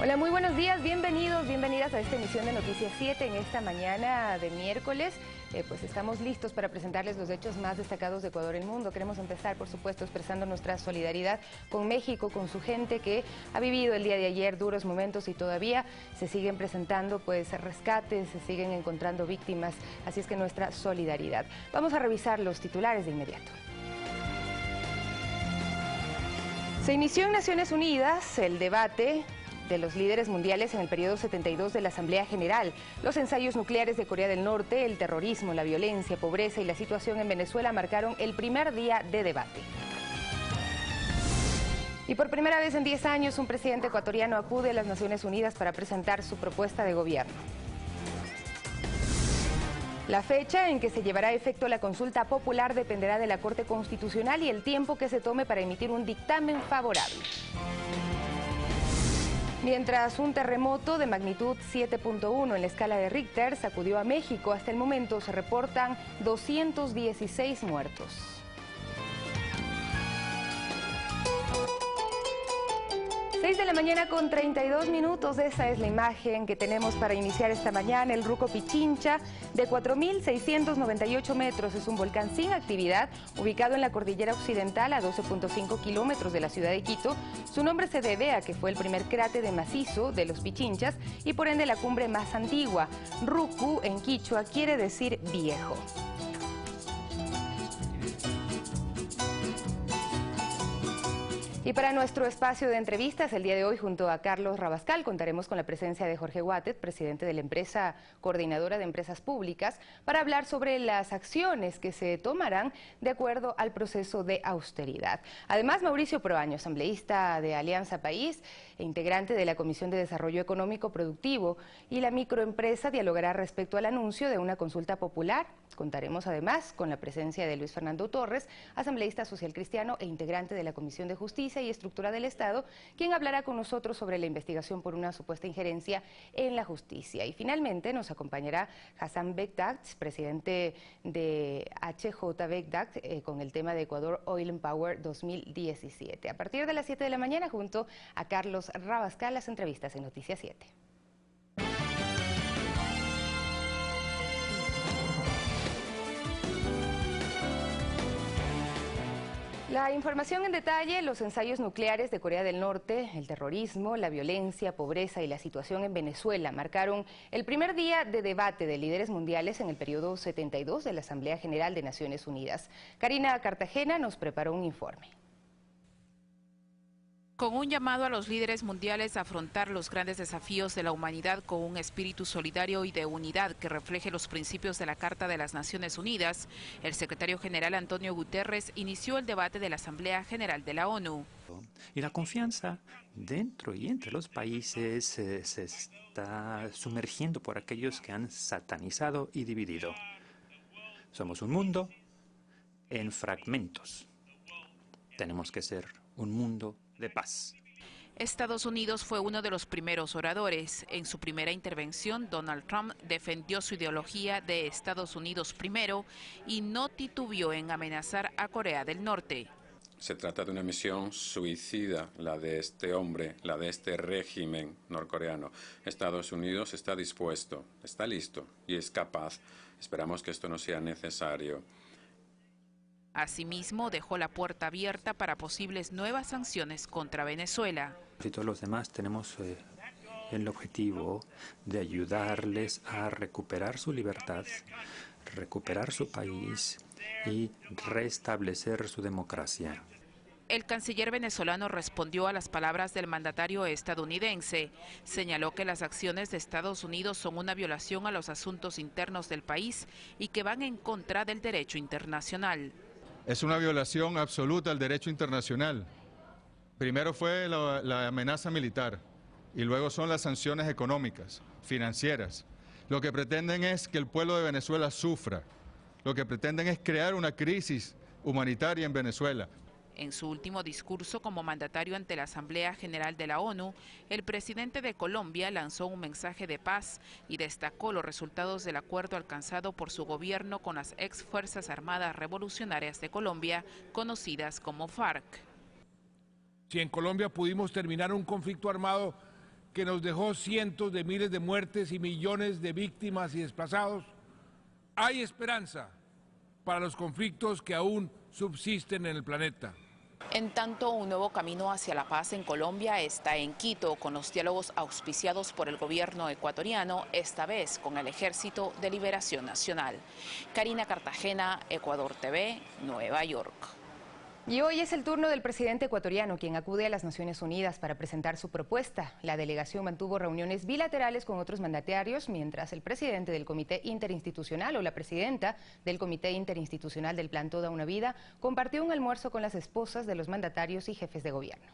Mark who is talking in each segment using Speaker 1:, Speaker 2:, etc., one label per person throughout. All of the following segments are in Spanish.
Speaker 1: Hola, muy buenos días, bienvenidos, bienvenidas a esta emisión de Noticias 7 en esta mañana de miércoles. Pues estamos listos para presentarles los hechos más destacados de Ecuador y el mundo. Queremos empezar, por supuesto, expresando nuestra solidaridad con México, con su gente que ha vivido el día de ayer duros momentos y todavía se siguen presentando rescates, se siguen encontrando víctimas, así es que nuestra solidaridad. Vamos a revisar los titulares de inmediato. Se inició en Naciones Unidas el debate de los líderes mundiales en el periodo 72 de la Asamblea General. Los ensayos nucleares de Corea del Norte, el terrorismo, la violencia, pobreza y la situación en Venezuela marcaron el primer día de debate. Y por primera vez en 10 años, un presidente ecuatoriano acude a las Naciones Unidas para presentar su propuesta de gobierno. La fecha en que se llevará a efecto la consulta popular dependerá de la Corte Constitucional y el tiempo que se tome para emitir un dictamen favorable. Mientras un terremoto de magnitud 7.1 en la escala de Richter sacudió a México, hasta el momento se reportan 216 muertos. 6 de la mañana con 32 minutos, esa es la imagen que tenemos para iniciar esta mañana. El Ruco Pichincha, de 4.698 metros, es un volcán sin actividad, ubicado en la cordillera occidental a 12.5 kilómetros de la ciudad de Quito. Su nombre se debe a que fue el primer cráter macizo de los Pichinchas y por ende la cumbre más antigua. Rucu en quichua quiere decir viejo. Y para nuestro espacio de entrevistas, el día de hoy, junto a Carlos Rabascal, contaremos con la presencia de Jorge Guatet, presidente de la empresa Coordinadora de Empresas Públicas, para hablar sobre las acciones que se tomarán de acuerdo al proceso de austeridad. Además, Mauricio Proaño, asambleísta de Alianza País e integrante de la Comisión de Desarrollo Económico Productivo y la microempresa, dialogará respecto al anuncio de una consulta popular. Contaremos además con la presencia de Luis Fernando Torres, asambleísta social cristiano e integrante de la Comisión de Justicia y Estructura del Estado, quien hablará con nosotros sobre la investigación por una supuesta injerencia en la justicia. Y finalmente nos acompañará Hassan Bekdakt, presidente de HJ Bekdakt, con el tema de Ecuador Oil and Power 2017. A partir de las 7 de la mañana, junto a Carlos Rabascal, las entrevistas en Noticias 7. La información en detalle: los ensayos nucleares de Corea del Norte, el terrorismo, la violencia, pobreza y la situación en Venezuela marcaron el primer día de debate de líderes mundiales en el periodo 72 de la Asamblea General de Naciones Unidas. Karina Cartagena nos preparó un informe.
Speaker 2: Con un llamado a los líderes mundiales a afrontar los grandes desafíos de la humanidad con un espíritu solidario y de unidad que refleje los principios de la Carta de las Naciones Unidas, el secretario general Antonio Guterres inició el debate de la Asamblea General de la ONU.
Speaker 3: Y la confianza dentro y entre los países se está sumergiendo por aquellos que han satanizado y dividido. Somos un mundo en fragmentos. Tenemos que ser un mundo de paz.
Speaker 2: Estados Unidos fue uno de los primeros oradores. En su primera intervención, Donald Trump defendió su ideología de Estados Unidos primero y no titubeó en amenazar a Corea del Norte.
Speaker 4: Se trata de una misión suicida, la de este hombre, la de este régimen norcoreano. Estados Unidos está dispuesto, está listo y es capaz. Esperamos que esto no sea necesario.
Speaker 2: Asimismo, dejó la puerta abierta para posibles nuevas sanciones contra Venezuela.
Speaker 3: Y todos los demás tenemos el objetivo de ayudarles a recuperar su libertad, recuperar su país y restablecer su democracia.
Speaker 2: El canciller venezolano respondió a las palabras del mandatario estadounidense. Señaló que las acciones de Estados Unidos son una violación a los asuntos internos del país y que van en contra del derecho internacional.
Speaker 5: Es una violación absoluta al derecho internacional. Primero fue la amenaza militar y luego son las sanciones económicas, financieras. Lo que pretenden es que el pueblo de Venezuela sufra. Lo que pretenden es crear una crisis humanitaria en Venezuela.
Speaker 2: En su último discurso como mandatario ante la Asamblea General de la ONU, el presidente de Colombia lanzó un mensaje de paz y destacó los resultados del acuerdo alcanzado por su gobierno con las ex Fuerzas Armadas Revolucionarias de Colombia, conocidas como FARC.
Speaker 6: Si en Colombia pudimos terminar un conflicto armado que nos dejó cientos de miles de muertes y millones de víctimas y desplazados, hay esperanza para los conflictos que aún subsisten en el planeta.
Speaker 2: En tanto, un nuevo camino hacia la paz en Colombia está en Quito, con los diálogos auspiciados por el gobierno ecuatoriano, esta vez con el Ejército de Liberación Nacional. Karina Cartagena, Ecuador TV, Nueva York.
Speaker 1: Y hoy es el turno del presidente ecuatoriano, quien acude a las Naciones Unidas para presentar su propuesta. La delegación mantuvo reuniones bilaterales con otros mandatarios, mientras el presidente del Comité Interinstitucional o la presidenta del Comité Interinstitucional del Plan Toda una Vida compartió un almuerzo con las esposas de los mandatarios y jefes de gobierno.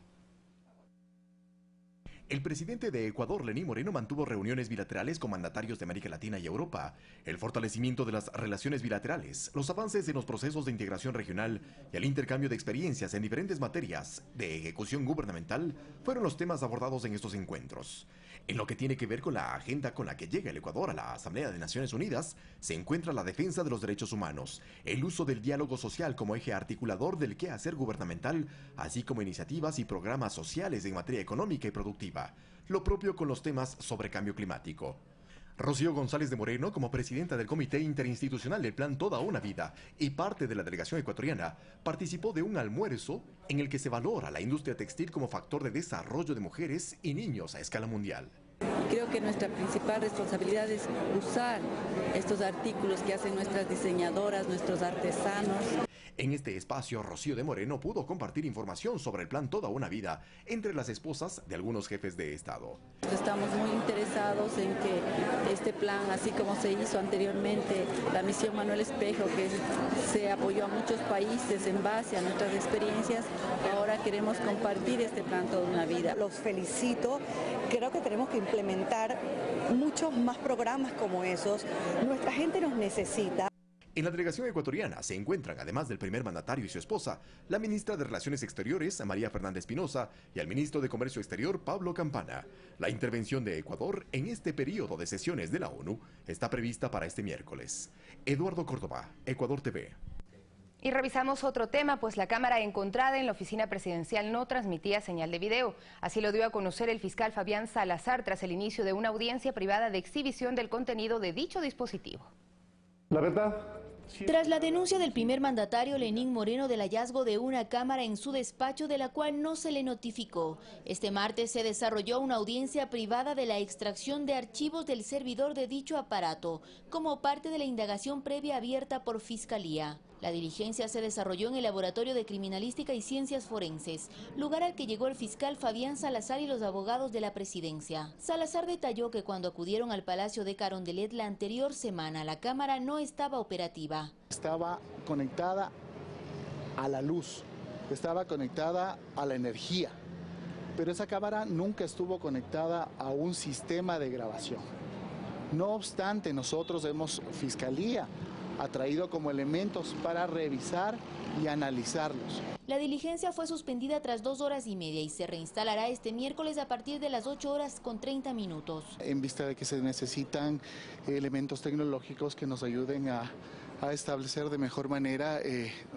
Speaker 7: El presidente de Ecuador, Lenín Moreno, mantuvo reuniones bilaterales con mandatarios de América Latina y Europa. El fortalecimiento de las relaciones bilaterales, los avances en los procesos de integración regional y el intercambio de experiencias en diferentes materias de ejecución gubernamental fueron los temas abordados en estos encuentros. En lo que tiene que ver con la agenda con la que llega el Ecuador a la Asamblea de Naciones Unidas, se encuentra la defensa de los derechos humanos, el uso del diálogo social como eje articulador del quehacer gubernamental, así como iniciativas y programas sociales en materia económica y productiva. Lo propio con los temas sobre cambio climático. Rocío González de Moreno, como presidenta del Comité Interinstitucional del Plan Toda una Vida y parte de la delegación ecuatoriana, participó de un almuerzo en el que se valora la industria textil como factor de desarrollo de mujeres y niños a escala mundial.
Speaker 8: Creo que nuestra principal responsabilidad es usar estos artículos que hacen nuestras diseñadoras, nuestros artesanos.
Speaker 7: En este espacio, Rocío de Moreno pudo compartir información sobre el Plan Toda una Vida entre las esposas de algunos jefes de Estado.
Speaker 8: Estamos muy interesados en que este plan, así como se hizo anteriormente, la misión Manuel Espejo, que se apoyó a muchos países en base a nuestras experiencias, ahora queremos compartir este Plan Toda una Vida.
Speaker 9: Los felicito, creo que tenemos que implementar muchos más programas como esos. Nuestra gente nos necesita.
Speaker 7: En la delegación ecuatoriana se encuentran, además del primer mandatario y su esposa, la ministra de Relaciones Exteriores, María Fernanda Espinosa, y el ministro de Comercio Exterior, Pablo Campana. La intervención de Ecuador en este periodo de sesiones de la ONU está prevista para este miércoles. Eduardo Córdoba, Ecuador TV.
Speaker 1: Y revisamos otro tema, pues la cámara encontrada en la oficina presidencial no transmitía señal de video. Así lo dio a conocer el fiscal Fabián Salazar tras el inicio de una audiencia privada de exhibición del contenido de dicho dispositivo.
Speaker 10: La verdad.
Speaker 11: Tras la denuncia del primer mandatario Lenín Moreno del hallazgo de una cámara en su despacho de la cual no se le notificó, este martes se desarrolló una audiencia privada de la extracción de archivos del servidor de dicho aparato, como parte de la indagación previa abierta por Fiscalía. La diligencia se desarrolló en el Laboratorio de Criminalística y Ciencias Forenses, lugar al que llegó el fiscal Fabián Salazar y los abogados de la presidencia. Salazar detalló que cuando acudieron al Palacio de Carondelet la anterior semana, la cámara no estaba operativa.
Speaker 10: Estaba conectada a la luz, estaba conectada a la energía, pero esa cámara nunca estuvo conectada a un sistema de grabación. No obstante, nosotros Fiscalía ha traído como elementos para revisar y analizarlos.
Speaker 11: La diligencia fue suspendida tras 2 horas y media y se reinstalará este miércoles a partir de las 8:30.
Speaker 10: En vista de que se necesitan elementos tecnológicos que nos ayuden a establecer de mejor manera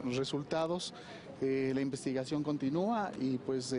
Speaker 10: resultados, la investigación continúa y pues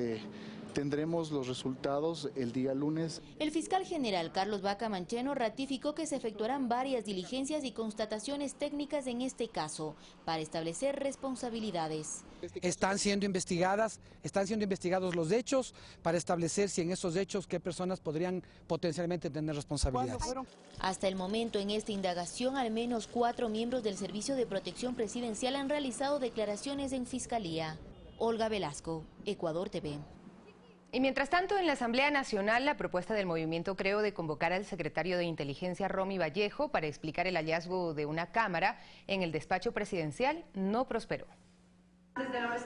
Speaker 10: tendremos los resultados el día lunes.
Speaker 11: El fiscal general Carlos Vaca Mancheno ratificó que se efectuarán varias diligencias y constataciones técnicas en este caso para establecer responsabilidades.
Speaker 12: Están siendo investigados los hechos para establecer si en esos hechos qué personas podrían potencialmente tener responsabilidades.
Speaker 11: Hasta el momento en esta indagación al menos 4 miembros del Servicio de Protección Presidencial han realizado declaraciones en Fiscalía. Olga Velasco, Ecuador TV.
Speaker 1: Y mientras tanto, en la Asamblea Nacional, la propuesta del Movimiento Creo de convocar al secretario de Inteligencia, Romy Vallejo, para explicar el hallazgo de una cámara en el despacho presidencial no prosperó.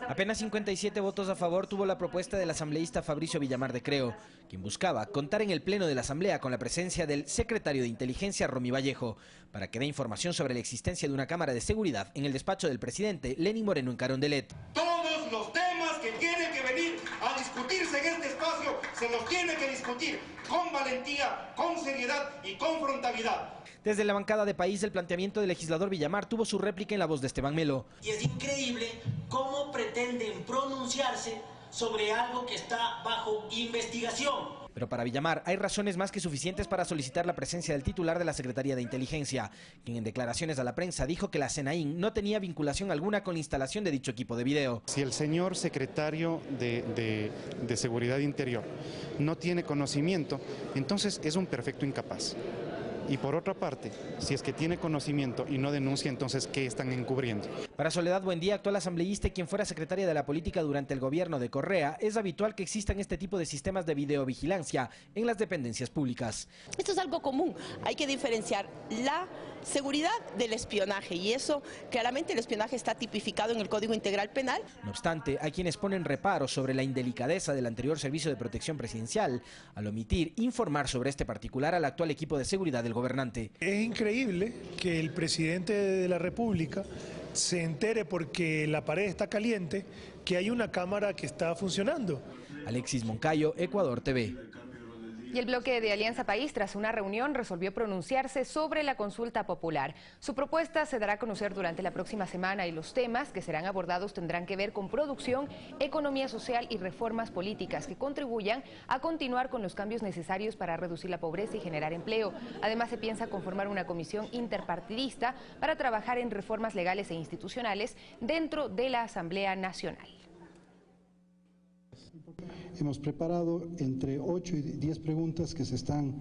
Speaker 13: Apenas 57 votos a favor tuvo la propuesta del asambleísta Fabricio Villamar de Creo, quien buscaba contar en el pleno de la Asamblea con la presencia del secretario de Inteligencia, Romy Vallejo, para que dé información sobre la existencia de una cámara de seguridad en el despacho del presidente Lenín Moreno en Carondelet.
Speaker 14: Todos los temas que tienen que venir a discutirse en este espacio se los tiene que discutir con valentía, con seriedad y con frontalidad.
Speaker 13: Desde la bancada de País, el planteamiento del legislador Villamar tuvo su réplica en la voz de Esteban Melo.
Speaker 15: Y es increíble cómo pretenden pronunciarse sobre algo que está bajo investigación.
Speaker 13: Pero para Villamar hay razones más que suficientes para solicitar la presencia del titular de la Secretaría de Inteligencia, quien en declaraciones a la prensa dijo que la SENAIN no tenía vinculación alguna con la instalación de dicho equipo de video.
Speaker 16: Si el señor secretario de Seguridad Interior no tiene conocimiento, entonces es un perfecto incapaz. Y por otra parte, si es que tiene conocimiento y no denuncia, entonces ¿qué están encubriendo?
Speaker 13: Para Soledad Buendía, actual asambleísta y quien fuera secretaria de la política durante el gobierno de Correa, es habitual que existan este tipo de sistemas de videovigilancia en las dependencias públicas.
Speaker 17: Esto es algo común, hay que diferenciar la seguridad del espionaje y eso claramente el espionaje está tipificado en el Código Integral Penal.
Speaker 13: No obstante, hay quienes ponen reparos sobre la indelicadeza del anterior Servicio de Protección Presidencial al omitir informar sobre este particular al actual equipo de seguridad del gobernante.
Speaker 18: Es increíble que el presidente de la República se entere porque la pared está caliente que hay una cámara que está funcionando.
Speaker 13: Alexis Moncayo, Ecuador TV.
Speaker 1: Y el bloque de Alianza País, tras una reunión, resolvió pronunciarse sobre la consulta popular. Su propuesta se dará a conocer durante la próxima semana y los temas que serán abordados tendrán que ver con producción, economía social y reformas políticas que contribuyan a continuar con los cambios necesarios para reducir la pobreza y generar empleo. Además, se piensa conformar una comisión interpartidista para trabajar en reformas legales e institucionales dentro de la Asamblea Nacional.
Speaker 19: Hemos preparado entre 8 y 10 preguntas que se están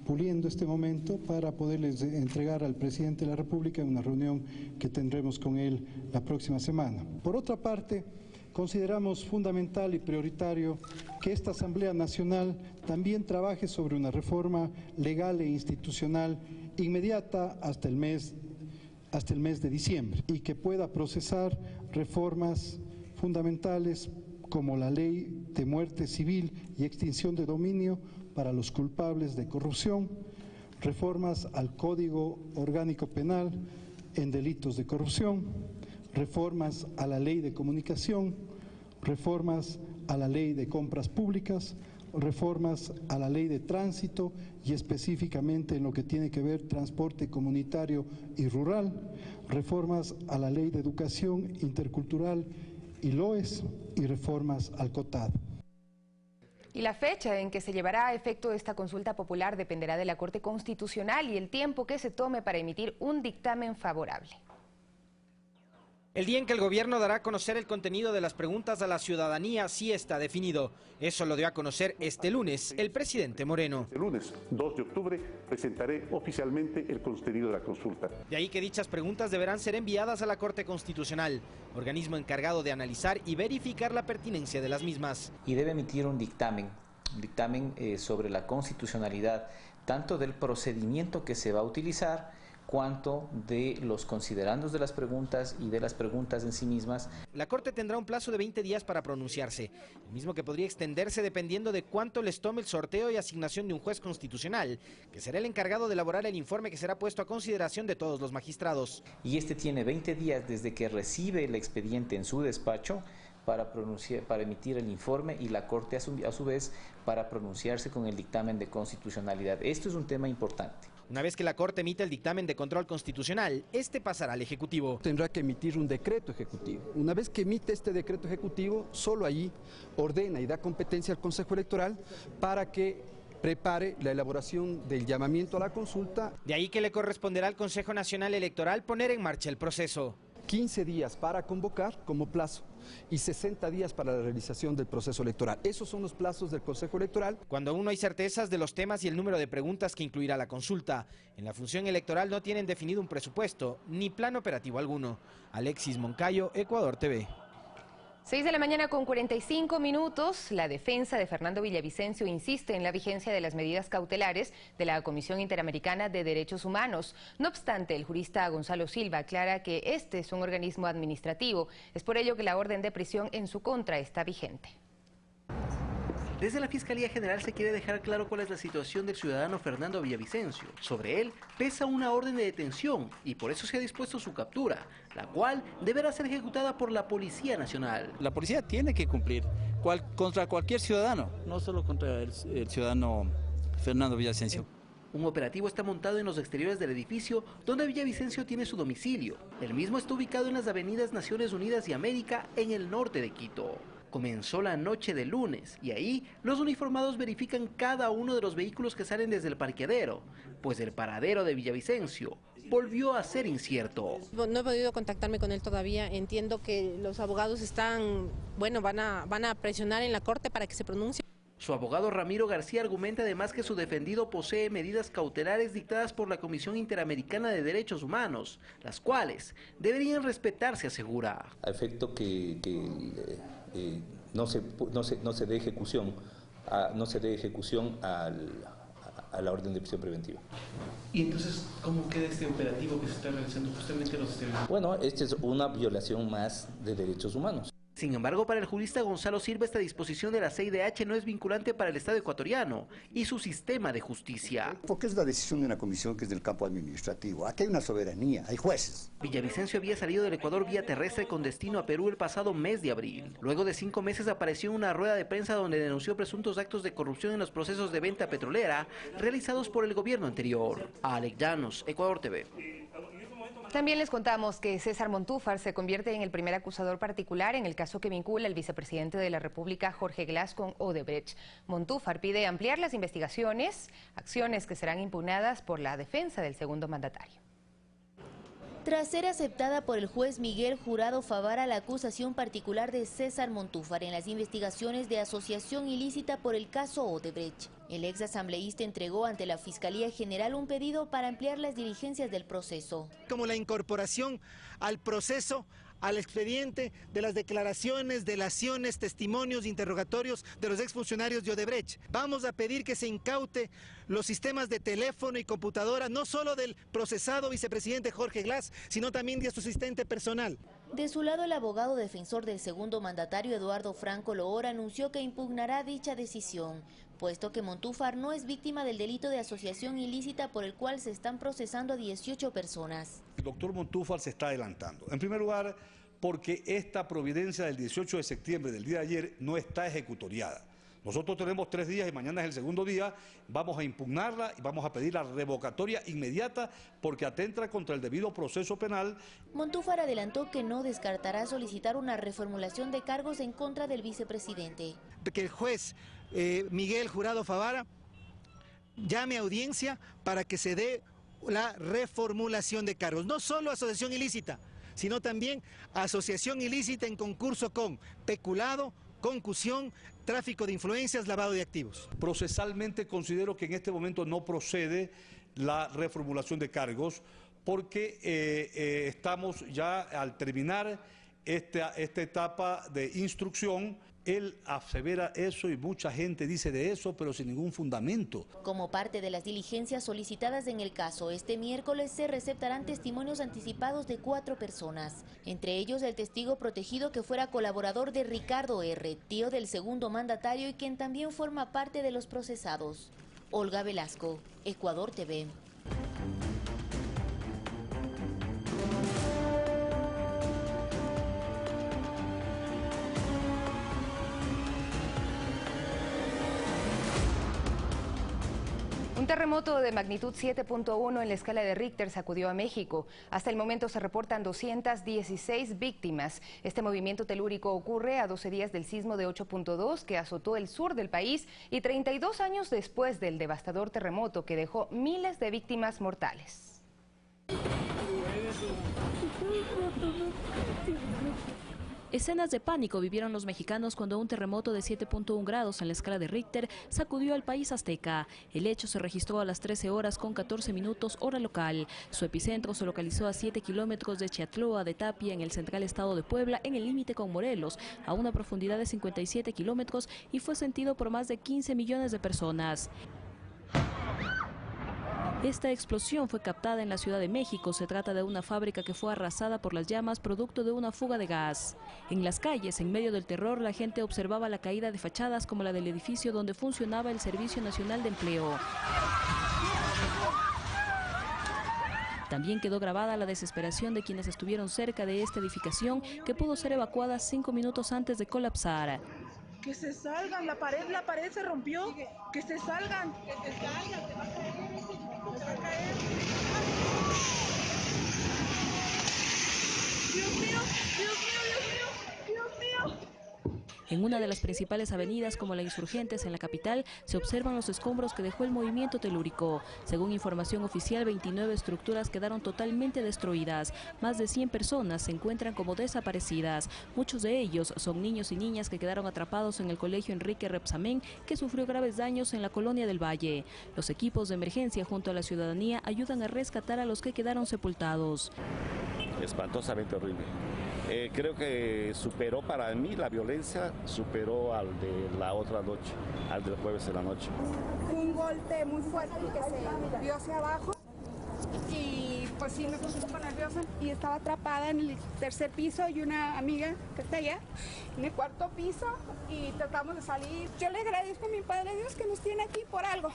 Speaker 19: puliendo este momento para poderles entregar al presidente de la República en una reunión que tendremos con él la próxima semana. Por otra parte, consideramos fundamental y prioritario que esta Asamblea Nacional también trabaje sobre una reforma legal e institucional inmediata hasta el mes de diciembre y que pueda procesar reformas fundamentales como la ley de muerte civil y extinción de dominio para los culpables de corrupción, reformas al Código Orgánico Penal en delitos de corrupción, reformas a la ley de comunicación, reformas a la ley de compras públicas, reformas a la ley de tránsito y específicamente en lo que tiene que ver transporte comunitario y rural, reformas a la ley de educación intercultural y LOES y reformas al COTAD.
Speaker 1: Y la fecha en que se llevará a efecto esta consulta popular dependerá de la Corte Constitucional y el tiempo que se tome para emitir un dictamen favorable.
Speaker 13: El día en que el gobierno dará a conocer el contenido de las preguntas a la ciudadanía sí está definido. Eso lo dio a conocer este lunes el presidente Moreno.
Speaker 20: El lunes 2 de octubre presentaré oficialmente el contenido de la consulta.
Speaker 13: De ahí que dichas preguntas deberán ser enviadas a la Corte Constitucional, organismo encargado de analizar y verificar la pertinencia de las mismas.
Speaker 21: Y debe emitir un dictamen sobre la constitucionalidad, tanto del procedimiento que se va a utilizar, cuanto de los considerandos de las preguntas y de las preguntas en sí mismas.
Speaker 13: La Corte tendrá un plazo de 20 días para pronunciarse, el mismo que podría extenderse dependiendo de cuánto les tome el sorteo y asignación de un juez constitucional, que será el encargado de elaborar el informe que será puesto a consideración de todos los magistrados.
Speaker 21: Y este tiene 20 días desde que recibe el expediente en su despacho para emitir el informe y la Corte a su vez para pronunciarse con el dictamen de constitucionalidad. Esto es un tema importante.
Speaker 13: Una vez que la Corte emita el dictamen de control constitucional, este pasará al Ejecutivo.
Speaker 22: Tendrá que emitir un decreto ejecutivo. Una vez que emite este decreto ejecutivo, solo allí ordena y da competencia al Consejo Electoral para que prepare la elaboración del llamamiento a la consulta.
Speaker 13: De ahí que le corresponderá al Consejo Nacional Electoral poner en marcha el proceso.
Speaker 22: 15 días para convocar como plazo y 60 días para la realización del proceso electoral. Esos son los plazos del Consejo Electoral.
Speaker 13: Cuando aún no hay certezas de los temas y el número de preguntas que incluirá la consulta, en la función electoral no tienen definido un presupuesto ni plan operativo alguno. Alexis Moncayo, Ecuador TV.
Speaker 1: 6 de la mañana con 45 minutos. La defensa de Fernando Villavicencio insiste en la vigencia de las medidas cautelares de la Comisión Interamericana de Derechos Humanos. No obstante, el jurista Gonzalo Silva aclara que este es un organismo administrativo. Es por ello que la orden de prisión en su contra está vigente.
Speaker 23: Desde la Fiscalía General se quiere dejar claro cuál es la situación del ciudadano Fernando Villavicencio. Sobre él pesa una orden de detención y por eso se ha dispuesto su captura, la cual deberá ser ejecutada por la Policía Nacional.
Speaker 24: La policía tiene que cumplir contra cualquier ciudadano, no solo contra el ciudadano Fernando Villavicencio.
Speaker 23: Un operativo está montado en los exteriores del edificio donde Villavicencio tiene su domicilio. El mismo está ubicado en las avenidas Naciones Unidas y América en el norte de Quito. comenzó la noche del lunes y ahí los uniformados verifican cada uno de los vehículos que salen desde el parqueadero, pues el paradero de Villavicencio volvió a ser incierto.
Speaker 3: No he podido contactarme con él todavía, entiendo que los abogados están, van a presionar en la corte para que se pronuncie.
Speaker 23: Su abogado Ramiro García argumenta además que su defendido posee medidas cautelares dictadas por la Comisión Interamericana de Derechos Humanos, las cuales deberían respetarse, asegura.
Speaker 4: A efecto que no se dé ejecución, a la orden de prisión preventiva.
Speaker 23: ¿Y entonces cómo queda este operativo que se está realizando justamente los exteriores?
Speaker 4: Bueno, esta es una violación más de derechos humanos.
Speaker 23: Sin embargo, para el jurista Gonzalo Silva, esta disposición de la CIDH no es vinculante para el Estado ecuatoriano y su sistema de justicia.
Speaker 5: Porque es la decisión de una comisión que es del campo administrativo. Aquí hay una soberanía, hay jueces.
Speaker 23: Villavicencio había salido del Ecuador vía terrestre con destino a Perú el pasado mes de abril. Luego de 5 meses apareció en una rueda de prensa donde denunció presuntos actos de corrupción en los procesos de venta petrolera realizados por el gobierno anterior. Alex Llanos, Ecuador TV.
Speaker 1: También les contamos que César Montúfar se convierte en el primer acusador particular en el caso que vincula al vicepresidente de la República, Jorge Glass, con Odebrecht. Montúfar pide ampliar las investigaciones, acciones que serán impugnadas por la defensa del segundo mandatario.
Speaker 11: Tras ser aceptada por el juez Miguel Jurado Favara la acusación particular de César Montúfar en las investigaciones de asociación ilícita por el caso Odebrecht, el ex asambleísta entregó ante la Fiscalía General un pedido para ampliar las diligencias del proceso.
Speaker 6: Como la incorporación al proceso, al expediente de las declaraciones, delaciones, testimonios, interrogatorios de los exfuncionarios de Odebrecht. Vamos a pedir que se incaute los sistemas de teléfono y computadora, no solo del procesado vicepresidente Jorge Glass, sino también de su asistente personal.
Speaker 11: De su lado, el abogado defensor del segundo mandatario, Eduardo Franco Lohora, anunció que impugnará dicha decisión, puesto que Montúfar no es víctima del delito de asociación ilícita por el cual se están procesando a 18 personas.
Speaker 25: El doctor Montúfar se está adelantando. En primer lugar, porque esta providencia del 18 de septiembre del día de ayer no está ejecutoriada. Nosotros tenemos 3 días y mañana es el segundo día, vamos a impugnarla y vamos a pedir la revocatoria inmediata porque atenta contra el debido proceso penal.
Speaker 11: Montúfar adelantó que no descartará solicitar una reformulación de cargos en contra del vicepresidente.
Speaker 6: Que el juez Miguel Jurado Favara llame a audiencia para que se dé la reformulación de cargos, no solo asociación ilícita, sino también asociación ilícita en concurso con peculado, concusión, tráfico de influencias, lavado de activos.
Speaker 25: Procesalmente considero que en este momento no procede la reformulación de cargos porque estamos ya al terminar esta etapa de instrucción. Él asevera eso y mucha gente dice de eso, pero sin ningún fundamento.
Speaker 11: Como parte de las diligencias solicitadas en el caso, este miércoles se receptarán testimonios anticipados de 4 personas. Entre ellos el testigo protegido que fuera colaborador de Ricardo R., tío del segundo mandatario y quien también forma parte de los procesados. Olga Velasco, Ecuador TV.
Speaker 1: Un terremoto de magnitud 7.1 en la escala de Richter sacudió a México. Hasta el momento se reportan 216 víctimas. Este movimiento telúrico ocurre a 12 días del sismo de 8.2 que azotó el sur del país y 32 años después del devastador terremoto que dejó miles de víctimas mortales.
Speaker 26: Escenas de pánico vivieron los mexicanos cuando un terremoto de 7.1 grados en la escala de Richter sacudió al país azteca. El hecho se registró a las 13 horas con 14 minutos hora local. Su epicentro se localizó a 7 kilómetros de Chiatloa de Tapia, en el central estado de Puebla, en el límite con Morelos, a una profundidad de 57 kilómetros y fue sentido por más de 15 millones de personas. Esta explosión fue captada en la Ciudad de México. Se trata de una fábrica que fue arrasada por las llamas producto de una fuga de gas. En las calles, en medio del terror, la gente observaba la caída de fachadas como la del edificio donde funcionaba el Servicio Nacional de Empleo. También quedó grabada la desesperación de quienes estuvieron cerca de esta edificación, que pudo ser evacuada 5 minutos antes de colapsar.
Speaker 27: Que se salgan, la pared se rompió, que se salgan. Que se salgan, se va a caer, se va a caer. Dios mío, Dios mío, Dios mío, Dios mío.
Speaker 26: En una de las principales avenidas como la Insurgentes en la capital se observan los escombros que dejó el movimiento telúrico. Según información oficial, 29 estructuras quedaron totalmente destruidas. Más de 100 personas se encuentran como desaparecidas. Muchos de ellos son niños y niñas que quedaron atrapados en el colegio Enrique Rebsamen, que sufrió graves daños en la colonia del Valle. Los equipos de emergencia junto a la ciudadanía ayudan a rescatar a los que quedaron sepultados.
Speaker 2: Espantosamente horrible. Creo que superó, para mí la violencia superó al de la otra noche, al del jueves de la noche.
Speaker 7: Un golpe muy fuerte que se vio hacia abajo y pues sí me puse un poco nerviosa y estaba atrapada en el tercer piso y una amiga que está allá en el cuarto piso y tratamos de salir. Yo le agradezco a mi Padre Dios que nos tiene aquí por algo.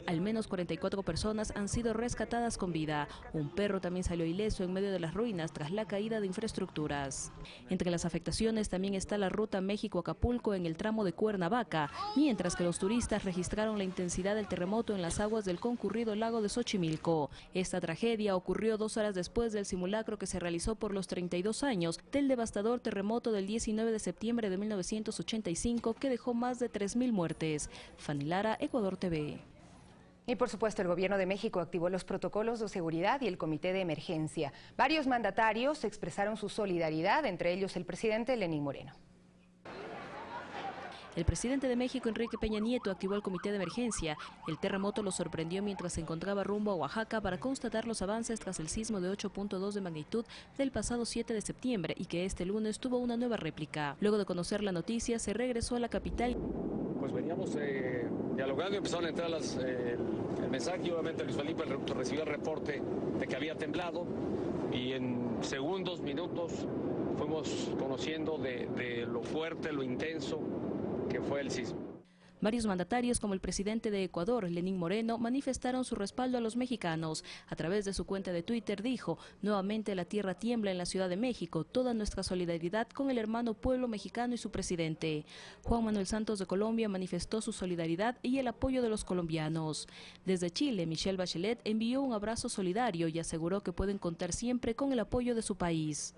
Speaker 26: Al menos 44 personas han sido rescatadas con vida. Un perro también salió ileso en medio de las ruinas tras la caída de infraestructuras. Entre las afectaciones también está la ruta México-Acapulco en el tramo de Cuernavaca, mientras que los turistas registraron la intensidad del terremoto en las aguas del concurrido lago de Xochimilco. Esta tragedia ocurrió 2 horas después del simulacro que se realizó por los 32 años del devastador terremoto del 19 de septiembre de 1985 que dejó más de 3.000 muertes. Fanny Lara, Ecuador TV.
Speaker 1: Y por supuesto el Gobierno de México activó los protocolos de seguridad y el comité de emergencia. Varios mandatarios expresaron su solidaridad, entre ellos el presidente Lenín Moreno.
Speaker 26: El presidente de México, Enrique Peña Nieto, activó el comité de emergencia. El terremoto lo sorprendió mientras se encontraba rumbo a Oaxaca para constatar los avances tras el sismo de 8.2 de magnitud del pasado 7 de septiembre y que este lunes tuvo una nueva réplica. Luego de conocer la noticia, se regresó a la capital.
Speaker 8: Pues veníamos dialogando y empezaron a entrar el mensaje y obviamente Luis Felipe recibió el reporte de que había temblado y en segundos, minutos fuimos conociendo de lo fuerte, lo intenso que fue el sismo.
Speaker 26: Varios mandatarios, como el presidente de Ecuador, Lenín Moreno, manifestaron su respaldo a los mexicanos. A través de su cuenta de Twitter dijo: nuevamente la tierra tiembla en la Ciudad de México, toda nuestra solidaridad con el hermano pueblo mexicano y su presidente. Juan Manuel Santos de Colombia manifestó su solidaridad y el apoyo de los colombianos. Desde Chile, Michelle Bachelet envió un abrazo solidario y aseguró que pueden contar siempre con el apoyo de su país.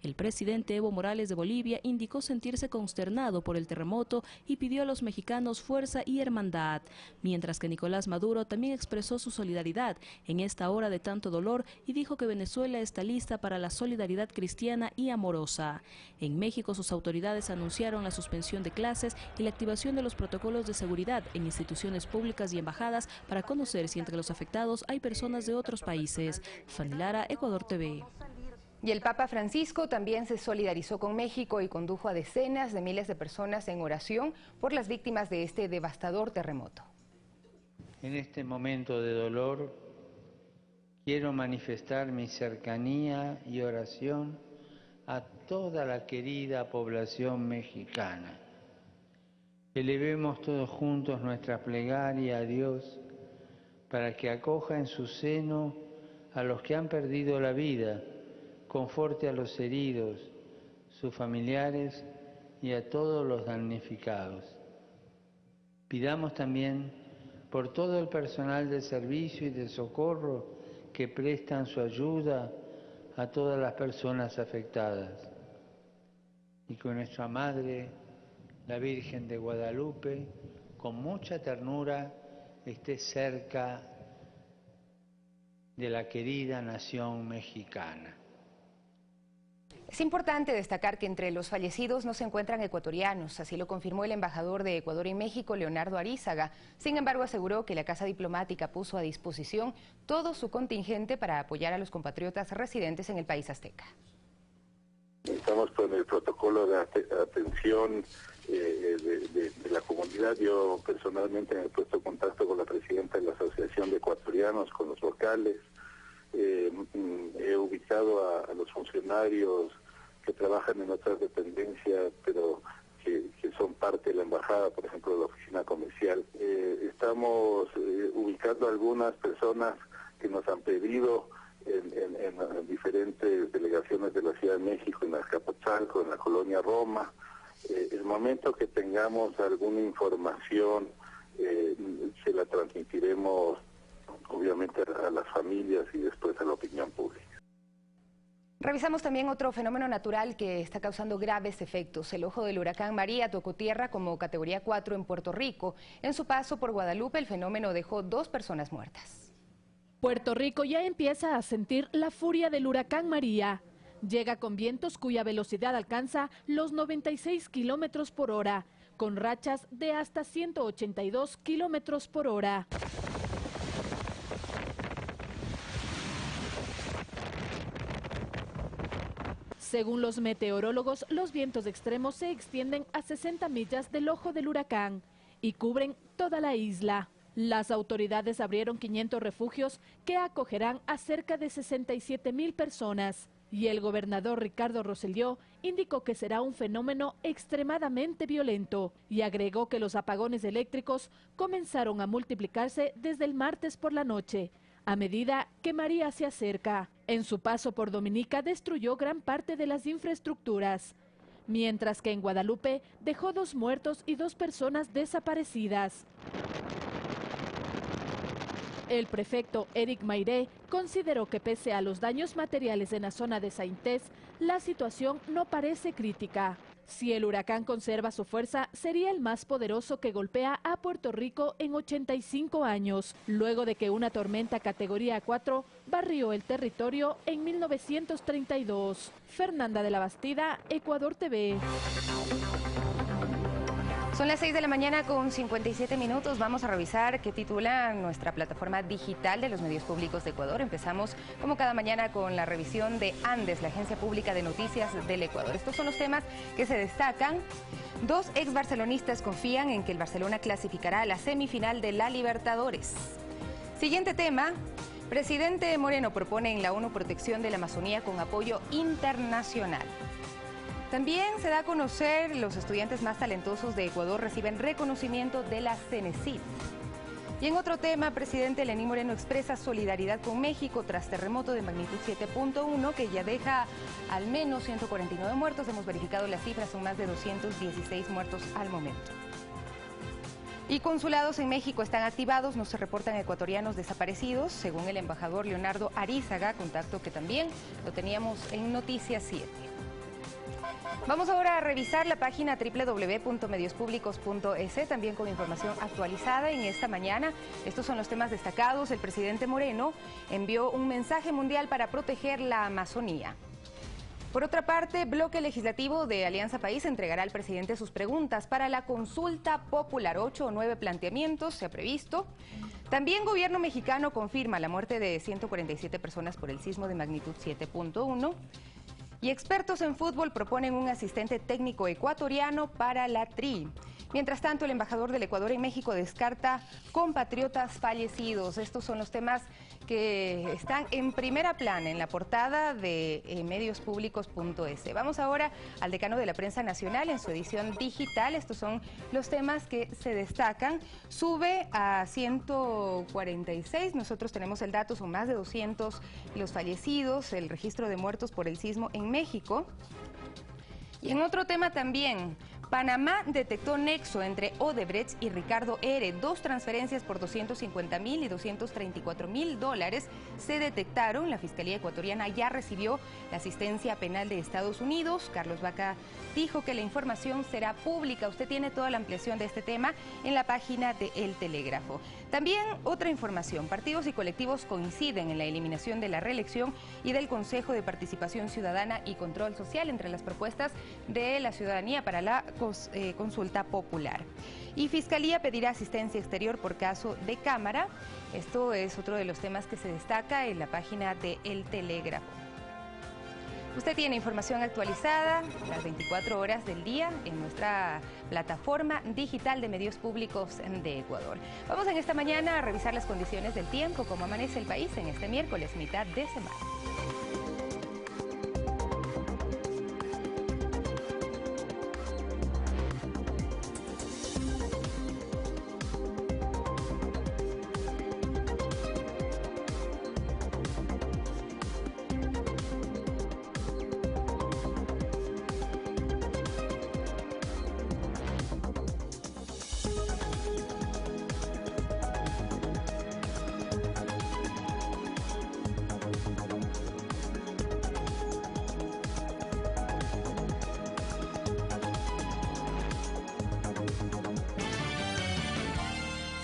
Speaker 26: El presidente Evo Morales de Bolivia indicó sentirse consternado por el terremoto y pidió a los mexicanos fuerza y hermandad, mientras que Nicolás Maduro también expresó su solidaridad en esta hora de tanto dolor y dijo que Venezuela está lista para la solidaridad cristiana y amorosa. En México, sus autoridades anunciaron la suspensión de clases y la activación de los protocolos de seguridad en instituciones públicas y embajadas para conocer si entre los afectados hay personas de otros países. Fanny Lara, Ecuador TV.
Speaker 1: Y el Papa Francisco también se solidarizó con México y condujo a decenas de miles de personas en oración por las víctimas de este devastador terremoto.
Speaker 9: En este momento de dolor, quiero manifestar mi cercanía y oración a toda la querida población mexicana. Elevemos todos juntos nuestra plegaria a Dios para que acoja en su seno a los que han perdido la vida, conforte a los heridos, sus familiares y a todos los damnificados. Pidamos también por todo el personal de servicio y de socorro que prestan su ayuda a todas las personas afectadas. Y con nuestra Madre, la Virgen de Guadalupe, con mucha ternura, esté cerca de la querida nación mexicana.
Speaker 1: Es importante destacar que entre los fallecidos no se encuentran ecuatorianos, así lo confirmó el embajador de Ecuador en México, Leonardo Arízaga. Sin embargo, aseguró que la Casa Diplomática puso a disposición todo su contingente para apoyar a los compatriotas residentes en el país azteca.
Speaker 10: Estamos con el protocolo de atención de la comunidad. Yo personalmente me he puesto en contacto con la presidenta de la Asociación de Ecuatorianos, con los locales. He ubicado a los funcionarios que trabajan en otras dependencias, pero que son parte de la embajada, por ejemplo, de la oficina comercial. Estamos ubicando a algunas personas que nos han pedido en diferentes delegaciones de la Ciudad de México, en Azcapotzalco, en la colonia Roma. El momento que tengamos alguna información, se la transmitiremos obviamente a las familias y después a la opinión pública.
Speaker 1: Revisamos también otro fenómeno natural que está causando graves efectos. El ojo del huracán María tocó tierra como categoría 4 en Puerto Rico. En su paso por Guadalupe, el fenómeno dejó 2 personas muertas.
Speaker 12: Puerto Rico ya empieza a sentir la furia del huracán María. Llega con vientos cuya velocidad alcanza los 96 kilómetros por hora, con rachas de hasta 182 kilómetros por hora. Según los meteorólogos, los vientos extremos se extienden a 60 millas del ojo del huracán y cubren toda la isla. Las autoridades abrieron 500 refugios que acogerán a cerca de 67,000 personas. Y el gobernador Ricardo Rosselló indicó que será un fenómeno extremadamente violento y agregó que los apagones eléctricos comenzaron a multiplicarse desde el martes por la noche, a medida que María se acerca. En su paso por Dominica destruyó gran parte de las infraestructuras, mientras que en Guadalupe dejó 2 muertos y 2 personas desaparecidas. El prefecto Eric Mairé consideró que pese a los daños materiales en la zona de Saintés, la situación no parece crítica. Si el huracán conserva su fuerza, sería el más poderoso que golpea a Puerto Rico en 85 años, luego de que una tormenta categoría 4 barrió el territorio en 1932. Fernanda de la Bastida, Ecuador TV.
Speaker 1: Son las 6 de la mañana con 57 minutos. Vamos a revisar qué titula nuestra plataforma digital de los medios públicos de Ecuador. Empezamos como cada mañana con la revisión de Andes, la agencia pública de noticias del Ecuador. Estos son los temas que se destacan. 2 ex barcelonistas confían en que el Barcelona clasificará a la semifinal de la Libertadores. Siguiente tema. Presidente Moreno propone en la ONU protección de la Amazonía con apoyo internacional. También se da a conocer los estudiantes más talentosos de Ecuador reciben reconocimiento de la CENESID. Y en otro tema, presidente Lenín Moreno expresa solidaridad con México tras terremoto de magnitud 7.1 que ya deja al menos 149 muertos. Hemos verificado las cifras, son más de 216 muertos al momento. Y consulados en México están activados, no se reportan ecuatorianos desaparecidos, según el embajador Leonardo Arízaga, contacto que también lo teníamos en Noticias 7. Vamos ahora a revisar la página www.mediospublicos.es, también con información actualizada en esta mañana. Estos son los temas destacados. El presidente Moreno envió un mensaje mundial para proteger la Amazonía. Por otra parte, bloque legislativo de Alianza País entregará al presidente sus preguntas para la consulta popular. 8 o 9 planteamientos se ha previsto. También gobierno mexicano confirma la muerte de 147 personas por el sismo de magnitud 7.1. Y expertos en fútbol proponen un asistente técnico ecuatoriano para la TRI. Mientras tanto, el embajador del Ecuador en México descarta compatriotas fallecidos. Estos son los temas que están en primera plana en la portada de mediospublicos.es. Vamos ahora al decano de la prensa nacional en su edición digital. Estos son los temas que se destacan. Sube a 146. Nosotros tenemos el dato, son más de 200 los fallecidos, el registro de muertos por el sismo en México. Y en otro tema también, Panamá detectó nexo entre Odebrecht y Ricardo R. 2 transferencias por $250,000 y $234,000 se detectaron. La Fiscalía ecuatoriana ya recibió la asistencia penal de Estados Unidos. Carlos Vaca dijo que la información será pública. Usted tiene toda la ampliación de este tema en la página de El Telégrafo. También otra información, partidos y colectivos coinciden en la eliminación de la reelección y del Consejo de Participación Ciudadana y Control Social entre las propuestas de la ciudadanía para la consulta popular. Y Fiscalía pedirá asistencia exterior por caso de Cámara. Esto es otro de los temas que se destaca en la página de El Telégrafo. Usted tiene información actualizada las 24 horas del día en nuestra plataforma digital de medios públicos de Ecuador. Vamos en esta mañana a revisar las condiciones del tiempo, cómo amanece el país en este miércoles, mitad de semana.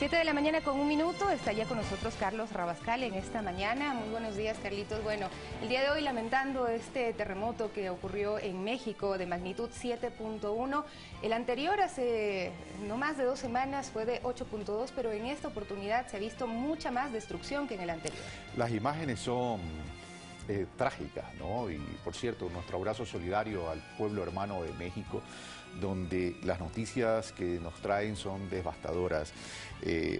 Speaker 1: 7 de la mañana con 1 minuto, está ya con nosotros Carlos Rabascal en esta mañana. Muy buenos días, Carlitos. Bueno, el día de hoy lamentando este terremoto que ocurrió en México de magnitud 7.1. El anterior hace no más de 2 semanas fue de 8.2, pero en esta oportunidad se ha visto mucha más destrucción que en el anterior.
Speaker 14: Las imágenes son trágicas, ¿no? Y por cierto, nuestro abrazo solidario al pueblo hermano de México, donde las noticias que nos traen son devastadoras.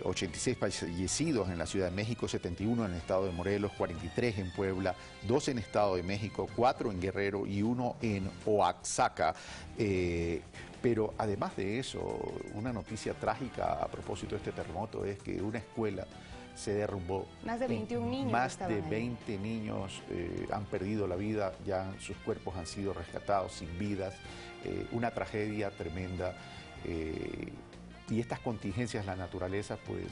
Speaker 14: 86 fallecidos en la Ciudad de México, 71 en el estado de Morelos, 43 en Puebla, 2 en Estado de México, 4 en Guerrero y 1 en Oaxaca. Pero además de eso, una noticia trágica a propósito de este terremoto es que una escuela se derrumbó.
Speaker 1: Más de 21 niños.
Speaker 14: Más de 20 niños han perdido la vida, ya sus cuerpos han sido rescatados sin vidas. Una tragedia tremenda. Y estas contingencias de la naturaleza, pues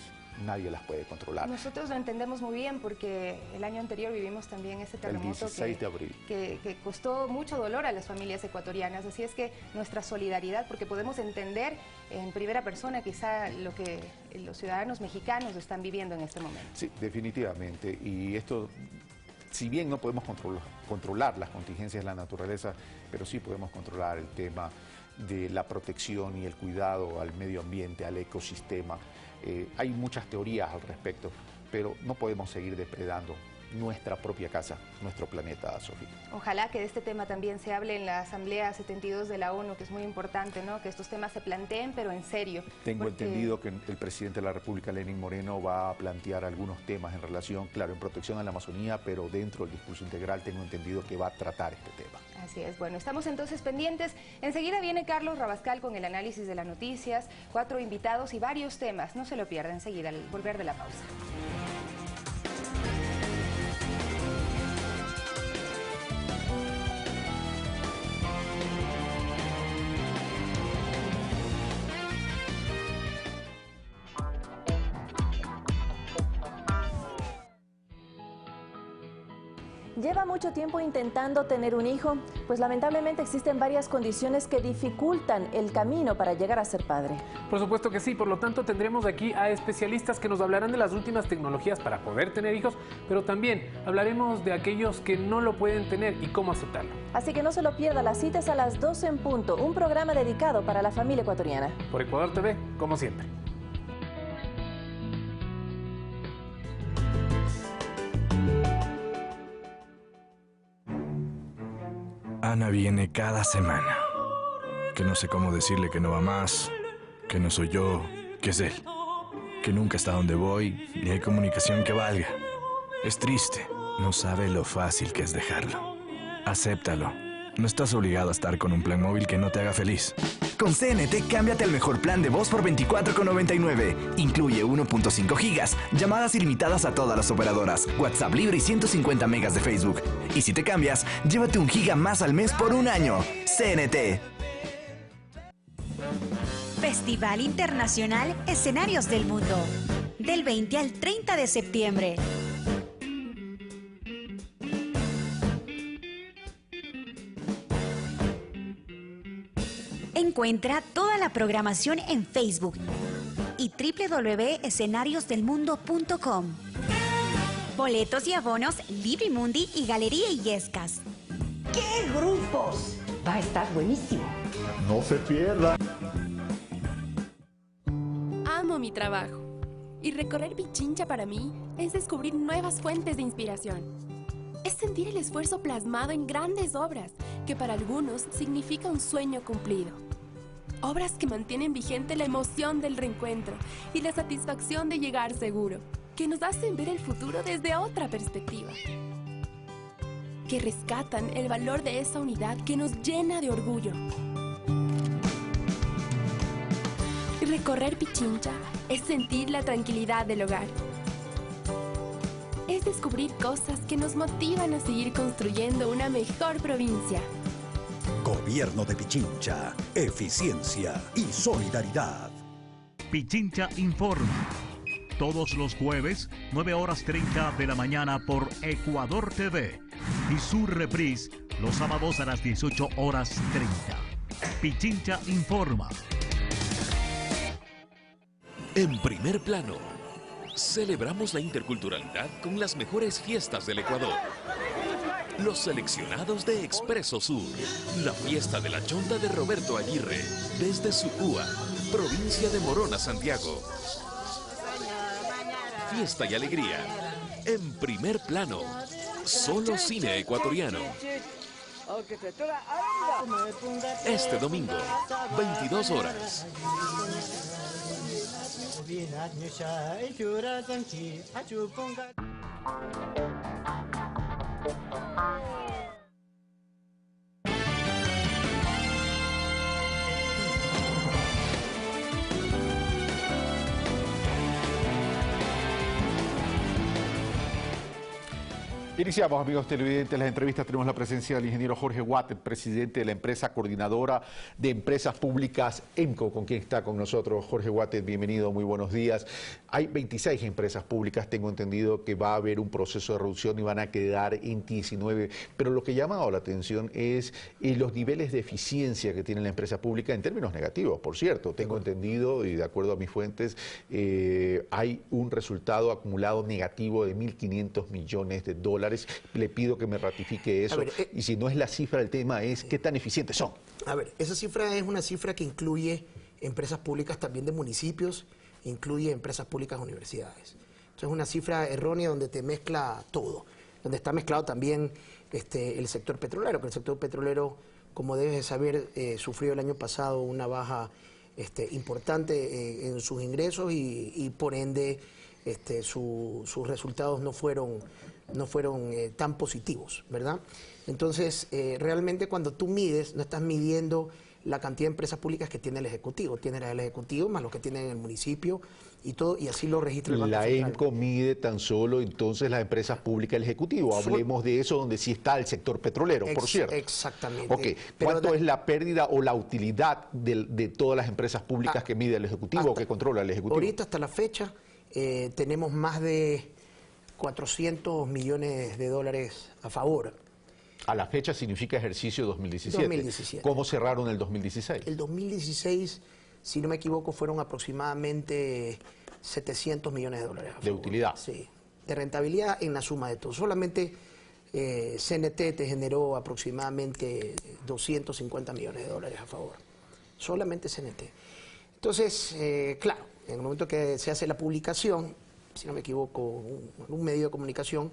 Speaker 14: nadie las puede controlar.
Speaker 1: Nosotros lo entendemos muy bien porque el año anterior vivimos también ese terremoto
Speaker 14: el 16 de abril.
Speaker 1: Que costó mucho dolor a las familias ecuatorianas. Así es que nuestra solidaridad, porque podemos entender en primera persona quizá lo que los ciudadanos mexicanos están viviendo en este momento.
Speaker 14: Sí, definitivamente. Y esto, si bien no podemos controlar las contingencias de la naturaleza, pero sí podemos controlar el tema de la protección y el cuidado al medio ambiente, al ecosistema. Hay muchas teorías al respecto, pero no podemos seguir depredando nuestra propia casa, nuestro planeta, Sofía.
Speaker 1: Ojalá que de este tema también se hable en la Asamblea 72 de la ONU, que es muy importante, ¿no? Que estos temas se planteen, pero en serio.
Speaker 14: Tengo entendido que el presidente de la República, Lenín Moreno, va a plantear algunos temas en relación, claro, en protección a la Amazonía, pero dentro del discurso integral tengo entendido que va a tratar este tema.
Speaker 1: Así es. Bueno, estamos entonces pendientes. Enseguida viene Carlos Rabascal con el análisis de las noticias, 4 invitados y varios temas. No se lo pierda enseguida al volver de la pausa.
Speaker 15: ¿Lleva mucho tiempo intentando tener un hijo? Pues lamentablemente existen varias condiciones que dificultan el camino para llegar a ser padre.
Speaker 16: Por supuesto que sí, por lo tanto tendremos aquí a especialistas que nos hablarán de las últimas tecnologías para poder tener hijos, pero también hablaremos de aquellos que no lo pueden tener y cómo aceptarlo.
Speaker 15: Así que no se lo pierda, las citas a las 12 en punto, un programa dedicado para la familia ecuatoriana.
Speaker 16: Por Ecuador TV, como siempre.
Speaker 17: Ana viene cada semana. Que no sé cómo decirle que no va más, que no soy yo, que es él. Que nunca está donde voy, ni hay comunicación que valga. Es triste, no sabe lo fácil que es dejarlo. Acéptalo. No estás obligado a estar con un plan móvil que no te haga feliz.
Speaker 18: Con CNT, cámbiate al mejor plan de voz por $24,99. Incluye 1.5 gigas, llamadas ilimitadas a todas las operadoras, WhatsApp libre y 150 megas de Facebook. Y si te cambias, llévate 1 giga más al mes por 1 año. CNT.
Speaker 19: Festival Internacional Escenarios del Mundo. Del 20 al 30 de septiembre. Encuentra toda la programación en Facebook y www.escenariosdelmundo.com. Boletos y abonos Librimundi y Galería Illescas.
Speaker 20: ¡Qué grupos! Va a estar buenísimo.
Speaker 28: No se pierda.
Speaker 29: Amo mi trabajo. Y recorrer Pichincha para mí es descubrir nuevas fuentes de inspiración. Es sentir el esfuerzo plasmado en grandes obras que para algunos significa un sueño cumplido. Obras que mantienen vigente la emoción del reencuentro y la satisfacción de llegar seguro, que nos hacen ver el futuro desde otra perspectiva. Que rescatan el valor de esa unidad que nos llena de orgullo. Recorrer Pichincha es sentir la tranquilidad del hogar. Es descubrir cosas que nos motivan a seguir construyendo una mejor provincia.
Speaker 30: Gobierno de Pichincha, eficiencia y solidaridad.
Speaker 31: Pichincha informa. Todos los jueves, 9:30 de la mañana por Ecuador TV. Y su reprise los sábados a las 18:30. Pichincha informa.
Speaker 3: En primer plano, celebramos la interculturalidad con las mejores fiestas del Ecuador. Los seleccionados de Expreso Sur, la fiesta de la chonta de Roberto Aguirre, desde Sucúa, provincia de Morona, Santiago. Fiesta y alegría, en primer plano, solo cine ecuatoriano. Este domingo, 22 horas.
Speaker 14: Iniciamos, amigos televidentes, las entrevistas. Tenemos la presencia del ingeniero Jorge Watted, presidente de la empresa coordinadora de empresas públicas EMCO, con quien está con nosotros. Jorge Watted, bienvenido, muy buenos días. Hay 26 empresas públicas, tengo entendido que va a haber un proceso de reducción y van a quedar en 19, pero lo que ha llamado la atención es los niveles de eficiencia que tiene la empresa pública en términos negativos, por cierto. Tengo entendido, y de acuerdo a mis fuentes, hay un resultado acumulado negativo de $1.500 millones. Le pido que me ratifique eso. Y si no es la cifra, el tema es qué tan eficientes son.
Speaker 4: A ver, esa cifra es una cifra que incluye empresas públicas también de municipios, incluye empresas públicas de universidades. Entonces es una cifra errónea donde te mezcla todo, donde está mezclado también el sector petrolero, que el sector petrolero, como debes de saber, sufrió el año pasado una baja importante en sus ingresos y por ende sus resultados no fueron tan positivos, ¿verdad? Entonces, realmente cuando tú mides, no estás midiendo la cantidad de empresas públicas que tiene el Ejecutivo. Tiene el Ejecutivo más los que tienen en el municipio y todo, y así lo registra el Banco Central.
Speaker 14: La EMCO mide tan solo entonces las empresas públicas del Ejecutivo. Hablemos de eso, donde sí está el sector petrolero, por cierto.
Speaker 4: Exactamente.
Speaker 14: Ok, ¿cuánto es la pérdida o la utilidad de todas las empresas públicas que mide el Ejecutivo o que controla el Ejecutivo?
Speaker 4: Ahorita, hasta la fecha, tenemos más de $400 millones a favor.
Speaker 14: A la fecha significa ejercicio 2017.
Speaker 4: 2017.
Speaker 14: ¿Cómo cerraron el 2016?
Speaker 4: El 2016, si no me equivoco, fueron aproximadamente $700 millones a favor.
Speaker 14: ¿De utilidad?
Speaker 4: Sí, de rentabilidad en la suma de todo. Solamente CNT te generó aproximadamente $250 millones a favor. Solamente CNT. Entonces, claro, en el momento que se hace la publicación, si no me equivoco, un medio de comunicación,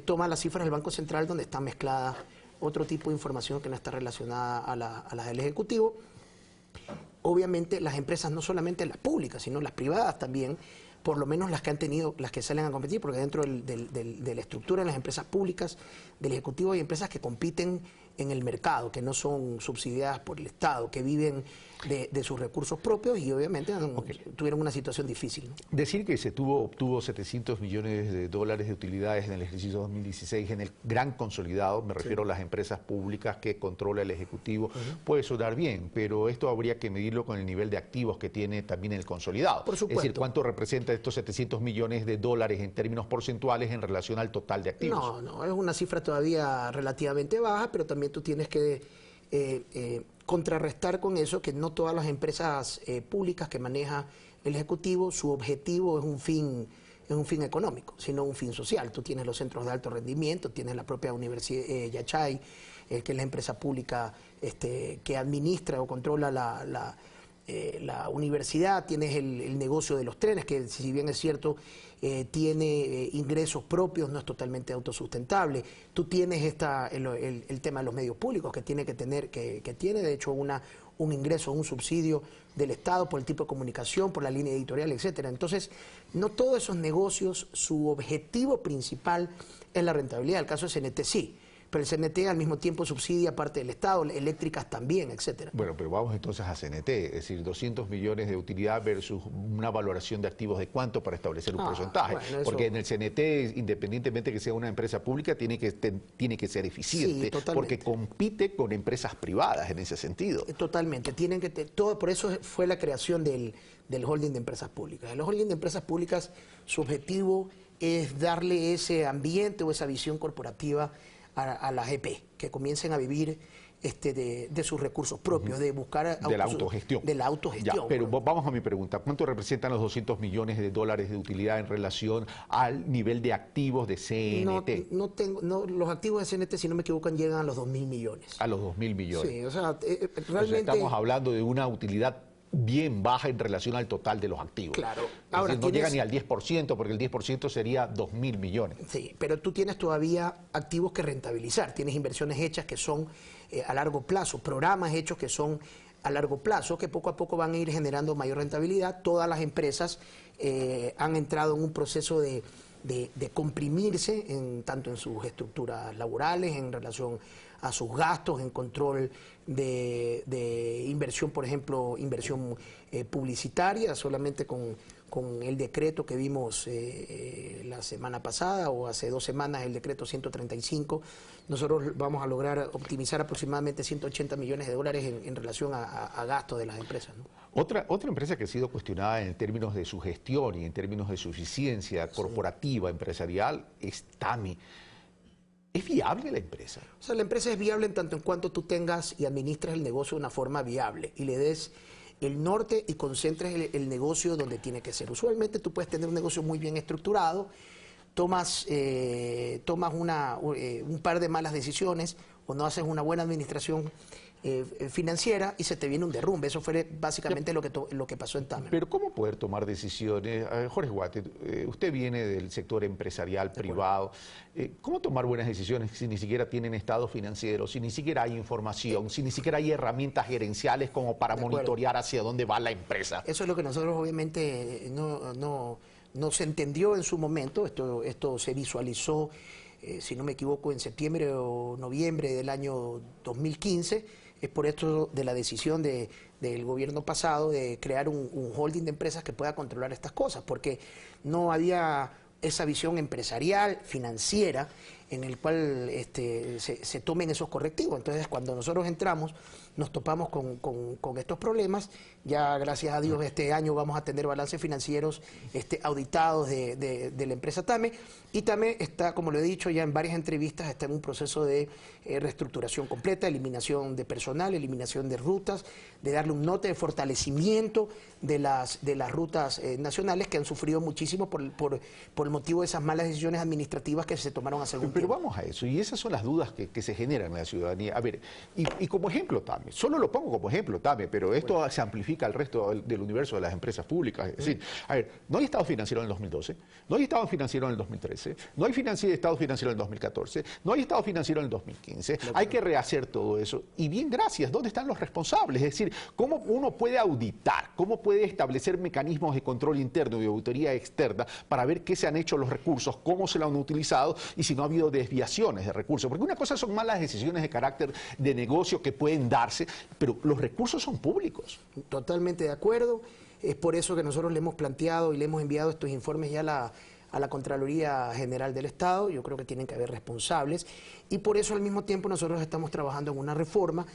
Speaker 4: toma las cifras del Banco Central donde está mezclada otro tipo de información que no está relacionada a las del Ejecutivo. Obviamente las empresas, no solamente las públicas, sino las privadas también, por lo menos las que han tenido, las que salen a competir, porque dentro de la estructura de las empresas públicas, del Ejecutivo, hay empresas que compiten en el mercado, que no son subsidiadas por el Estado, que viven de sus recursos propios y obviamente tuvieron una situación difícil, ¿no?
Speaker 14: Decir que se obtuvo $700 millones de utilidades en el ejercicio 2016 en el gran consolidado, me refiero a las empresas públicas que controla el Ejecutivo, puede sonar bien, pero esto habría que medirlo con el nivel de activos que tiene también el consolidado.
Speaker 4: Por supuesto.
Speaker 14: Es decir, ¿cuánto representa estos $700 millones en términos porcentuales en relación al total de activos?
Speaker 4: No, es una cifra todavía relativamente baja, pero también tú tienes que contrarrestar con eso que no todas las empresas públicas que maneja el Ejecutivo, su objetivo es un fin económico, sino un fin social. Tú tienes los centros de alto rendimiento, tienes la propia Universidad Yachay, que es la empresa pública que administra o controla la universidad, tienes el negocio de los trenes, que si bien es cierto, tiene ingresos propios, no es totalmente autosustentable. Tú tienes el tema de los medios públicos, que tiene de hecho un ingreso, un subsidio del Estado por el tipo de comunicación, por la línea editorial, etcétera. Entonces, no todos esos negocios, su objetivo principal es la rentabilidad. El caso de CNT sí, pero el CNT al mismo tiempo subsidia parte del Estado, eléctricas también, etcétera.
Speaker 14: Bueno, pero vamos entonces a CNT, es decir, $200 millones de utilidad versus una valoración de activos de cuánto para establecer un porcentaje.
Speaker 4: Bueno,
Speaker 14: porque en el CNT, independientemente que sea una empresa pública, tiene que ser eficiente,
Speaker 4: sí,
Speaker 14: porque compite con empresas privadas en ese sentido.
Speaker 4: Totalmente, por eso fue la creación del holding de empresas públicas. El holding de empresas públicas, su objetivo es darle ese ambiente o esa visión corporativa a las EP, que comiencen a vivir de sus recursos propios, de buscar
Speaker 14: de la autogestión.
Speaker 4: De la autogestión.
Speaker 14: Ya, pero vamos a mi pregunta. ¿Cuánto representan los 200 millones de dólares de utilidad en relación al nivel de activos de CNT?
Speaker 4: Los activos de CNT, si no me equivoco, llegan a los 2.000 millones.
Speaker 14: A los 2.000 millones.
Speaker 4: Sí, o sea, realmente...
Speaker 14: O sea, estamos hablando de una utilidad bien baja en relación al total de los activos.
Speaker 4: Claro.
Speaker 14: Ahora, no llega ni al 10%, porque el 10% sería 2.000 millones.
Speaker 4: Sí, pero tú tienes todavía activos que rentabilizar. Tienes inversiones hechas que son a largo plazo, programas hechos que son a largo plazo, que poco a poco van a ir generando mayor rentabilidad. Todas las empresas han entrado en un proceso de comprimirse, tanto en sus estructuras laborales, en relación a sus gastos, en control de inversión, por ejemplo, inversión publicitaria. Solamente con el decreto que vimos la semana pasada o hace 2 semanas, el decreto 135, nosotros vamos a lograr optimizar aproximadamente 180 millones de dólares en relación a gastos de las empresas, ¿no?
Speaker 14: Otra empresa que ha sido cuestionada en términos de su gestión y en términos de su eficiencia corporativa, empresarial, es TAMI. ¿Es viable la empresa?
Speaker 4: O sea, la empresa es viable en tanto en cuanto tú tengas y administres el negocio de una forma viable y le des el norte y concentres el negocio donde tiene que ser. Usualmente tú puedes tener un negocio muy bien estructurado, tomas un par de malas decisiones o no haces una buena administración financiera y se te viene un derrumbe. Eso fue básicamente lo que pasó en TAMI.
Speaker 14: Pero ¿cómo poder tomar decisiones? Jorge Watted, usted viene del sector empresarial privado. ¿Cómo tomar buenas decisiones si ni siquiera tienen estado financiero, si ni siquiera hay información, si ni siquiera hay herramientas gerenciales como para monitorear hacia dónde va la empresa?
Speaker 4: Eso es lo que nosotros obviamente no se entendió en su momento. Esto se visualizó, si no me equivoco, en septiembre o noviembre del año 2015. Es por esto de la decisión del gobierno pasado de crear un holding de empresas que pueda controlar estas cosas, porque no había esa visión empresarial, financiera, en el cual se tomen esos correctivos. Entonces, cuando nosotros entramos, nos topamos con estos problemas. Ya, gracias a Dios, este año vamos a tener balances financieros auditados de la empresa TAME. Y TAME está, como lo he dicho ya en varias entrevistas, está en un proceso de reestructuración completa, eliminación de personal, eliminación de rutas, de darle un norte de fortalecimiento de las rutas nacionales que han sufrido muchísimo por el motivo de esas malas decisiones administrativas que se tomaron hace algún tiempo.
Speaker 14: Pero vamos a eso, y esas son las dudas que se generan en la ciudadanía. A ver, y como ejemplo TAME, solo lo pongo como ejemplo TAME, pero esto se amplifica al resto del universo de las empresas públicas. Es decir, a ver, no hay estado financiero en el 2012, no hay estado financiero en el 2013, no hay estado financiero en el 2014, no hay estado financiero en el 2015, hay que rehacer todo eso. Y bien, gracias, ¿dónde están los responsables? Es decir, ¿cómo uno puede auditar? ¿Cómo puede establecer mecanismos de control interno y de auditoría externa para ver qué se han hecho los recursos, cómo se lo han utilizado y si no ha habido desviaciones de recursos? Porque una cosa son malas decisiones de carácter de negocio que pueden darse, pero los recursos son públicos.
Speaker 4: Totalmente de acuerdo. Es por eso que nosotros le hemos planteado y le hemos enviado estos informes ya a la Contraloría General del Estado. Yo creo que tienen que haber responsables y por eso al mismo tiempo nosotros estamos trabajando en una reforma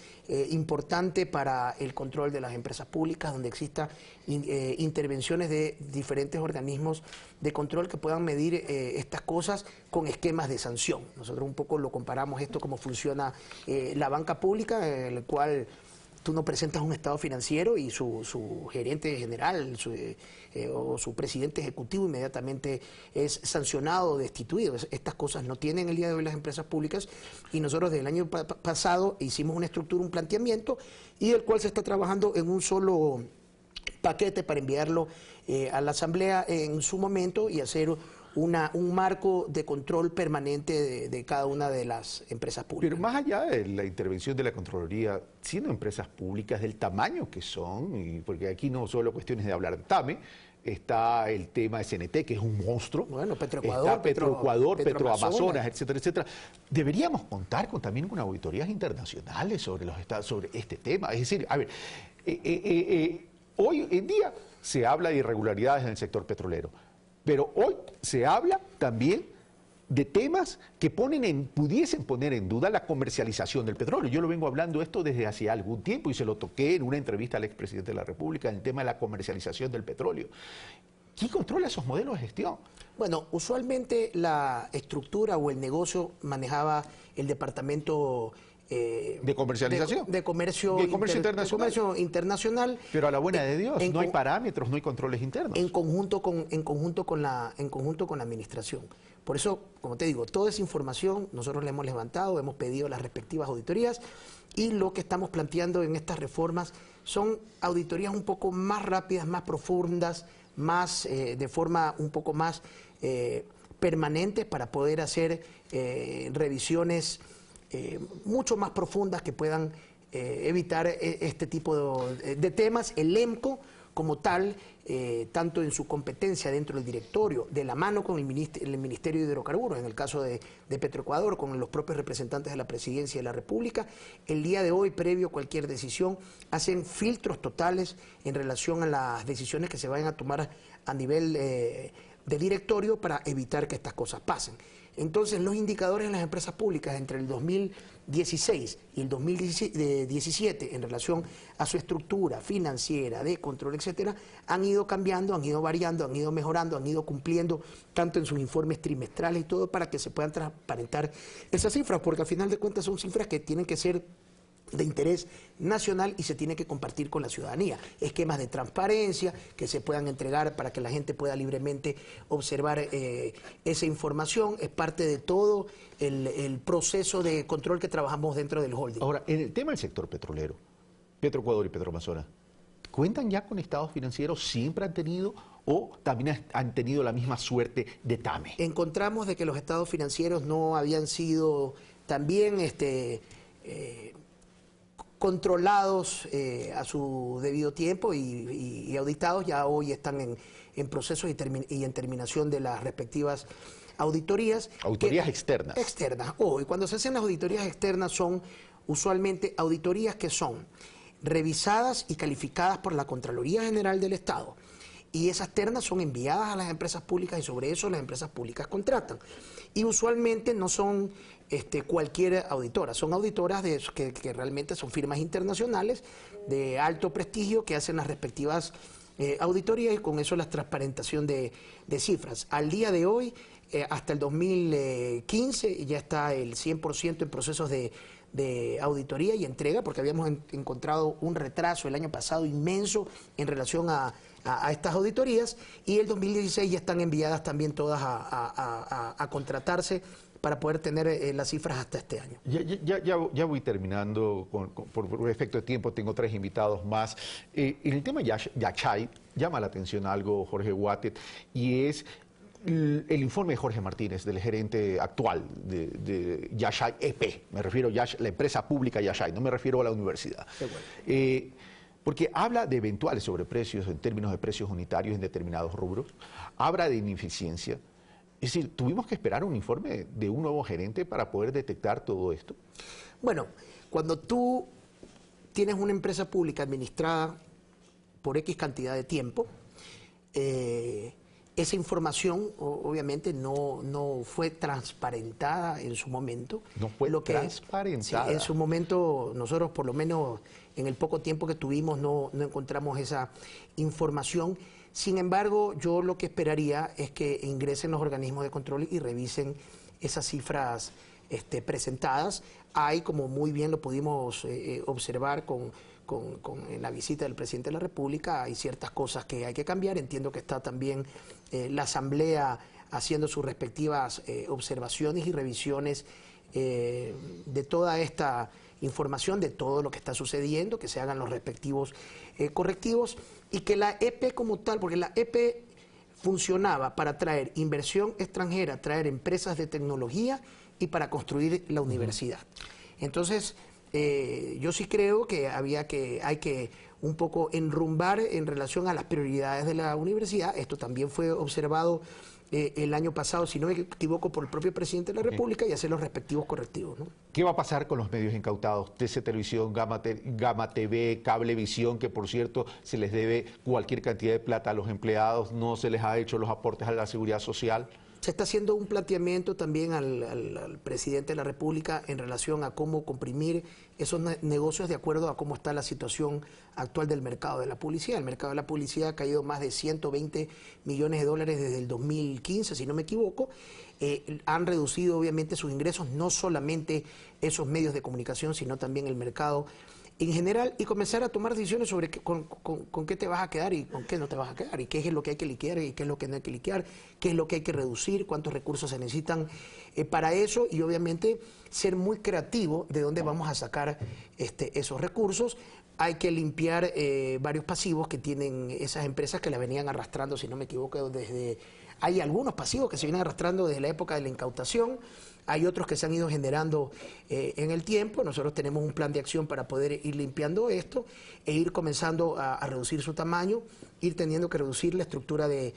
Speaker 4: importante para el control de las empresas públicas, donde exista intervenciones de diferentes organismos de control que puedan medir estas cosas con esquemas de sanción. Nosotros un poco lo comparamos esto como funciona la banca pública, en el cual tú no presentas un estado financiero y su gerente general o su presidente ejecutivo inmediatamente es sancionado o destituido. Estas cosas no tienen el día de hoy las empresas públicas y nosotros desde el año pasado hicimos una estructura, un planteamiento y el cual se está trabajando en un solo paquete para enviarlo a la Asamblea en su momento y hacer un marco de control permanente de cada una de las empresas públicas.
Speaker 14: Pero más allá de la intervención de la Contraloría, siendo empresas públicas del tamaño que son, y porque aquí no solo cuestiones de hablar de TAME, está el tema de CNT, que es un monstruo.
Speaker 4: Bueno, Petroecuador,
Speaker 14: está Petroecuador, Petroamazonas, etcétera, etcétera. Deberíamos contar también con auditorías internacionales sobre este tema. Es decir, a ver, hoy en día se habla de irregularidades en el sector petrolero. Pero hoy se habla también de temas que pudiesen poner en duda la comercialización del petróleo. Yo lo vengo hablando esto desde hace algún tiempo y se lo toqué en una entrevista al expresidente de la República en el tema de la comercialización del petróleo. ¿Quién controla esos modelos de gestión?
Speaker 4: Bueno, usualmente la estructura o el negocio manejaba el departamento
Speaker 14: de comercialización.
Speaker 4: De comercio internacional.
Speaker 14: Pero a la buena de Dios, no hay parámetros, no hay controles internos.
Speaker 4: En conjunto con la administración. Por eso, como te digo, toda esa información nosotros la hemos levantado, hemos pedido las respectivas auditorías y lo que estamos planteando en estas reformas son auditorías un poco más rápidas, más profundas, más de forma un poco más permanente para poder hacer revisiones mucho más profundas que puedan evitar este tipo de temas. El EMCO como tal, tanto en su competencia dentro del directorio, de la mano con el Ministerio de Hidrocarburos, en el caso de Petroecuador, con los propios representantes de la Presidencia de la República, el día de hoy, previo a cualquier decisión, hacen filtros totales en relación a las decisiones que se vayan a tomar a nivel de directorio para evitar que estas cosas pasen. Entonces, los indicadores en las empresas públicas entre el 2016 y el 2017 en relación a su estructura financiera, de control, etcétera, han ido cambiando, han ido variando, han ido mejorando, han ido cumpliendo tanto en sus informes trimestrales y todo para que se puedan transparentar esas cifras, porque al final de cuentas son cifras que tienen que ser de interés nacional y se tiene que compartir con la ciudadanía. Esquemas de transparencia que se puedan entregar para que la gente pueda libremente observar esa información. Es parte de todo el proceso de control que trabajamos dentro del holding.
Speaker 14: Ahora, en el tema del sector petrolero, Petroecuador y Petroamazonas, ¿cuentan ya con estados financieros? ¿Siempre han tenido o también han tenido la misma suerte de TAME?
Speaker 4: Encontramos de que los estados financieros no habían sido también controlados a su debido tiempo y auditados. Ya hoy están en proceso y en terminación de las respectivas auditorías.
Speaker 14: Auditorías externas.
Speaker 4: Externas. Hoy, cuando se hacen las auditorías externas, son usualmente auditorías que son revisadas y calificadas por la Contraloría General del Estado. Y esas ternas son enviadas a las empresas públicas y sobre eso las empresas públicas contratan. Y usualmente no son cualquier auditora, son auditoras que realmente son firmas internacionales de alto prestigio que hacen las respectivas auditorías y con eso la transparentación de cifras. Al día de hoy, hasta el 2015, ya está el 100% en procesos de auditoría y entrega, porque habíamos encontrado un retraso el año pasado inmenso en relación a estas auditorías, y el 2016 ya están enviadas también todas a contratarse para poder tener las cifras hasta este año.
Speaker 14: Ya voy terminando, por efecto de tiempo tengo 3 invitados más. En el tema Yachay llama la atención algo, Jorge Guatet, y es el informe de Jorge Martínez, del gerente actual de Yachay EP. Me refiero a la empresa pública Yachay, no me refiero a la universidad. Porque habla de eventuales sobreprecios en términos de precios unitarios en determinados rubros, habla de ineficiencia. Es decir, ¿tuvimos que esperar un informe de un nuevo gerente para poder detectar todo esto?
Speaker 4: Bueno, cuando tú tienes una empresa pública administrada por X cantidad de tiempo, esa información obviamente no fue transparentada en su momento.
Speaker 14: No fue transparentada.
Speaker 4: Sí, en su momento nosotros, por lo menos en el poco tiempo que tuvimos, no encontramos esa información. Sin embargo, yo lo que esperaría es que ingresen los organismos de control y revisen esas cifras presentadas. Hay, como muy bien lo pudimos observar con la visita del presidente de la República, hay ciertas cosas que hay que cambiar. Entiendo que está también la Asamblea haciendo sus respectivas observaciones y revisiones de toda esta información, de todo lo que está sucediendo, que se hagan los respectivos correctivos y que la EP como tal, porque la EP funcionaba para traer inversión extranjera, traer empresas de tecnología y para construir la universidad. Entonces, yo sí creo que hay que un poco enrumbar en relación a las prioridades de la universidad. Esto también fue observado el año pasado, si no me equivoco, por el propio presidente de la República, y hacer los respectivos correctivos, ¿no?
Speaker 14: ¿Qué va a pasar con los medios incautados? TC Televisión, Gama TV, Cablevisión, que por cierto se les debe cualquier cantidad de plata a los empleados, no se les ha hecho los aportes a la seguridad social.
Speaker 4: Se está haciendo un planteamiento también al presidente de la República en relación a cómo comprimir esos negocios de acuerdo a cómo está la situación actual del mercado de la publicidad. El mercado de la publicidad ha caído más de 120 millones de dólares desde el 2015, si no me equivoco. Han reducido obviamente sus ingresos, no solamente esos medios de comunicación, sino también el mercado en general, y comenzar a tomar decisiones sobre con qué te vas a quedar y con qué no te vas a quedar, y qué es lo que hay que liquidar y qué es lo que no hay que liquidar, qué es lo que hay que reducir, cuántos recursos se necesitan para eso, y obviamente ser muy creativo de dónde vamos a sacar esos recursos. Hay que limpiar varios pasivos que tienen esas empresas que la venían arrastrando, si no me equivoco, hay algunos pasivos que se vienen arrastrando desde la época de la incautación. Hay otros que se han ido generando en el tiempo. Nosotros tenemos un plan de acción para poder ir limpiando esto e ir comenzando a reducir su tamaño, ir teniendo que reducir la estructura de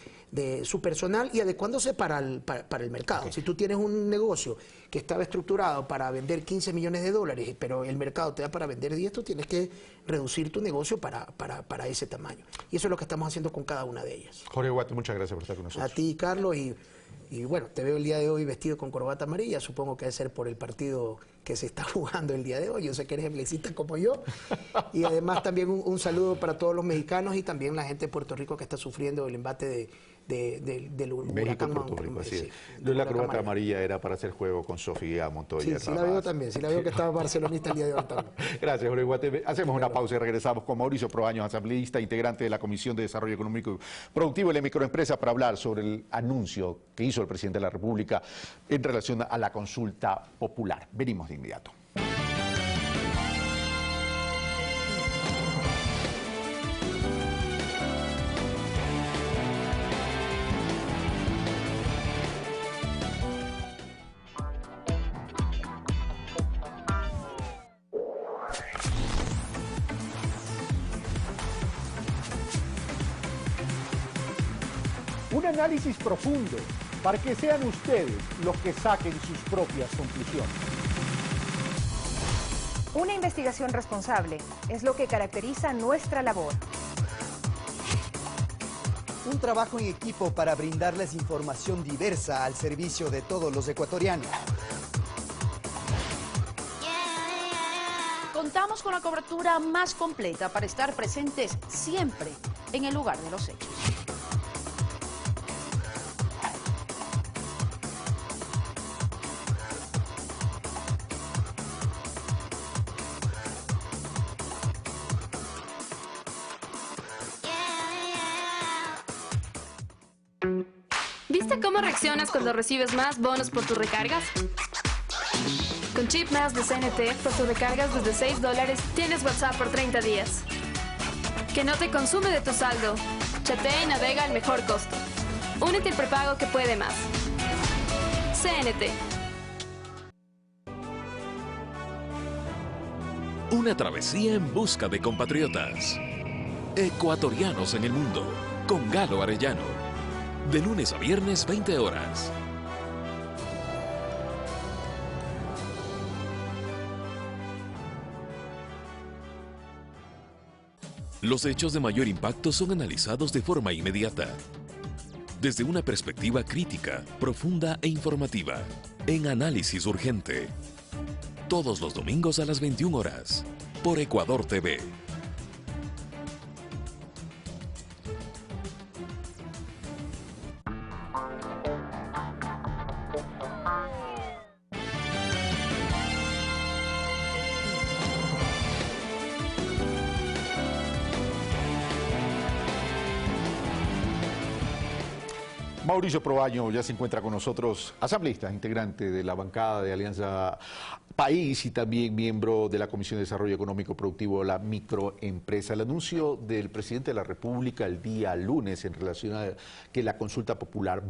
Speaker 4: su personal y adecuándose para el mercado. Okay. Si tú tienes un negocio que estaba estructurado para vender 15 millones de dólares, pero el mercado te da para vender 10, tú tienes que reducir tu negocio para ese tamaño. Y eso es lo que estamos haciendo con cada una de ellas.
Speaker 14: Jorge Guate, muchas gracias por estar con nosotros.
Speaker 4: A ti, Carlos, y bueno, te veo el día de hoy vestido con corbata amarilla, supongo que debe ser por el partido que se está jugando el día de hoy. Yo sé que eres emblecista como yo. Y además también un saludo para todos los mexicanos y también la gente de Puerto Rico que está sufriendo el embate del huracán
Speaker 14: Puerto Rico, así es. La corbata amarilla era para hacer juego con Sofía Montoya.
Speaker 4: Sí, sí la veo también, sí la veo que estaba barcelonista el día de hoy también.
Speaker 14: Gracias, Jorge Guate. Hacemos una pausa y regresamos con Mauricio Proaños, asambleísta, integrante de la Comisión de Desarrollo Económico y Productivo de la Microempresa, para hablar sobre el anuncio que hizo el presidente de la República en relación a la consulta popular. Venimos de inmediato.
Speaker 2: Un análisis profundo para que sean ustedes los que saquen sus propias conclusiones.
Speaker 1: Una investigación responsable es lo que caracteriza nuestra labor.
Speaker 5: Un trabajo en equipo para brindarles información diversa al servicio de todos los ecuatorianos.
Speaker 6: Contamos con la cobertura más completa para estar presentes siempre en el lugar de los hechos.
Speaker 29: ¿Viste cómo reaccionas cuando recibes más bonos por tus recargas? Con Chip Más de CNT, por tus recargas desde $6, tienes WhatsApp por 30 días. Que no te consume de tu saldo. Chatea y navega al mejor costo. Únete al prepago que puede más. CNT.
Speaker 3: Una travesía en busca de compatriotas. Ecuatorianos en el mundo, con Galo Arellano. De lunes a viernes, 20 horas. Los hechos de mayor impacto son analizados de forma inmediata, desde una perspectiva crítica, profunda e informativa, en Análisis Urgente. Todos los domingos a las 21 horas, por Ecuador TV.
Speaker 14: Mauricio Proaño ya se encuentra con nosotros, asambleísta, integrante de la bancada de Alianza País y también miembro de la Comisión de Desarrollo Económico Productivo de la Microempresa. El anuncio del presidente de la República el día lunes en relación a que la consulta popular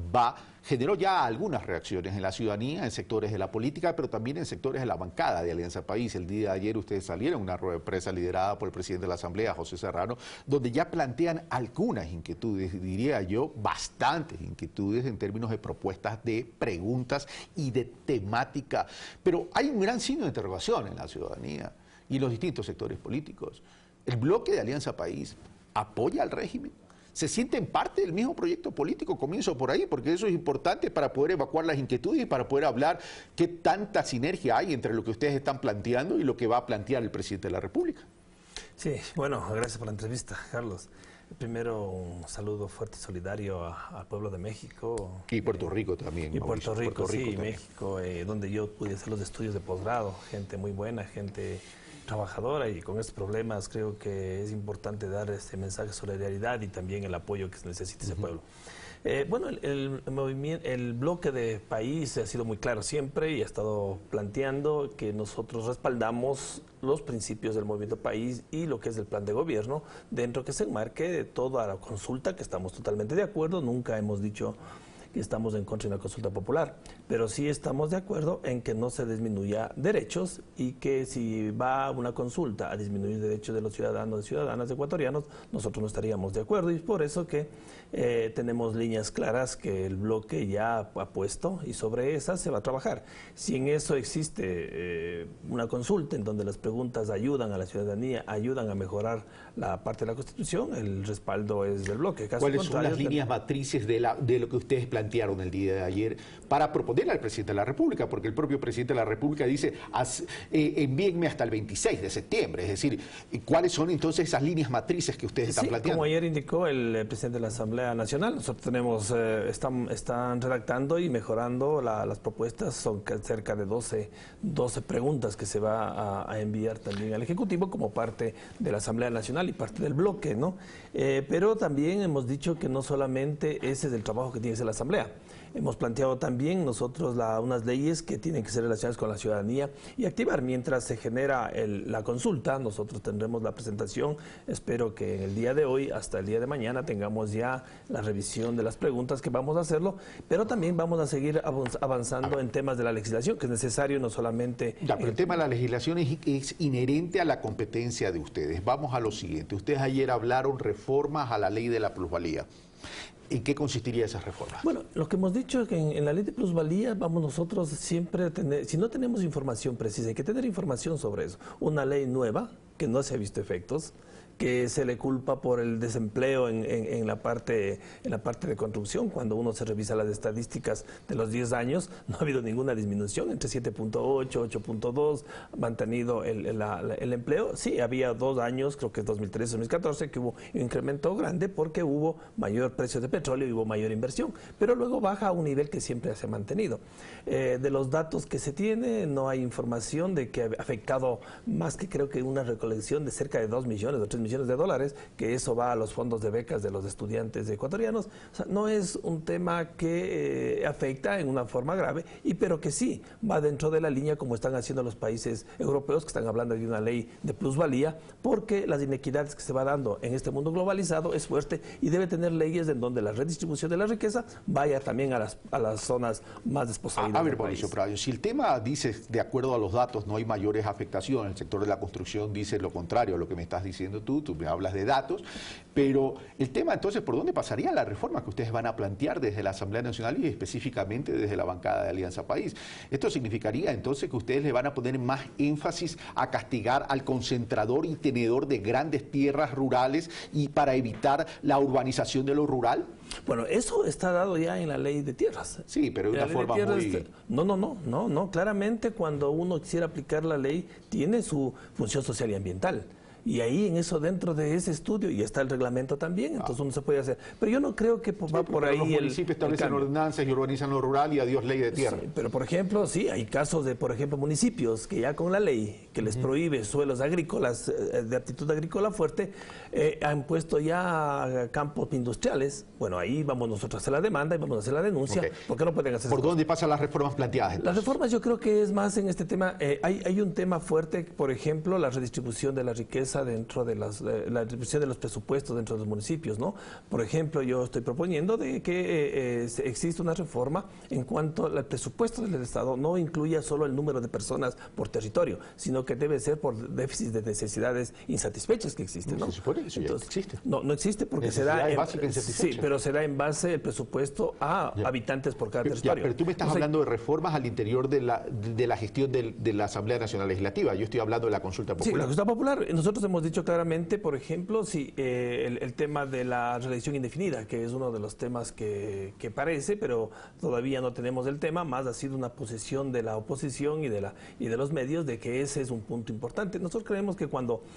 Speaker 14: generó ya algunas reacciones en la ciudadanía, en sectores de la política, pero también en sectores de la bancada de Alianza País. El día de ayer ustedes salieron a una rueda de prensa liderada por el presidente de la Asamblea, José Serrano, donde ya plantean algunas inquietudes, diría yo, bastantes inquietudes en términos de propuestas de preguntas y de temática. Pero hay un gran signo de interrogación en la ciudadanía y en los distintos sectores políticos. ¿El bloque de Alianza País apoya al régimen? ¿Se sienten parte del mismo proyecto político? Comienzo por ahí, porque eso es importante para poder evacuar las inquietudes y para poder hablar qué tanta sinergia hay entre lo que ustedes están planteando y lo que va a plantear el presidente de la República.
Speaker 7: Sí, bueno, gracias por la entrevista, Carlos. Primero, un saludo fuerte y solidario al pueblo de México.
Speaker 14: Y Puerto Rico también.
Speaker 7: Y Puerto Rico, sí,
Speaker 14: también.
Speaker 7: México, donde yo pude hacer los estudios de posgrado. Gente muy buena, gente trabajadora, y con estos problemas creo que es importante dar este mensaje de solidaridad y también el apoyo que necesita ese pueblo. Bueno, el bloque de país ha sido muy claro siempre y ha estado planteando que nosotros respaldamos los principios del movimiento país y lo que es el plan de gobierno, dentro que se enmarque de toda la consulta, que estamos totalmente de acuerdo. Nunca hemos dicho que estamos en contra de una consulta popular, pero sí estamos de acuerdo en que no se disminuya derechos, y que si va una consulta a disminuir derechos de los ciudadanos y ciudadanas ecuatorianos, nosotros no estaríamos de acuerdo, y es por eso que tenemos líneas claras que el bloque ya ha puesto, y sobre esas se va a trabajar. Si en eso existe una consulta en donde las preguntas ayudan a la ciudadanía, ayudan a mejorar la parte de la Constitución, el respaldo es del bloque.
Speaker 14: ¿Cuáles son las líneas matrices de lo que ustedes plantearon el día de ayer para proponerle al presidente de la República? Porque el propio presidente de la República dice, envíenme hasta el 26 de septiembre. Es decir, ¿cuáles son entonces esas líneas matrices que ustedes están planteando?
Speaker 7: Como ayer indicó el presidente de la Asamblea Nacional, nosotros tenemos, están redactando y mejorando las propuestas. Son cerca de 12 preguntas que se va a enviar también al Ejecutivo como parte de la Asamblea Nacional y parte del bloque, ¿no? Pero también hemos dicho que no solamente ese es el trabajo que tiene que hacer la Asamblea. Hemos planteado también nosotros unas leyes que tienen que ser relacionadas con la ciudadanía y activar. Mientras se genera la consulta, nosotros tendremos la presentación. Espero que en el día de hoy, hasta el día de mañana, tengamos ya la revisión de las preguntas que vamos a hacerlo, pero también vamos a seguir avanzando en temas de la legislación, que es necesario no solamente...
Speaker 14: Ya, pero el tema de la legislación es inherente a la competencia de ustedes. Vamos a lo siguiente. Ustedes ayer hablaron reformas a la ley de la plusvalía. ¿En qué consistiría esa reforma?
Speaker 7: Bueno, lo que hemos dicho es que en la ley de plusvalía vamos nosotros siempre a tener, si no tenemos información precisa, hay que tener información sobre eso. Una ley nueva, que no se ha visto efectos, que se le culpa por el desempleo en la parte de construcción. Cuando uno se revisa las estadísticas de los 10 años, no ha habido ninguna disminución, entre 7.8, 8.2, mantenido el empleo. Sí, había 2 años, creo que es 2013, 2014, que hubo un incremento grande porque hubo mayor precio de petróleo y hubo mayor inversión, pero luego baja a un nivel que siempre se ha mantenido. De los datos que se tiene, no hay información de que ha afectado más que creo que una recolección de cerca de 2 millones o 3 millones de dólares, que eso va a los fondos de becas de los estudiantes ecuatorianos. O sea, no es un tema que afecta en una forma grave, pero que sí va dentro de la línea como están haciendo los países europeos, que están hablando de una ley de plusvalía, porque las inequidades que se va dando en este mundo globalizado es fuerte y debe tener leyes en donde la redistribución de la riqueza vaya también a las zonas más desposeídas.
Speaker 14: A ver, Mauricio Prado, si el tema dice, de acuerdo a los datos, no hay mayores afectaciones, el sector de la construcción dice lo contrario a lo que me estás diciendo tú me hablas de datos, pero el tema entonces, ¿por dónde pasaría la reforma que ustedes van a plantear desde la Asamblea Nacional y específicamente desde la bancada de Alianza País? Esto significaría entonces que ustedes le van a poner más énfasis a castigar al concentrador y tenedor de grandes tierras rurales y para evitar la urbanización de lo rural.
Speaker 7: Bueno, eso está dado ya en la ley de tierras.
Speaker 14: Sí, pero de una forma muy...
Speaker 7: No, claramente cuando uno quisiera aplicar la ley tiene su función social y ambiental. Y ahí en eso, dentro de ese estudio, y está el reglamento también, entonces uno se puede hacer. Pero yo no creo que va por ahí.
Speaker 14: Los municipios establecen ordenanzas y urbanizan lo rural y adiós ley de tierra.
Speaker 7: Sí, pero por ejemplo, sí, hay casos de, por ejemplo, municipios que ya con la ley que les prohíbe suelos agrícolas de aptitud agrícola fuerte, han puesto ya campos industriales. Bueno, ahí vamos nosotros a hacer la demanda y vamos a hacer la denuncia.
Speaker 14: Okay.
Speaker 7: ¿Por qué no pueden hacer
Speaker 14: ¿Por dónde pasan las reformas planteadas?
Speaker 7: Entonces? Las reformas yo creo que es más en este tema. Hay un tema fuerte, por ejemplo, la redistribución de la riqueza dentro de la distribución de los presupuestos dentro de los municipios, ¿no? Por ejemplo, yo estoy proponiendo de que existe una reforma en cuanto al presupuesto del Estado no incluya solo el número de personas por territorio, sino que debe ser por déficit de necesidades insatisfechas que existen, ¿no?
Speaker 14: Se supone que eso ya existe.
Speaker 7: No existe porque se da sí, pero se da en base el presupuesto a habitantes por cada territorio.
Speaker 14: Pero tú me estás hablando de reformas al interior de la gestión de la Asamblea Nacional Legislativa. Yo estoy hablando de la consulta popular.
Speaker 7: Sí, la consulta popular. Nosotros hemos dicho claramente, por ejemplo, si el tema de la reelección indefinida, que es uno de los temas que parece, pero todavía no tenemos el tema, más ha sido una posición de la oposición y de los medios de que ese es un punto importante. Nosotros creemos que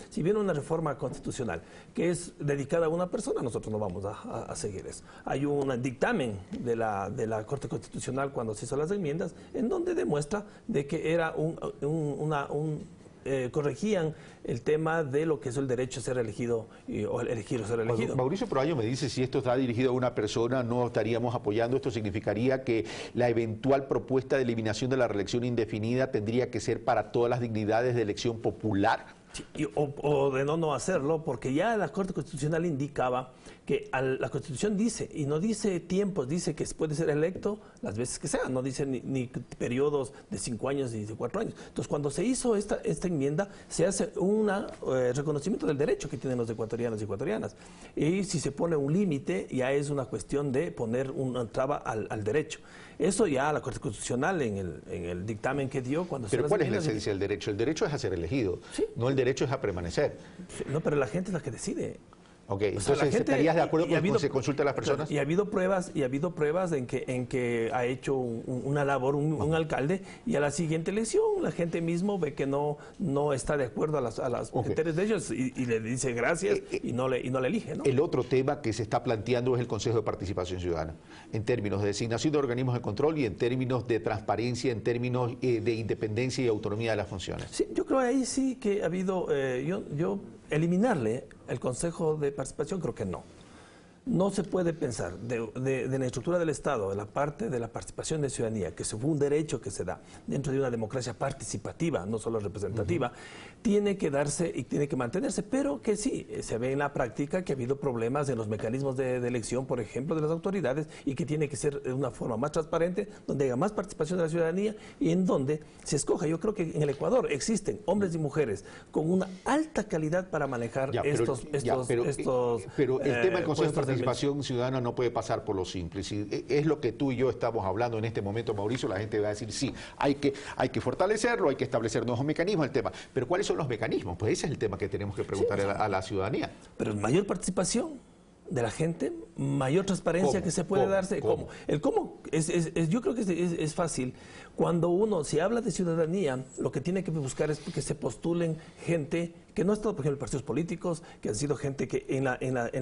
Speaker 7: si viene una reforma constitucional que es dedicada a una persona, nosotros no vamos a seguir eso. Hay un dictamen de la Corte Constitucional cuando se hizo las enmiendas, en donde demuestra de que era corregían el tema de lo que es el derecho a ser elegido o elegir o ser elegido.
Speaker 14: Mauricio Proaño me dice, si esto está dirigido a una persona, no estaríamos apoyando. Esto significaría que la eventual propuesta de eliminación de la reelección indefinida tendría que ser para todas las dignidades de elección popular.
Speaker 7: Sí, o de no hacerlo, porque ya la Corte Constitucional indicaba que la Constitución dice, y no dice tiempos, dice que puede ser electo las veces que sea, no dice ni periodos de 5 años ni de 4 años. Entonces, cuando se hizo esta enmienda, se hace un reconocimiento del derecho que tienen los ecuatorianos y ecuatorianas. Y si se pone un límite, ya es una cuestión de poner una traba al derecho. Eso ya la Corte Constitucional en el dictamen que dio cuando se...
Speaker 14: Pero ¿cuál es la esencia del derecho? El derecho es a ser elegido, ¿sí? No el derecho es a permanecer.
Speaker 7: Sí, no, pero la gente es la que decide.
Speaker 14: Ok, entonces ¿estarías de acuerdo con que se consulte a las personas?
Speaker 7: Y ha habido pruebas en que ha hecho una labor un alcalde, y a la siguiente elección la gente mismo ve que no está de acuerdo a las criterios de ellos y le dice gracias y no le elige, ¿no?
Speaker 14: El otro tema que se está planteando es el Consejo de Participación Ciudadana, en términos de designación de organismos de control y en términos de transparencia, en términos de independencia y autonomía de las funciones.
Speaker 7: Sí, yo creo ahí sí que ha habido, eliminarle el Consejo de Participación, creo que no. No se puede pensar de la estructura del Estado, de la parte de la participación de ciudadanía, que fue un derecho que se da dentro de una democracia participativa, no solo representativa, tiene que darse y tiene que mantenerse, pero que sí, se ve en la práctica que ha habido problemas en los mecanismos de elección, por ejemplo, de las autoridades, y que tiene que ser de una forma más transparente, donde haya más participación de la ciudadanía y en donde se escoja. Yo creo que en el Ecuador existen hombres y mujeres con una alta calidad para manejar estos
Speaker 14: pero el tema del Consejo de Participación Ciudadana no puede pasar por lo simple. Si es lo que tú y yo estamos hablando en este momento, Mauricio, la gente va a decir sí, hay que fortalecerlo, hay que establecer nuevos mecanismos, el tema. Pero ¿cuáles son los mecanismos? Pues ese es el tema que tenemos que preguntar a la ciudadanía.
Speaker 7: Pero mayor participación de la gente, mayor transparencia que se puede darse. ¿Cómo? El cómo yo creo que es fácil. Cuando si habla de ciudadanía, lo que tiene que buscar es que se postulen gente que no ha estado, por ejemplo, en partidos políticos, que han sido gente que en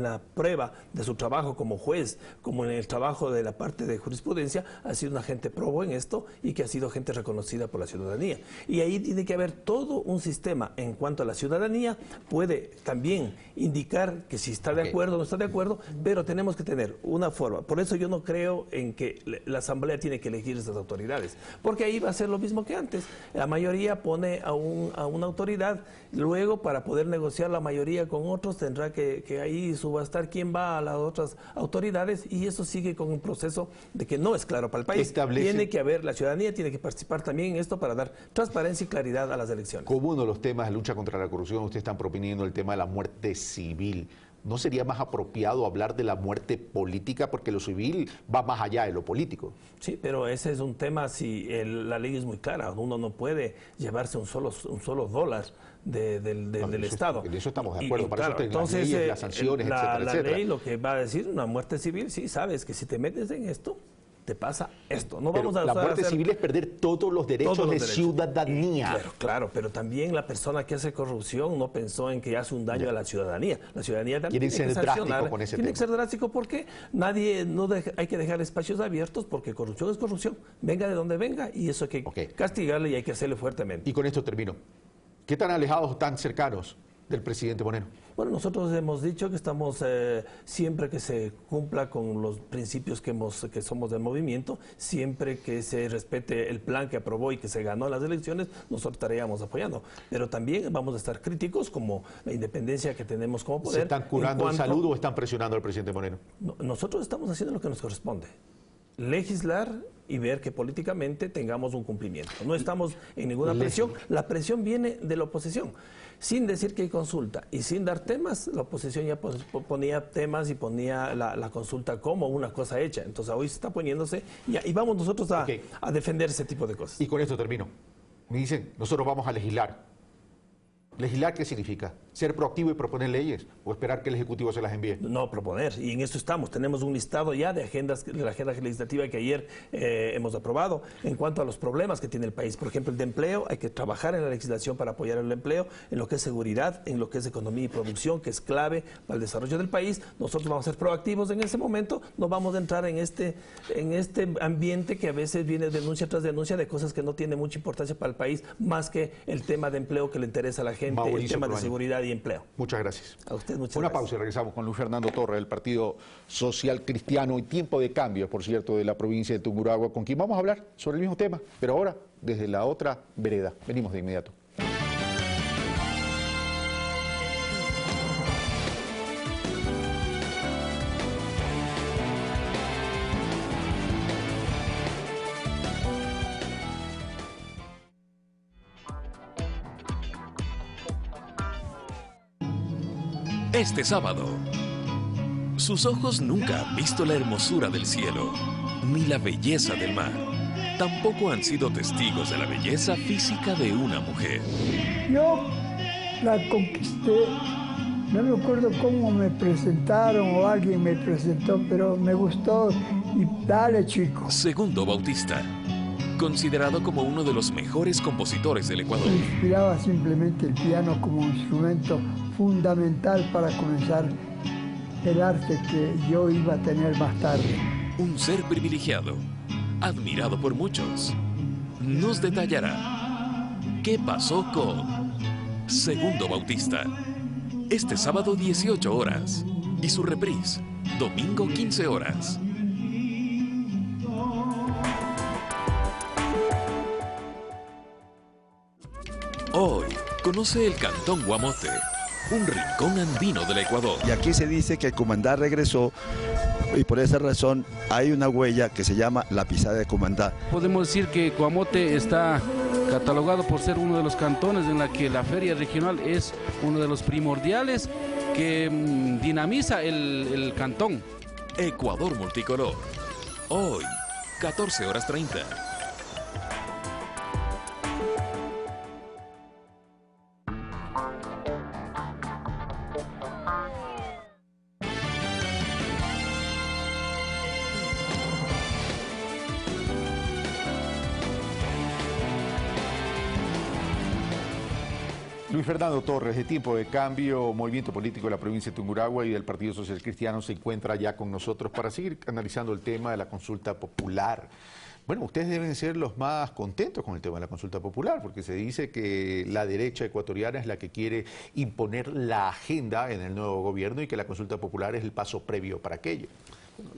Speaker 7: la prueba de su trabajo como juez, como en el trabajo de la parte de jurisprudencia, ha sido una gente probo en esto y que ha sido gente reconocida por la ciudadanía. Y ahí tiene que haber todo un sistema en cuanto a la ciudadanía, puede también indicar que si está de acuerdo o no está de acuerdo, pero tenemos que tener una forma. Por eso yo no creo en que la Asamblea tiene que elegir estas autoridades, porque ahí va a ser lo mismo que antes. La mayoría pone a una autoridad, luego para poder negociar la mayoría con otros tendrá que ahí subastar quién va a las otras autoridades, y eso sigue con un proceso de que no es claro para el país. Tiene que haber, la ciudadanía tiene que participar también en esto para dar transparencia y claridad a las elecciones.
Speaker 14: Como uno de los temas de lucha contra la corrupción, ustedes están proponiendo el tema de la muerte civil. ¿No sería más apropiado hablar de la muerte política? Porque lo civil va más allá de lo político.
Speaker 7: Sí, pero ese es un tema, si la ley es muy clara, uno no puede llevarse un solo dólar del Estado.
Speaker 14: En eso estamos de acuerdo,
Speaker 7: para eso
Speaker 14: entonces, las leyes, las sanciones, etcétera,
Speaker 7: etcétera. La ley lo que va a decir, una muerte civil, sí, sabes que si te metes en esto, te pasa esto. No vamos a
Speaker 14: la muerte civil es perder todos los derechos de ciudadanía.
Speaker 7: Claro, pero también la persona que hace corrupción no pensó en que hace un daño a la ciudadanía. La ciudadanía también tiene que ser drástico con ese tema. Tiene que ser drástico porque hay que dejar espacios abiertos, porque corrupción es corrupción. Venga de donde venga, y eso hay que castigarle y hay que hacerle fuertemente.
Speaker 14: Y con esto termino. ¿Qué tan alejados, tan cercanos del presidente Moreno?
Speaker 7: Bueno, nosotros hemos dicho que estamos siempre que se cumpla con los principios que somos del movimiento, siempre que se respete el plan que aprobó y que se ganó en las elecciones, nosotros estaríamos apoyando. Pero también vamos a estar críticos como la independencia que tenemos como poder.
Speaker 14: ¿Se están curando en salud o están presionando al presidente Moreno?
Speaker 7: Nosotros estamos haciendo lo que nos corresponde. Legislar y ver que políticamente tengamos un cumplimiento. No estamos en ninguna presión. La presión viene de la oposición. Sin decir que hay consulta y sin dar temas, la oposición ya ponía temas y ponía la consulta como una cosa hecha. Entonces hoy se está poniéndose y vamos nosotros a defender ese tipo de cosas.
Speaker 14: Y con esto termino. Me dicen, nosotros vamos a legislar. ¿Legislar qué significa? ¿Ser proactivo y proponer leyes o esperar que el Ejecutivo se las envíe?
Speaker 7: No, proponer, y en esto estamos. Tenemos un listado ya de agendas, de la agenda legislativa que ayer hemos aprobado en cuanto a los problemas que tiene el país. Por ejemplo, el de empleo, hay que trabajar en la legislación para apoyar el empleo, en lo que es seguridad, en lo que es economía y producción, que es clave para el desarrollo del país. Nosotros vamos a ser proactivos en ese momento, no vamos a entrar en este ambiente que a veces viene denuncia tras denuncia de cosas que no tienen mucha importancia para el país, más que el tema de empleo que le interesa a la gente,
Speaker 14: Mauricio
Speaker 7: el tema
Speaker 14: Proaño.
Speaker 7: de seguridad y empleo.
Speaker 14: Muchas gracias.
Speaker 7: A usted muchas
Speaker 14: Una
Speaker 7: gracias.
Speaker 14: pausa y regresamos con Luis Fernando Torres, del Partido Social Cristiano y Tiempo de Cambio, por cierto, de la provincia de Tungurahua, con quien vamos a hablar sobre el mismo tema, pero ahora desde la otra vereda. Venimos de inmediato.
Speaker 3: Este sábado, sus ojos nunca han visto la hermosura del cielo, ni la belleza del mar. Tampoco han sido testigos de la belleza física de una mujer.
Speaker 8: Yo la conquisté, no me acuerdo cómo me presentaron o alguien me presentó, pero me gustó y dale, chico.
Speaker 3: Segundo Bautista, considerado como uno de los mejores compositores del Ecuador.
Speaker 8: Me inspiraba simplemente el piano como instrumento fundamental para comenzar el arte que yo iba a tener más tarde.
Speaker 3: Un ser privilegiado, admirado por muchos. Nos detallará qué pasó con Segundo Bautista. Este sábado 18 horas y su reprise domingo 15 horas. Hoy conoce el Cantón Guamote, un rincón andino del Ecuador.
Speaker 9: Y aquí se dice que el Cumandá regresó y por esa razón hay una huella que se llama la pisada de Cumandá.
Speaker 11: Podemos decir que Guamote está catalogado por ser uno de los cantones en la que la feria regional es uno de los primordiales que dinamiza el cantón.
Speaker 3: Ecuador Multicolor. Hoy, 14 horas 30.
Speaker 14: Luis Fernando Torres, de Tiempo de Cambio, Movimiento Político de la provincia de Tungurahua y del Partido Social Cristiano, se encuentra ya con nosotros para seguir analizando el tema de la consulta popular. Bueno, ustedes deben ser los más contentos con el tema de la consulta popular, porque se dice que la derecha ecuatoriana es la que quiere imponer la agenda en el nuevo gobierno y que la consulta popular es el paso previo para aquello.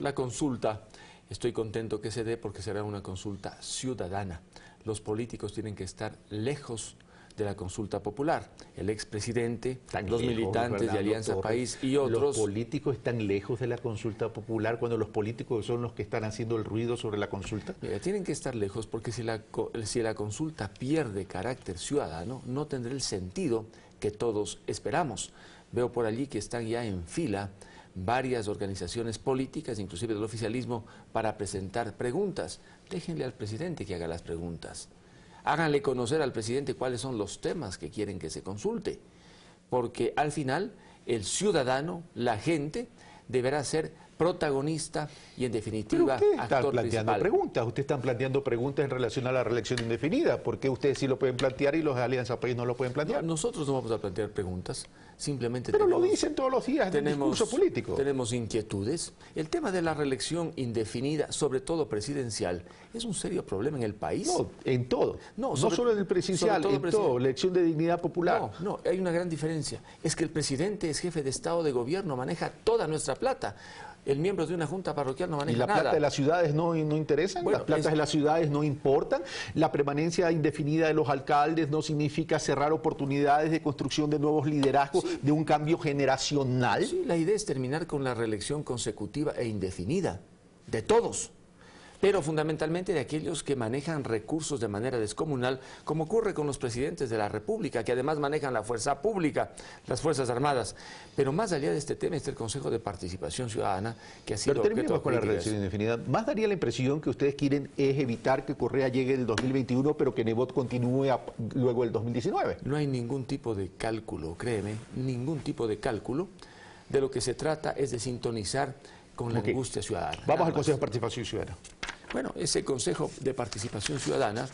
Speaker 13: La consulta, estoy contento que se dé porque será una consulta ciudadana. Los políticos tienen que estar lejos de la consulta popular. El expresidente, los militantes de Alianza
Speaker 14: Torres,
Speaker 13: País y otros...
Speaker 14: Los políticos están lejos de la consulta popular cuando los políticos son los que están haciendo el ruido sobre la consulta.
Speaker 13: Mira, tienen que estar lejos porque si la consulta pierde carácter ciudadano, no tendrá el sentido que todos esperamos. Veo por allí que están ya en fila varias organizaciones políticas, inclusive del oficialismo, para presentar preguntas. Déjenle al presidente que haga las preguntas. Háganle conocer al presidente cuáles son los temas que quieren que se consulte, porque al final el ciudadano, la gente, deberá ser protagonista y en definitiva
Speaker 14: Pero usted está
Speaker 13: actor
Speaker 14: planteando
Speaker 13: principal.
Speaker 14: preguntas, usted está planteando preguntas en relación a la reelección indefinida. ¿Por qué ustedes sí lo pueden plantear y los de Alianza País no lo pueden plantear?
Speaker 13: No, nosotros no vamos a plantear preguntas, simplemente
Speaker 14: Pero lo dicen todos los días en el discurso político.
Speaker 13: Tenemos inquietudes. El tema de la reelección indefinida, sobre todo presidencial, es un serio problema en el país.
Speaker 14: No, en todo. No solo en el presidencial, en todo. Elección de dignidad popular.
Speaker 13: No, hay una gran diferencia. Es que el presidente es jefe de Estado de Gobierno, maneja toda nuestra plata. El miembro de una junta parroquial no maneja
Speaker 14: ¿Y la
Speaker 13: nada.
Speaker 14: plata de las ciudades no interesan?
Speaker 13: Bueno,
Speaker 14: ¿Las platas de las ciudades no importan? ¿La permanencia indefinida de los alcaldes no significa cerrar oportunidades de construcción de nuevos liderazgos, de un cambio generacional?
Speaker 13: Sí, la idea es terminar con la reelección consecutiva e indefinida de todos. pero fundamentalmente de aquellos que manejan recursos de manera descomunal, como ocurre con los presidentes de la República, que además manejan la fuerza pública, las Fuerzas Armadas. Pero más allá de este tema está el Consejo de Participación Ciudadana, que ha sido
Speaker 14: Pero terminemos con la
Speaker 13: críticas.
Speaker 14: redacción indefinida. Más daría la impresión que ustedes quieren es evitar que Correa llegue en el 2021, pero que Nebot continúe luego del 2019.
Speaker 13: No hay ningún tipo de cálculo, créeme, ningún tipo de cálculo. De lo que se trata es de sintonizar con la angustia ciudadana.
Speaker 14: Vamos al Consejo de Participación Ciudadana.
Speaker 13: Bueno, ese Consejo de Participación Ciudadana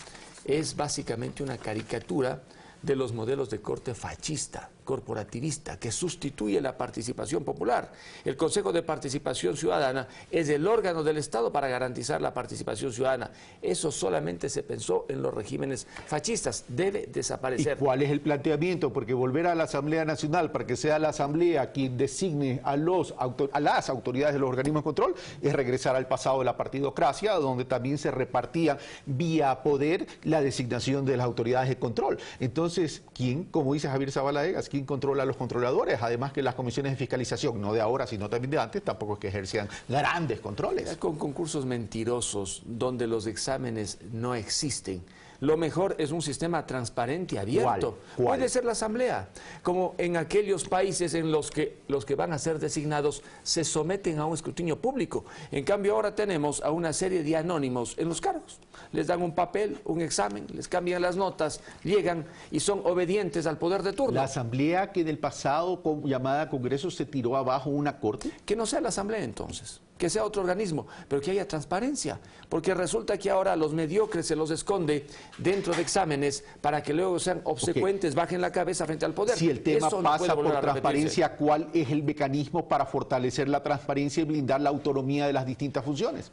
Speaker 13: es básicamente una caricatura de los modelos de corte fascista, corporativista, que sustituye la participación popular. El Consejo de Participación Ciudadana es el órgano del Estado para garantizar la participación ciudadana. Eso solamente se pensó en los regímenes fascistas. Debe desaparecer.
Speaker 14: ¿Y cuál es el planteamiento? Porque volver a la Asamblea Nacional para que sea la Asamblea quien designe a las autoridades de los organismos de control es regresar al pasado de la partidocracia, donde también se repartía vía poder la designación de las autoridades de control. Entonces, ¿quién, como dice Javier Zavala Egas, quién controla a los controladores? Además que las comisiones de fiscalización, no de ahora, sino también de antes, tampoco es que ejercían grandes controles.
Speaker 13: Con concursos mentirosos, donde los exámenes no existen. Lo mejor es un sistema transparente y abierto.
Speaker 14: ¿Cuál?
Speaker 13: Puede ser la Asamblea, como en aquellos países en los que van a ser designados se someten a un escrutinio público. En cambio ahora tenemos a una serie de anónimos en los cargos. Les dan un papel, un examen, les cambian las notas, llegan y son obedientes al poder de turno.
Speaker 14: ¿La Asamblea que del pasado llamada Congreso se tiró abajo una corte?
Speaker 13: Que no sea la Asamblea entonces, que sea otro organismo, pero que haya transparencia, porque resulta que ahora a los mediocres se los esconde dentro de exámenes para que luego sean obsecuentes, bajen la cabeza frente al poder.
Speaker 14: Si el tema
Speaker 13: Eso
Speaker 14: pasa por transparencia, ¿cuál es el mecanismo para fortalecer la transparencia y blindar la autonomía de las distintas funciones?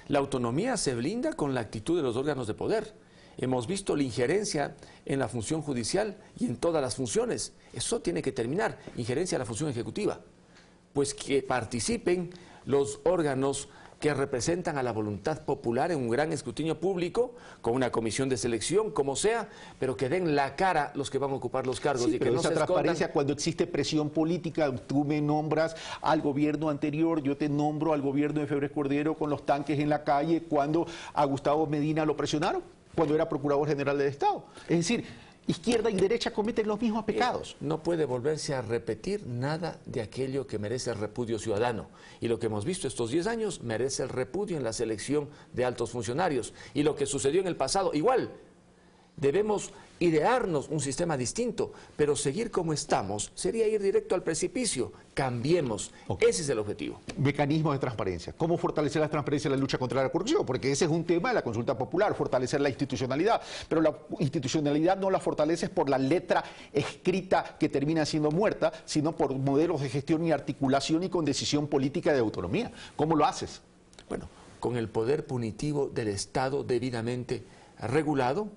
Speaker 13: La autonomía se blinda con la actitud de los órganos de poder. Hemos visto la injerencia en la función judicial y en todas las funciones. Eso tiene que terminar, injerencia en la función ejecutiva. Pues que participen los órganos que representan a la voluntad popular en un gran escrutinio público, con una comisión de selección, como sea, pero que den la cara los que van a ocupar los cargos.
Speaker 14: Sí,
Speaker 13: y que
Speaker 14: pero
Speaker 13: no
Speaker 14: esa
Speaker 13: se
Speaker 14: transparencia,
Speaker 13: escondan.
Speaker 14: cuando existe presión política, tú me nombras al gobierno anterior, yo te nombro al gobierno de Febres Cordero con los tanques en la calle, cuando a Gustavo Medina lo presionaron, cuando era Procurador General del Estado. Es decir, izquierda y derecha cometen los mismos pecados.
Speaker 13: No puede volverse a repetir nada de aquello que merece el repudio ciudadano. Y lo que hemos visto estos 10 años merece el repudio en la selección de altos funcionarios. Y lo que sucedió en el pasado, igual. Debemos idearnos un sistema distinto, pero seguir como estamos sería ir directo al precipicio. Cambiemos. Ese es el objetivo.
Speaker 14: Mecanismos de transparencia. ¿Cómo fortalecer la transparencia en la lucha contra la corrupción? Porque ese es un tema de la consulta popular, fortalecer la institucionalidad. Pero la institucionalidad no la fortaleces por la letra escrita que termina siendo muerta, sino por modelos de gestión y articulación y con decisión política de autonomía. ¿Cómo lo haces?
Speaker 13: Bueno, con el poder punitivo del Estado debidamente regulado,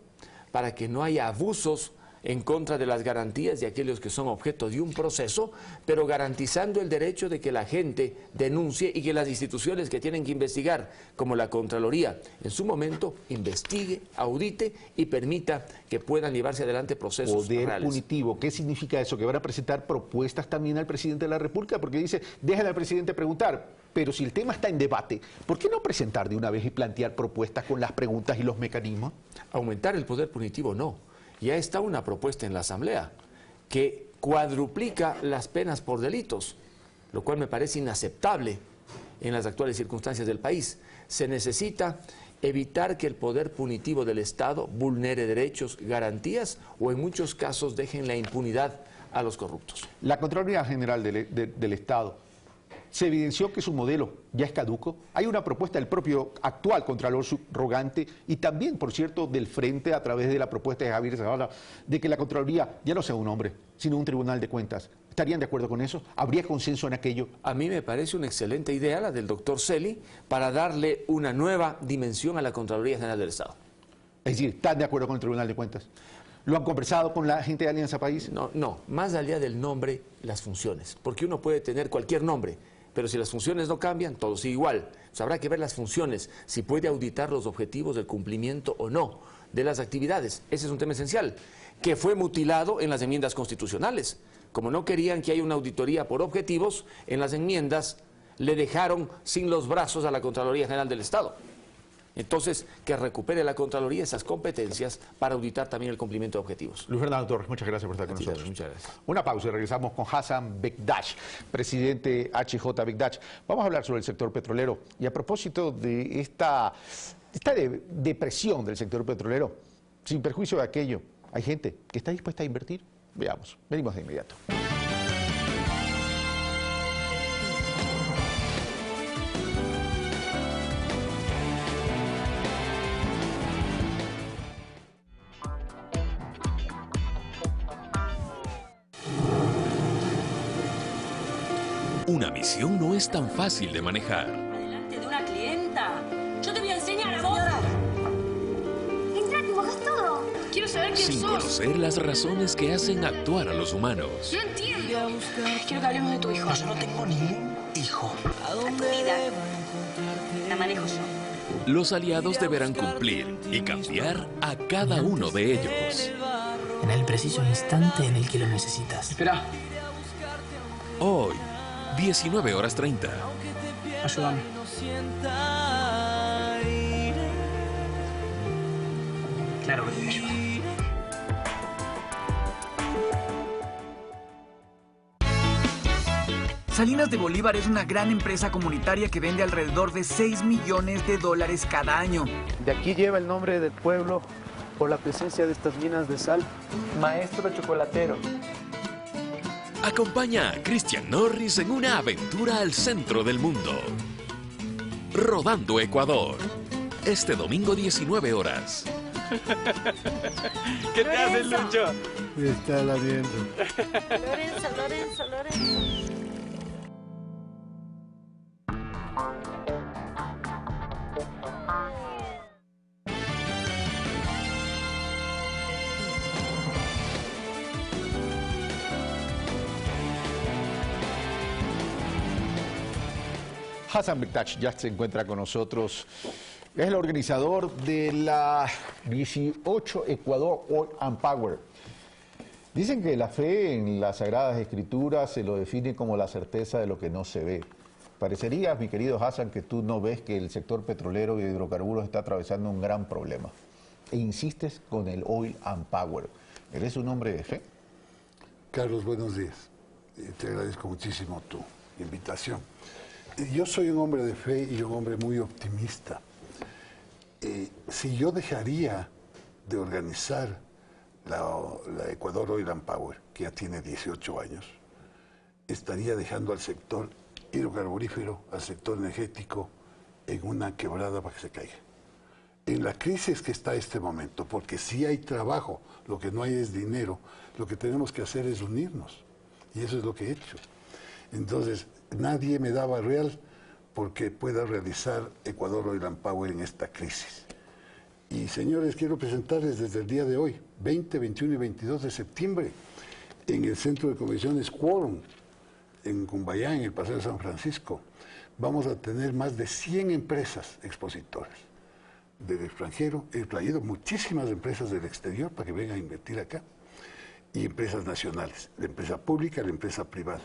Speaker 13: para que no haya abusos en contra de las garantías de aquellos que son objeto de un proceso, pero garantizando el derecho de que la gente denuncie y que las instituciones que tienen que investigar, como la Contraloría, en su momento investigue, audite y permita que puedan llevarse adelante procesos
Speaker 14: Poder
Speaker 13: reales.
Speaker 14: punitivo, ¿qué significa eso? Que van a presentar propuestas también al presidente de la República, porque dice, déjale al presidente preguntar, pero si el tema está en debate, ¿por qué no presentar de una vez y plantear propuestas con las preguntas y los mecanismos?
Speaker 13: Aumentar el poder punitivo no. Ya está una propuesta en la Asamblea que cuadruplica las penas por delitos, lo cual me parece inaceptable en las actuales circunstancias del país. Se necesita evitar que el poder punitivo del Estado vulnere derechos, garantías o en muchos casos dejen la impunidad a los corruptos.
Speaker 14: La Contraloría General del Estado se evidenció que su modelo ya es caduco. Hay una propuesta del propio actual Contralor subrogante y también, por cierto, del Frente a través de la propuesta de Javier Zavala de que la Contraloría ya no sea un hombre, sino un tribunal de cuentas. ¿Estarían de acuerdo con eso? ¿Habría consenso en aquello?
Speaker 13: A mí me parece una excelente idea la del doctor Celi para darle una nueva dimensión a la Contraloría General del Estado.
Speaker 14: Es decir, ¿están de acuerdo con el Tribunal de Cuentas? ¿Lo han conversado con la gente de Alianza País?
Speaker 13: No, más allá del nombre, las funciones. Porque uno puede tener cualquier nombre, pero si las funciones no cambian, todo sigue igual. O sea, habrá que ver las funciones, si puede auditar los objetivos del cumplimiento o no de las actividades. Ese es un tema esencial, que fue mutilado en las enmiendas constitucionales. Como no querían que haya una auditoría por objetivos, en las enmiendas le dejaron sin los brazos a la Contraloría General del Estado. Entonces, que recupere la Contraloría esas competencias para auditar también el cumplimiento de objetivos.
Speaker 14: Luis Fernando Torres, muchas gracias por estar con nosotros.
Speaker 13: Muchas gracias.
Speaker 14: Una pausa y regresamos con Hassan Bekdash, presidente HJ Bekdash. Vamos a hablar sobre el sector petrolero y a propósito de esta depresión del sector petrolero, sin perjuicio de aquello, ¿hay gente que está dispuesta a invertir? Veamos, venimos de inmediato.
Speaker 3: Una misión no es tan fácil de manejar.
Speaker 10: Delante de una clienta. Yo te voy a enseñar a vos.
Speaker 12: Entra, que mojas todo. Quiero saber quién
Speaker 3: Sin
Speaker 12: sos.
Speaker 3: conocer las razones que hacen actuar a los humanos.
Speaker 12: No entiendo. Quiero que hablemos de tu hijo.
Speaker 15: Yo no tengo ningún hijo.
Speaker 10: A tu vida. La manejo yo.
Speaker 3: Los aliados deberán cumplir y cambiar a cada uno de ellos.
Speaker 15: En el preciso instante en el que lo necesitas.
Speaker 12: Espera.
Speaker 3: Hoy, 19:30.
Speaker 12: Ayúdame. Claro que te ayudo.
Speaker 16: Salinas de Bolívar es una gran empresa comunitaria que vende alrededor de $6 millones cada año.
Speaker 21: De aquí lleva el nombre del pueblo por la presencia de estas minas de sal. Maestro chocolatero.
Speaker 3: Acompaña a Christian Norris en una aventura al centro del mundo. Rodando Ecuador. Este domingo 19 horas.
Speaker 21: ¿Qué te haces, Lucho?
Speaker 22: Me está latiendo.
Speaker 12: Lorenzo.
Speaker 14: Hassan Bekdash ya se encuentra con nosotros. Es el organizador de la 18 Ecuador Oil and Power. Dicen que la fe en las Sagradas Escrituras se lo define como la certeza de lo que no se ve. Parecería, mi querido Hassan, que tú no ves que el sector petrolero y de hidrocarburos está atravesando un gran problema. E insistes con el Oil and Power. ¿Eres un hombre de fe?
Speaker 23: Carlos, buenos días. Te agradezco muchísimo tu invitación. Yo soy un hombre de fe y un hombre muy optimista. Si yo dejaría de organizar la Ecuador Oil and Power, que ya tiene 18 años, estaría dejando al sector hidrocarburífero, al sector energético, en una quebrada para que se caiga. En la crisis que está este momento, porque si hay trabajo, lo que no hay es dinero, lo que tenemos que hacer es unirnos. Y eso es lo que he hecho. Entonces, nadie me daba real porque pueda realizar Ecuador Oil and Power en esta crisis. Y señores, quiero presentarles desde el día de hoy, 20, 21 y 22 de septiembre, en el Centro de Convenciones Quórum, en Cumbayá, en el Paseo de San Francisco, vamos a tener más de 100 empresas expositoras del extranjero. He traído muchísimas empresas del exterior para que vengan a invertir acá, y empresas nacionales, la empresa pública, la empresa privada.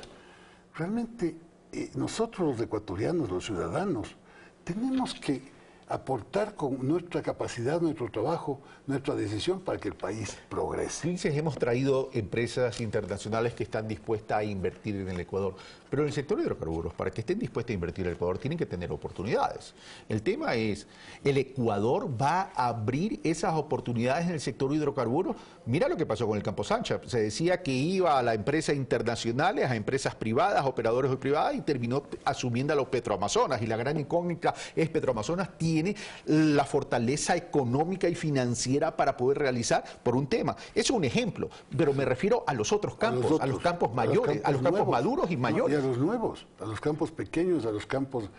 Speaker 23: Realmente nosotros los ecuatorianos, los ciudadanos, tenemos que aportar con nuestra capacidad, nuestro trabajo, nuestra decisión para que el país progrese.
Speaker 14: Dices, hemos traído empresas internacionales que están dispuestas a invertir en el Ecuador, pero en el sector de hidrocarburos, para que estén dispuestas a invertir en el Ecuador, tienen que tener oportunidades. El tema es, ¿el Ecuador va a abrir esas oportunidades en el sector hidrocarburos? Mira lo que pasó con el Campo Sancha. Se decía que iba a las empresas internacionales, a empresas privadas, operadores privadas, y terminó asumiendo a los Petroamazonas. Y la gran incógnita es, ¿Petroamazonas tiene la fortaleza económica y financiera para poder realizar por un tema? Eso es un ejemplo, pero me refiero a los otros campos, a los campos mayores, a los campos maduros y mayores.
Speaker 23: Y a los nuevos, a los campos pequeños, a los campos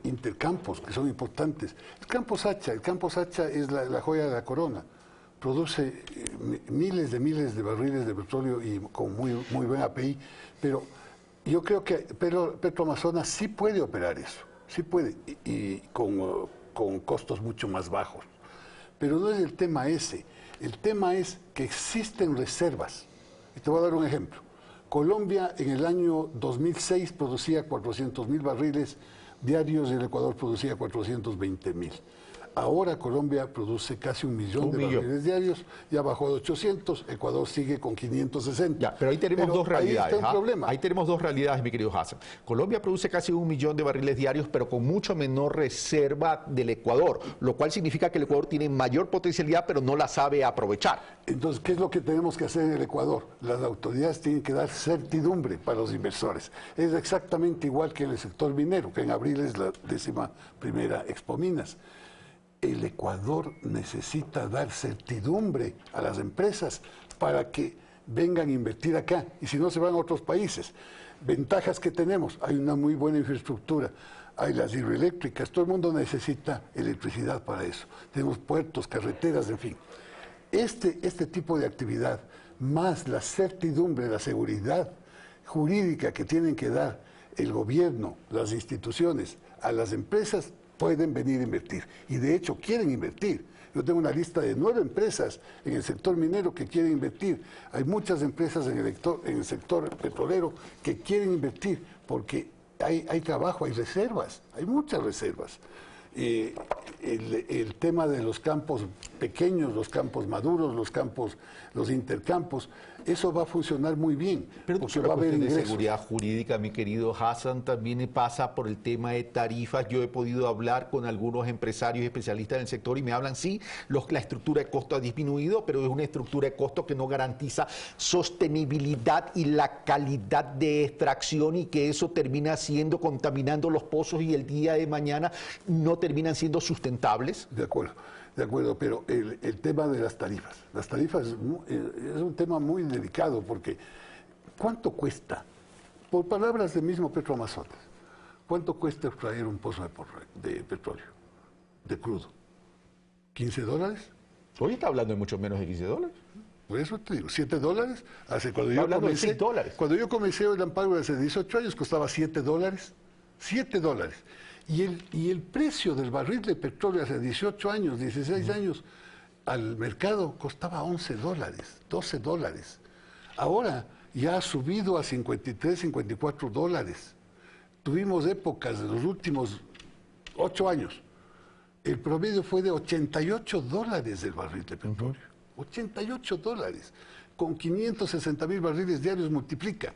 Speaker 23: intercampos, que son importantes. El campo Sacha es la joya de la corona. Produce miles de barriles de petróleo y con muy buen API, pero yo creo que Petroamazonas sí puede operar eso. Sí puede, y con costos mucho más bajos. Pero no es el tema ese. El tema es que existen reservas. Y te voy a dar un ejemplo. Colombia en el año 2006 producía 400.000 barriles diarios, el Ecuador producía 420.000. Ahora Colombia produce casi 1 millón de barriles diarios, ya bajó de 800, Ecuador sigue con 560.
Speaker 17: Ya, pero ahí tenemos dos realidades.
Speaker 23: Ahí está el problema.
Speaker 17: Ahí tenemos dos realidades, mi querido Hassan. Colombia produce casi 1 millón de barriles diarios, pero con mucho menor reserva del Ecuador, lo cual significa que el Ecuador tiene mayor potencialidad, pero no la sabe aprovechar.
Speaker 23: Entonces, ¿qué es lo que tenemos que hacer en el Ecuador? Las autoridades tienen que dar certidumbre para los inversores. Es exactamente igual que en el sector minero, que en abril es la 11ª Expo Minas. El Ecuador necesita dar certidumbre a las empresas para que vengan a invertir acá, y si no se van a otros países. Ventajas que tenemos: hay una muy buena infraestructura, hay las hidroeléctricas, todo el mundo necesita electricidad para eso. Tenemos puertos, carreteras, en fin. Este tipo de actividad, más la certidumbre, la seguridad jurídica que tienen que dar el gobierno, las instituciones, a las empresas, pueden venir a invertir. Y de hecho quieren invertir. Yo tengo una lista de 9 empresas en el sector minero que quieren invertir. Hay muchas empresas en el sector petrolero que quieren invertir porque hay trabajo, hay reservas, hay muchas reservas. El tema de los campos pequeños, los campos maduros, los intercampos, eso va a funcionar muy bien.
Speaker 17: Pero
Speaker 23: porque
Speaker 17: la
Speaker 23: va a haber
Speaker 17: cuestión de
Speaker 23: ingresos.
Speaker 17: seguridad jurídica, mi querido Hassan, también pasa por el tema de tarifas. Yo he podido hablar con algunos empresarios y especialistas del sector y me hablan, sí, la estructura de costo ha disminuido, pero es una estructura de costo que no garantiza sostenibilidad y la calidad de extracción, y que eso termina contaminando los pozos y el día de mañana no terminan siendo sustentables.
Speaker 23: De acuerdo, pero el tema de las tarifas es un tema muy delicado, porque ¿cuánto cuesta? Por palabras del mismo Petroamazonas, ¿cuánto cuesta extraer un pozo de petróleo, de crudo? ¿$15?
Speaker 17: Hoy está hablando de mucho menos de $15.
Speaker 23: Por eso te digo, $7. Cuando yo comencé el Amparo hace 18 años costaba $7. $7. Y el precio del barril de petróleo hace 18 años, 16 años, al mercado costaba $11, $12. Ahora ya ha subido a $53, $54. Tuvimos épocas de los últimos 8 años. El promedio fue de $88 el barril de petróleo. $88. Con 560.000 barriles diarios multiplica.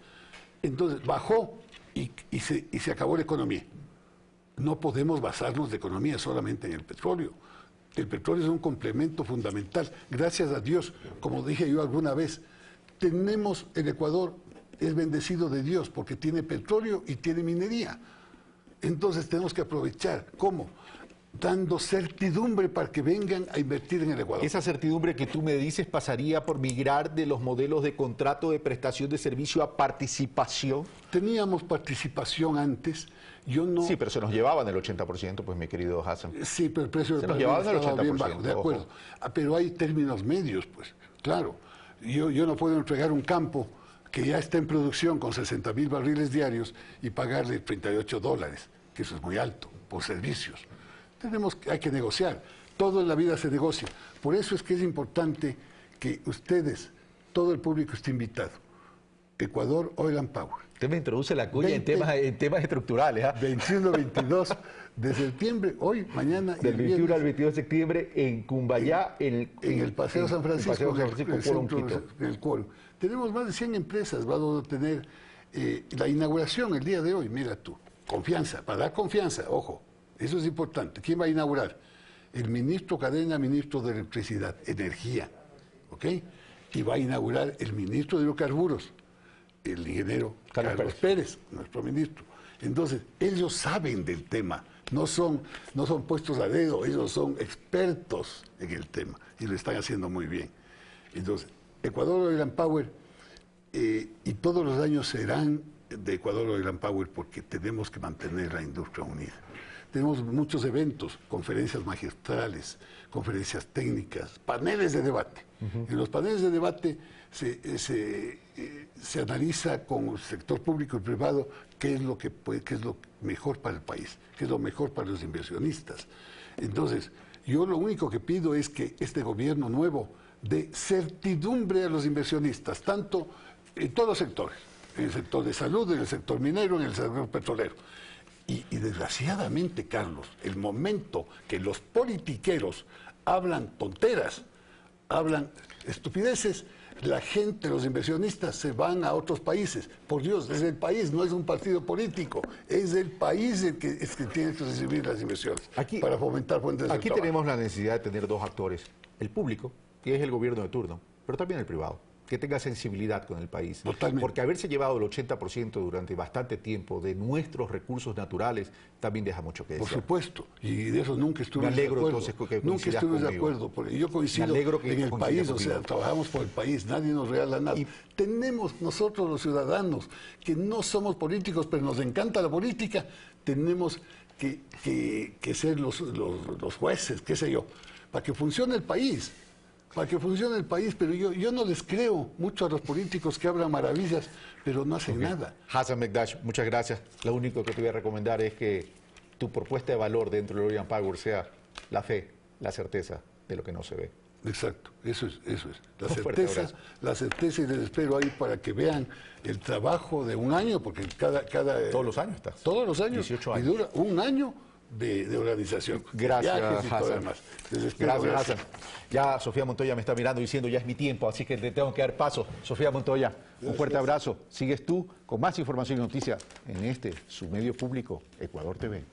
Speaker 23: Entonces bajó y se acabó la economía. No podemos basarnos de economía solamente en el petróleo. El petróleo es un complemento fundamental. Gracias a Dios, como dije yo alguna vez, el Ecuador es bendecido de Dios porque tiene petróleo y tiene minería. Entonces tenemos que aprovechar. ¿Cómo? Dando certidumbre para que vengan a invertir en el Ecuador.
Speaker 17: Esa certidumbre que tú me dices pasaría por migrar de los modelos de contrato de prestación de servicio a participación.
Speaker 23: Teníamos participación antes.
Speaker 17: Sí, pero se nos llevaban el 80%, pues, mi querido Hassan.
Speaker 23: Sí, pero el precio del
Speaker 17: petróleo estaba bien
Speaker 23: bajo, de acuerdo. Pero hay términos medios, pues, claro. Yo no puedo entregar un campo que ya está en producción con 60.000 barriles diarios y pagarle $38, que eso es muy alto, por servicios. Hay que negociar. Todo en la vida se negocia. Por eso es que es importante que ustedes, todo el público, esté invitado. Ecuador Oil and Power.
Speaker 17: Usted me introduce la cuña en temas estructurales.
Speaker 23: 21-22 de septiembre, hoy, mañana y
Speaker 17: del 21 al 22 de septiembre en Cumbayá, en
Speaker 23: el Paseo San Francisco,
Speaker 17: en
Speaker 23: el Quórum. Tenemos más de 100 empresas. Vamos a tener la inauguración el día de hoy. Mira tú, confianza, para dar confianza, ojo, eso es importante. ¿Quién va a inaugurar? El ministro Cadena, ministro de Electricidad, Energía, ¿ok? Y va a inaugurar el ministro de Hidrocarburos, el ingeniero Carlos Pérez, nuestro ministro. Entonces, ellos saben del tema, no son puestos a dedo, ellos son expertos en el tema y lo están haciendo muy bien. Entonces, Ecuador Oil and Power, y todos los años serán de Ecuador Oil and Power porque tenemos que mantener la industria unida. Tenemos muchos eventos, conferencias magistrales, conferencias técnicas, paneles de debate. En los paneles de debate se analiza con el sector público y privado qué es lo mejor para el país, qué es lo mejor para los inversionistas. Entonces, yo lo único que pido es que este gobierno nuevo dé certidumbre a los inversionistas, tanto en todos los sectores, en el sector de salud, en el sector minero, en el sector petrolero. Y desgraciadamente, Carlos, el momento que los politiqueros hablan tonteras, hablan estupideces, la gente, los inversionistas se van a otros países. Por Dios, es el país, no es un partido político, es el país el que tiene que recibir las inversiones para fomentar fuentes de trabajo.
Speaker 17: Aquí tenemos la necesidad de tener dos actores, el público, que es el gobierno de turno, pero también el privado, que tenga sensibilidad con el país. Totalmente. Porque haberse llevado el 80% durante bastante tiempo de nuestros recursos naturales también deja mucho que desear.
Speaker 23: Por supuesto, y de eso nunca estuve de acuerdo.
Speaker 17: Entonces, que
Speaker 23: nunca estuve de acuerdo, porque yo coincido en el país, o sea, trabajamos por el país, nadie nos regala nada. Y tenemos nosotros los ciudadanos, que no somos políticos, pero nos encanta la política, tenemos que ser los jueces, qué sé yo, para que funcione el país. Para que funcione el país, pero yo no les creo mucho a los políticos que hablan maravillas, pero no hacen nada.
Speaker 17: Hassan Mekdash, muchas gracias. Lo único que te voy a recomendar es que tu propuesta de valor dentro de Orient Power sea la fe, la certeza de lo que no se ve.
Speaker 23: Exacto, eso es. La certeza, y les espero ahí para que vean el trabajo de un año, porque
Speaker 17: todos los años está.
Speaker 23: Todos los años.
Speaker 17: 18 años.
Speaker 23: Y dura un año de organización.
Speaker 17: Gracias, Hassan.
Speaker 23: Gracias,
Speaker 17: Hassan. Ya Sofía Montoya me está mirando diciendo ya es mi tiempo, así que te tengo que dar paso. Sofía Montoya, un fuerte abrazo. Sigues tú con más información y noticias en su medio público, Ecuador TV.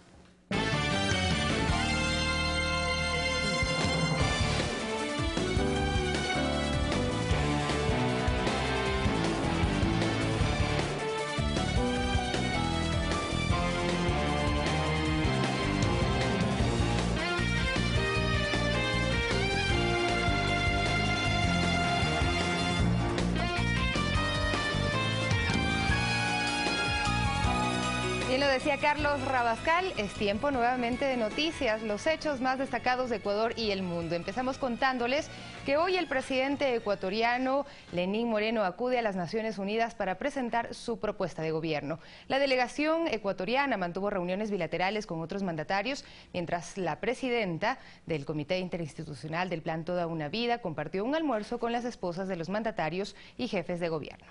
Speaker 1: Bien lo decía Carlos Rabascal, es tiempo nuevamente de noticias, los hechos más destacados de Ecuador y el mundo. Empezamos contándoles que hoy el presidente ecuatoriano Lenín Moreno acude a las Naciones Unidas para presentar su propuesta de gobierno. La delegación ecuatoriana mantuvo reuniones bilaterales con otros mandatarios, mientras la presidenta del Comité Interinstitucional del Plan Toda una Vida compartió un almuerzo con las esposas de los mandatarios y jefes de gobierno.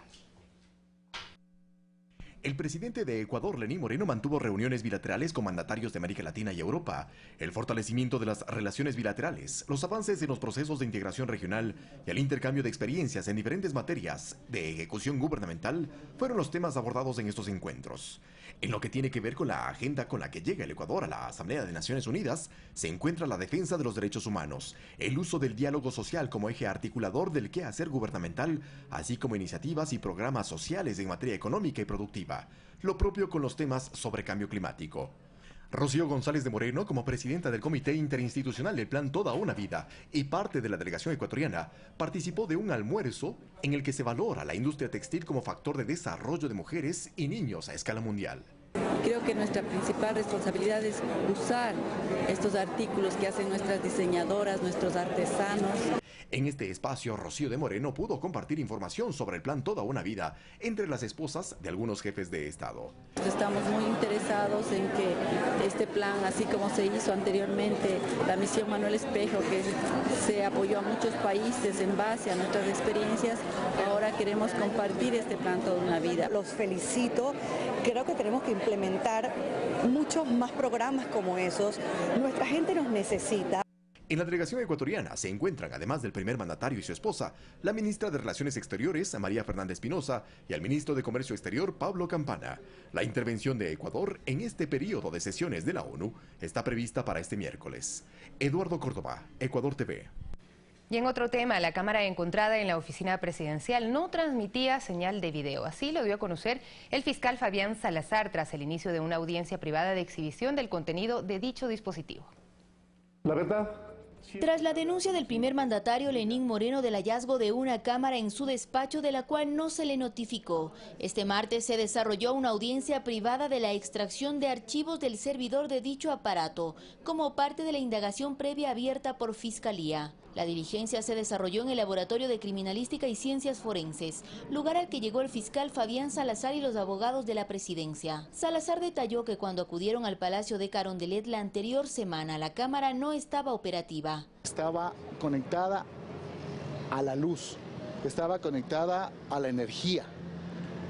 Speaker 18: El presidente de Ecuador, Lenín Moreno, mantuvo reuniones bilaterales con mandatarios de América Latina y Europa. El fortalecimiento de las relaciones bilaterales, los avances en los procesos de integración regional y el intercambio de experiencias en diferentes materias de ejecución gubernamental fueron los temas abordados en estos encuentros. En lo que tiene que ver con la agenda con la que llega el Ecuador a la Asamblea de Naciones Unidas, se encuentra la defensa de los derechos humanos, el uso del diálogo social como eje articulador del quehacer gubernamental, así como iniciativas y programas sociales en materia económica y productiva. Lo propio con los temas sobre cambio climático. Rocío González de Moreno, como presidenta del Comité Interinstitucional del Plan Toda una Vida y parte de la delegación ecuatoriana, participó de un almuerzo en el que se valora la industria textil como factor de desarrollo de mujeres y niños a escala mundial.
Speaker 19: Creo que nuestra principal responsabilidad es usar estos artículos que hacen nuestras diseñadoras, nuestros artesanos.
Speaker 18: En este espacio, Rocío de Moreno pudo compartir información sobre el Plan Toda una Vida entre las esposas de algunos jefes de Estado.
Speaker 19: Estamos muy interesados en que este plan, así como se hizo anteriormente, la misión Manuel Espejo, que se apoyó a muchos países en base a nuestras experiencias, ahora queremos compartir este Plan Toda una Vida.
Speaker 20: Los felicito, creo que tenemos que implementar muchos más programas como esos. Nuestra gente nos necesita.
Speaker 18: En la delegación ecuatoriana se encuentran, además del primer mandatario y su esposa, la ministra de Relaciones Exteriores, María Fernanda Espinosa, y el ministro de Comercio Exterior, Pablo Campana. La intervención de Ecuador en este periodo de sesiones de la ONU está prevista para este miércoles. Eduardo Córdoba, Ecuador TV.
Speaker 1: Y en otro tema, la cámara encontrada en la oficina presidencial no transmitía señal de video. Así lo dio a conocer el fiscal Fabián Salazar tras el inicio de una audiencia privada de exhibición del contenido de dicho dispositivo.
Speaker 20: La verdad.
Speaker 22: Tras la denuncia del primer mandatario Lenín Moreno del hallazgo de una cámara en su despacho de la cual no se le notificó, este martes se desarrolló una audiencia privada de la extracción de archivos del servidor de dicho aparato, como parte de la indagación previa abierta por Fiscalía. La diligencia se desarrolló en el Laboratorio de Criminalística y Ciencias Forenses, lugar al que llegó el fiscal Fabián Salazar y los abogados de la presidencia. Salazar detalló que cuando acudieron al Palacio de Carondelet la anterior semana, la cámara no estaba operativa.
Speaker 20: Estaba conectada a la luz, estaba conectada a la energía,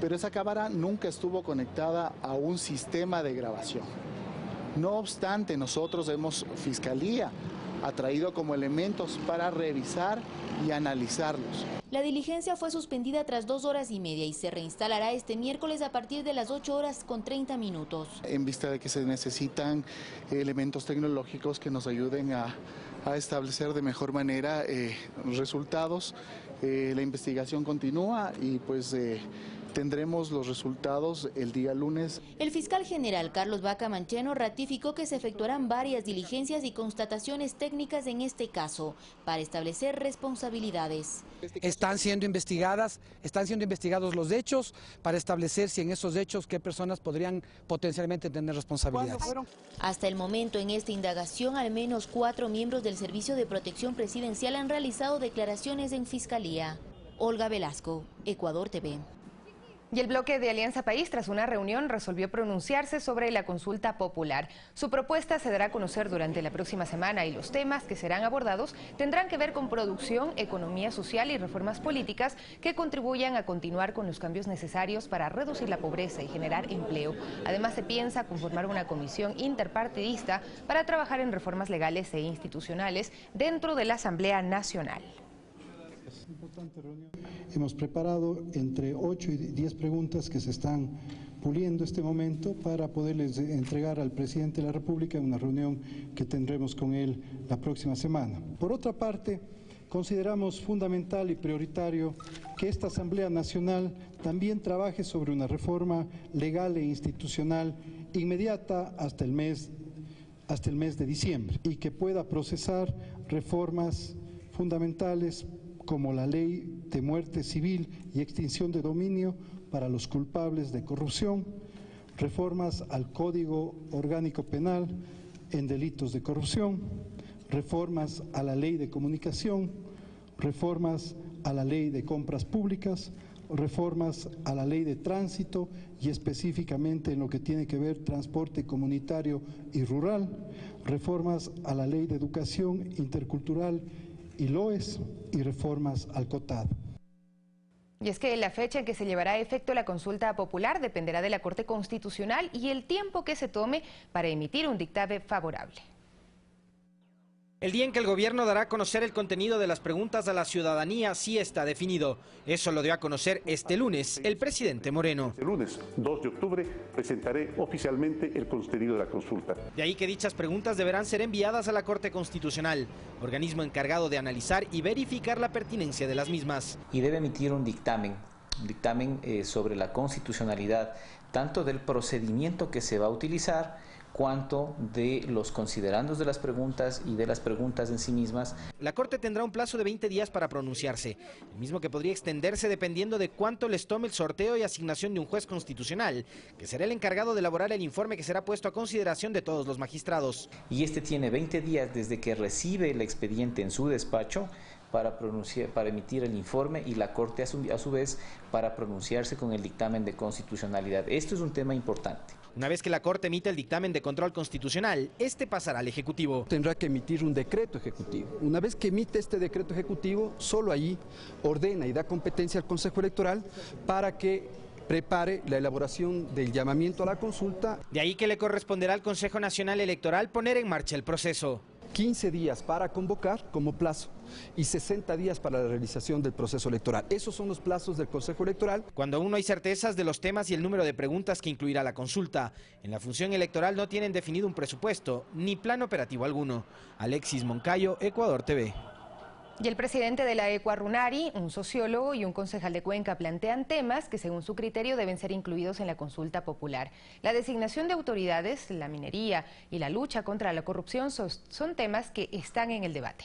Speaker 20: pero esa cámara nunca estuvo conectada a un sistema de grabación.
Speaker 2: No obstante, Fiscalía ha traído como elementos para revisar y analizarlos.
Speaker 22: La diligencia fue suspendida tras 2 horas y media y se reinstalará este miércoles a partir de las 8:30.
Speaker 2: En vista de que se necesitan elementos tecnológicos que nos ayuden a establecer de mejor manera resultados, la investigación continúa y pues tendremos los resultados el día lunes.
Speaker 22: El fiscal general Carlos Vaca Mancheno ratificó que se efectuarán varias diligencias y constataciones técnicas en este caso para establecer responsabilidades.
Speaker 4: Están siendo investigados los hechos para establecer si en esos hechos qué personas podrían potencialmente tener responsabilidades.
Speaker 22: Hasta el momento en esta indagación al menos 4 miembros del Servicio de Protección Presidencial han realizado declaraciones en Fiscalía. Olga Velasco, Ecuador TV.
Speaker 1: Y el bloque de Alianza País, tras una reunión, resolvió pronunciarse sobre la consulta popular. Su propuesta se dará a conocer durante la próxima semana y los temas que serán abordados tendrán que ver con producción, economía social y reformas políticas que contribuyan a continuar con los cambios necesarios para reducir la pobreza y generar empleo. Además, se piensa conformar una comisión interpartidista para trabajar en reformas legales e institucionales dentro de la Asamblea Nacional.
Speaker 5: Hemos preparado entre 8 y 10 preguntas que se están puliendo este momento para poderles entregar al presidente de la República en una reunión que tendremos con él la próxima semana. Por otra parte, consideramos fundamental y prioritario que esta Asamblea Nacional también trabaje sobre una reforma legal e institucional inmediata hasta el mes de diciembre y que pueda procesar reformas fundamentales como la ley de muerte civil y extinción de dominio para los culpables de corrupción, reformas al Código Orgánico Penal en delitos de corrupción, reformas a la ley de comunicación, reformas a la ley de compras públicas, reformas a la ley de tránsito y específicamente en lo que tiene que ver transporte comunitario y rural, reformas a la ley de educación intercultural y LOES y reformas al COTAD.
Speaker 1: Y es que la fecha en que se llevará a efecto la consulta popular dependerá de la Corte Constitucional y el tiempo que se tome para emitir un dictamen favorable.
Speaker 6: El día en que el gobierno dará a conocer el contenido de las preguntas a la ciudadanía sí está definido. Eso lo dio a conocer este lunes el presidente Moreno.
Speaker 24: El lunes 2 de octubre presentaré oficialmente el contenido de la consulta.
Speaker 6: De ahí que dichas preguntas deberán ser enviadas a la Corte Constitucional, organismo encargado de analizar y verificar la pertinencia de las mismas.
Speaker 25: Y debe emitir un dictamen sobre la constitucionalidad, tanto del procedimiento que se va a utilizar, cuanto de los considerandos de las preguntas y de las preguntas en sí mismas.
Speaker 6: La Corte tendrá un plazo de 20 días para pronunciarse, el mismo que podría extenderse dependiendo de cuánto les tome el sorteo y asignación de un juez constitucional, que será el encargado de elaborar el informe que será puesto a consideración de todos los magistrados.
Speaker 25: Y este tiene 20 días desde que recibe el expediente en su despacho para emitir el informe y la Corte a su vez para pronunciarse con el dictamen de constitucionalidad. Esto es un tema importante.
Speaker 6: Una vez que la Corte emita el dictamen de control constitucional, este pasará al Ejecutivo.
Speaker 26: Tendrá que emitir un decreto ejecutivo. Una vez que emite este decreto ejecutivo, solo allí ordena y da competencia al Consejo Electoral para que prepare la elaboración del llamamiento a la consulta.
Speaker 6: De ahí que le corresponderá al Consejo Nacional Electoral poner en marcha el proceso.
Speaker 26: 15 días para convocar como plazo y 60 días para la realización del proceso electoral. Esos son los plazos del Consejo Electoral.
Speaker 6: Cuando aún no hay certezas de los temas y el número de preguntas que incluirá la consulta, en la función electoral no tienen definido un presupuesto ni plan operativo alguno. Alexis Moncayo, Ecuador TV.
Speaker 1: Y el presidente de la Ecuarunari, un sociólogo y un concejal de Cuenca plantean temas que según su criterio deben ser incluidos en la consulta popular. La designación de autoridades, la minería y la lucha contra la corrupción son temas que están en el debate.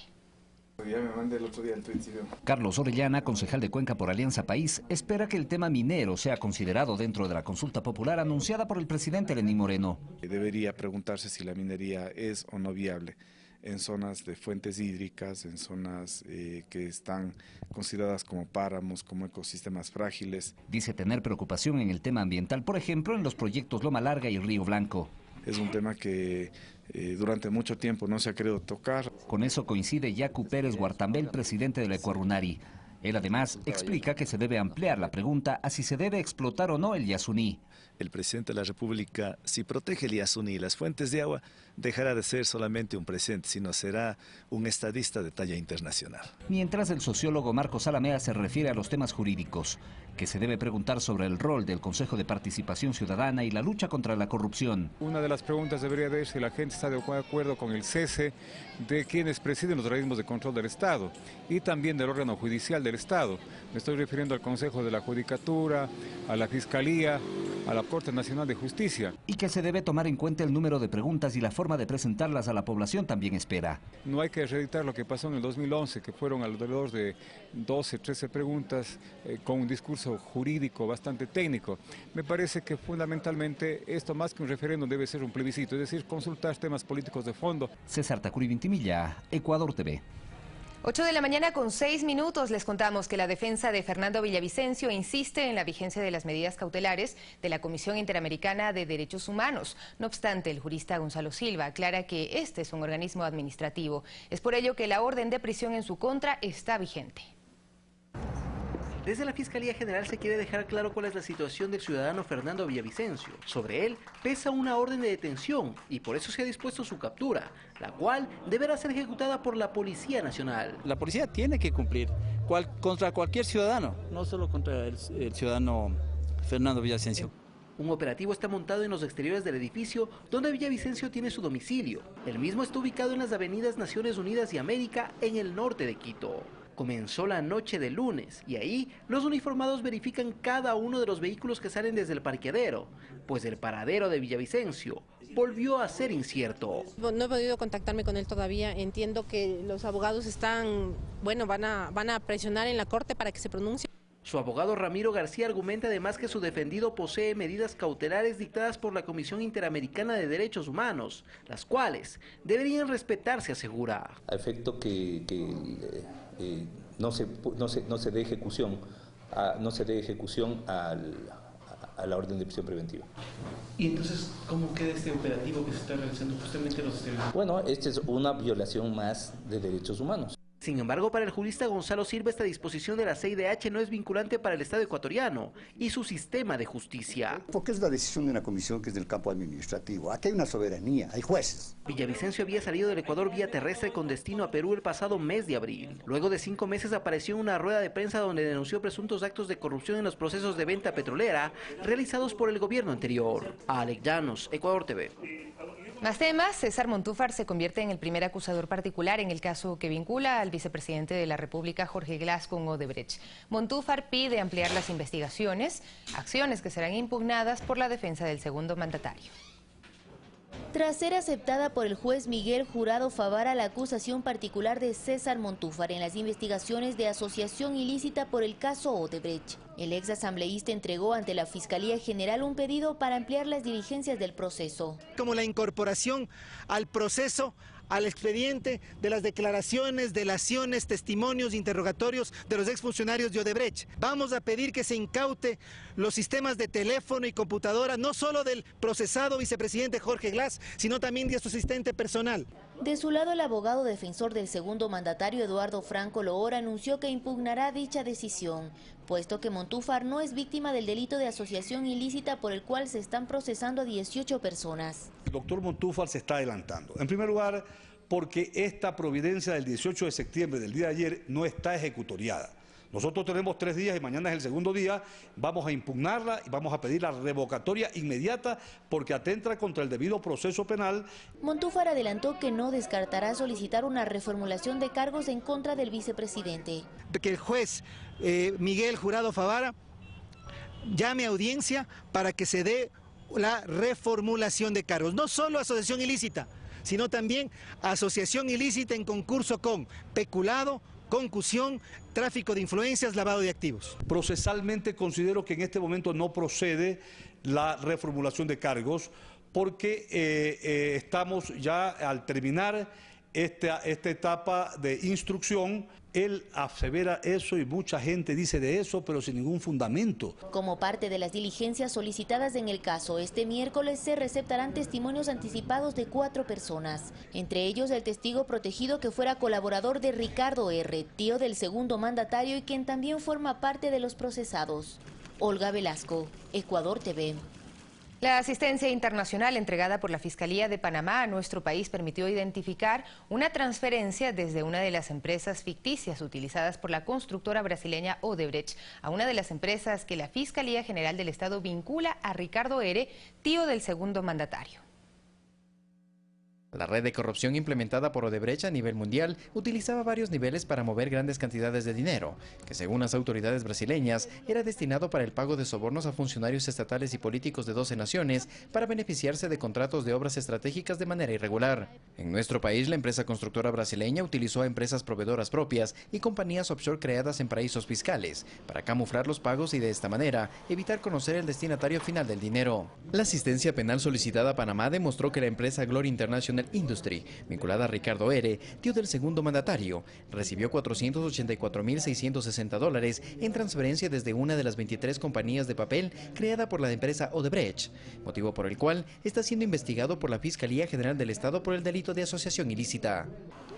Speaker 27: Carlos Orellana, concejal de Cuenca por Alianza País, espera que el tema minero sea considerado dentro de la consulta popular anunciada por el presidente Lenín Moreno.
Speaker 28: Debería preguntarse si la minería es o no viable en zonas de fuentes hídricas, en zonas que están consideradas como páramos, como ecosistemas frágiles.
Speaker 27: Dice tener preocupación en el tema ambiental, por ejemplo, en los proyectos Loma Larga y Río Blanco.
Speaker 28: Es un tema que durante mucho tiempo no se ha querido tocar.
Speaker 27: Con eso coincide Yacu Pérez Guartambel, presidente de la Ecuarunari. Él además explica que se debe ampliar la pregunta a si se debe explotar o no el Yasuní.
Speaker 7: El presidente de la República, si protege el Yasuní y las fuentes de agua, dejará de ser solamente un presidente, sino será un estadista de talla internacional.
Speaker 27: Mientras el sociólogo Marcos Alamea se refiere a los temas jurídicos, que se debe preguntar sobre el rol del Consejo de Participación Ciudadana y la lucha contra la corrupción.
Speaker 8: Una de las preguntas debería ver si la gente está de acuerdo con el cese de quienes presiden los organismos de control del Estado y también del órgano judicial del Estado. Me estoy refiriendo al Consejo de la Judicatura, a la Fiscalía, a la Corte Nacional de Justicia.
Speaker 27: Y que se debe tomar en cuenta el número de preguntas y la forma de presentarlas a la población también espera.
Speaker 8: No hay que reeditar lo que pasó en el 2011, que fueron alrededor de 12, 13 preguntas con un discurso jurídico bastante técnico. Me parece que fundamentalmente esto, más que un referéndum, debe ser un plebiscito, es decir, consultar temas políticos de fondo.
Speaker 27: César Tacuri Vintimilla, Ecuador TV.
Speaker 1: 8 de la mañana con 6 minutos. Les contamos que la defensa de Fernando Villavicencio insiste en la vigencia de las medidas cautelares de la Comisión Interamericana de Derechos Humanos. No obstante, el jurista Gonzalo Silva aclara que este es un organismo administrativo. Es por ello que la orden de prisión en su contra está vigente.
Speaker 9: Desde la Fiscalía General se quiere dejar claro cuál es la situación del ciudadano Fernando Villavicencio. Sobre él pesa una orden de detención y por eso se ha dispuesto su captura, la cual deberá ser ejecutada por la Policía Nacional.
Speaker 10: La policía tiene que cumplir contra cualquier ciudadano, no solo contra el ciudadano Fernando Villavicencio.
Speaker 9: Un operativo está montado en los exteriores del edificio donde Villavicencio tiene su domicilio. El mismo está ubicado en las avenidas Naciones Unidas y América en el norte de Quito. Comenzó la noche de lunes y ahí los uniformados verifican cada uno de los vehículos que salen desde el parqueadero, pues el paradero de Villavicencio volvió a ser incierto.
Speaker 11: No he podido contactarme con él todavía. Entiendo que los abogados están, van a presionar en la corte para que se pronuncie.
Speaker 9: Su abogado Ramiro García argumenta además que su defendido posee medidas cautelares dictadas por la Comisión Interamericana de Derechos Humanos, las cuales deberían respetarse, asegura.
Speaker 13: A efecto que no se dé ejecución a la orden de prisión preventiva.
Speaker 9: ¿Y entonces cómo queda este operativo que se está realizando justamente en los exteriores?
Speaker 13: Bueno, esta es una violación más de derechos humanos.
Speaker 9: Sin embargo, para el jurista Gonzalo Silva, esta disposición de la CIDH no es vinculante para el Estado ecuatoriano y su sistema de justicia.
Speaker 15: Porque es la decisión de una comisión que es del campo administrativo. Aquí hay una soberanía, hay jueces.
Speaker 9: Villavicencio había salido del Ecuador vía terrestre con destino a Perú el pasado mes de abril. Luego de 5 meses apareció en una rueda de prensa donde denunció presuntos actos de corrupción en los procesos de venta petrolera realizados por el gobierno anterior. Alex Llanos, Ecuador TV.
Speaker 1: Más temas. César Montúfar se convierte en el primer acusador particular en el caso que vincula al vicepresidente de la República, Jorge Glass, con Odebrecht. Montúfar pide ampliar las investigaciones, acciones que serán impugnadas por la defensa del segundo mandatario.
Speaker 22: Tras ser aceptada por el juez Miguel Jurado Favara la acusación particular de César Montúfar en las investigaciones de asociación ilícita por el caso Odebrecht, el ex asambleísta entregó ante la Fiscalía General un pedido para ampliar las diligencias del proceso.
Speaker 16: Como la incorporación al proceso, al expediente de las declaraciones, delaciones, testimonios, interrogatorios de los exfuncionarios de Odebrecht. Vamos a pedir que se incaute los sistemas de teléfono y computadora, no solo del procesado vicepresidente Jorge Glass, sino también de su asistente personal.
Speaker 22: De su lado, el abogado defensor del segundo mandatario, Eduardo Franco Lohora, anunció que impugnará dicha decisión, puesto que Montúfar no es víctima del delito de asociación ilícita por el cual se están procesando a 18 personas.
Speaker 29: El doctor Montúfar se está adelantando. En primer lugar, porque esta providencia del 18 de septiembre, del día de ayer, no está ejecutoriada. Nosotros tenemos 3 días y mañana es el segundo día, vamos a impugnarla y vamos a pedir la revocatoria inmediata porque atenta contra el debido proceso penal.
Speaker 22: Montúfar adelantó que no descartará solicitar una reformulación de cargos en contra del vicepresidente.
Speaker 16: Que el juez Miguel Jurado Favara llame a audiencia para que se dé la reformulación de cargos, no solo asociación ilícita, sino también asociación ilícita en concurso con peculado, concusión, tráfico de influencias, lavado de activos.
Speaker 29: Procesalmente considero que en este momento no procede la reformulación de cargos porque estamos ya al terminar esta etapa de instrucción. Él asevera eso y mucha gente dice de eso, pero sin ningún fundamento.
Speaker 22: Como parte de las diligencias solicitadas en el caso, este miércoles se receptarán testimonios anticipados de 4 personas, entre ellos el testigo protegido que fuera colaborador de Ricardo R., tío del segundo mandatario y quien también forma parte de los procesados. Olga Velasco, Ecuador TV.
Speaker 1: La asistencia internacional entregada por la Fiscalía de Panamá a nuestro país permitió identificar una transferencia desde una de las empresas ficticias utilizadas por la constructora brasileña Odebrecht a una de las empresas que la Fiscalía General del Estado vincula a Ricardo R., tío del segundo mandatario.
Speaker 6: La red de corrupción implementada por Odebrecht a nivel mundial utilizaba varios niveles para mover grandes cantidades de dinero, que según las autoridades brasileñas era destinado para el pago de sobornos a funcionarios estatales y políticos de 12 naciones para beneficiarse de contratos de obras estratégicas de manera irregular. En nuestro país, la empresa constructora brasileña utilizó a empresas proveedoras propias y compañías offshore creadas en paraísos fiscales para camuflar los pagos y de esta manera evitar conocer el destinatario final del dinero. La asistencia penal solicitada a Panamá demostró que la empresa Glory International Industry, vinculada a Ricardo R., tío del segundo mandatario, recibió $484.660 en transferencia desde una de las 23 compañías de papel creada por la empresa Odebrecht, motivo por el cual está siendo investigado por la Fiscalía General del Estado por el delito de asociación ilícita.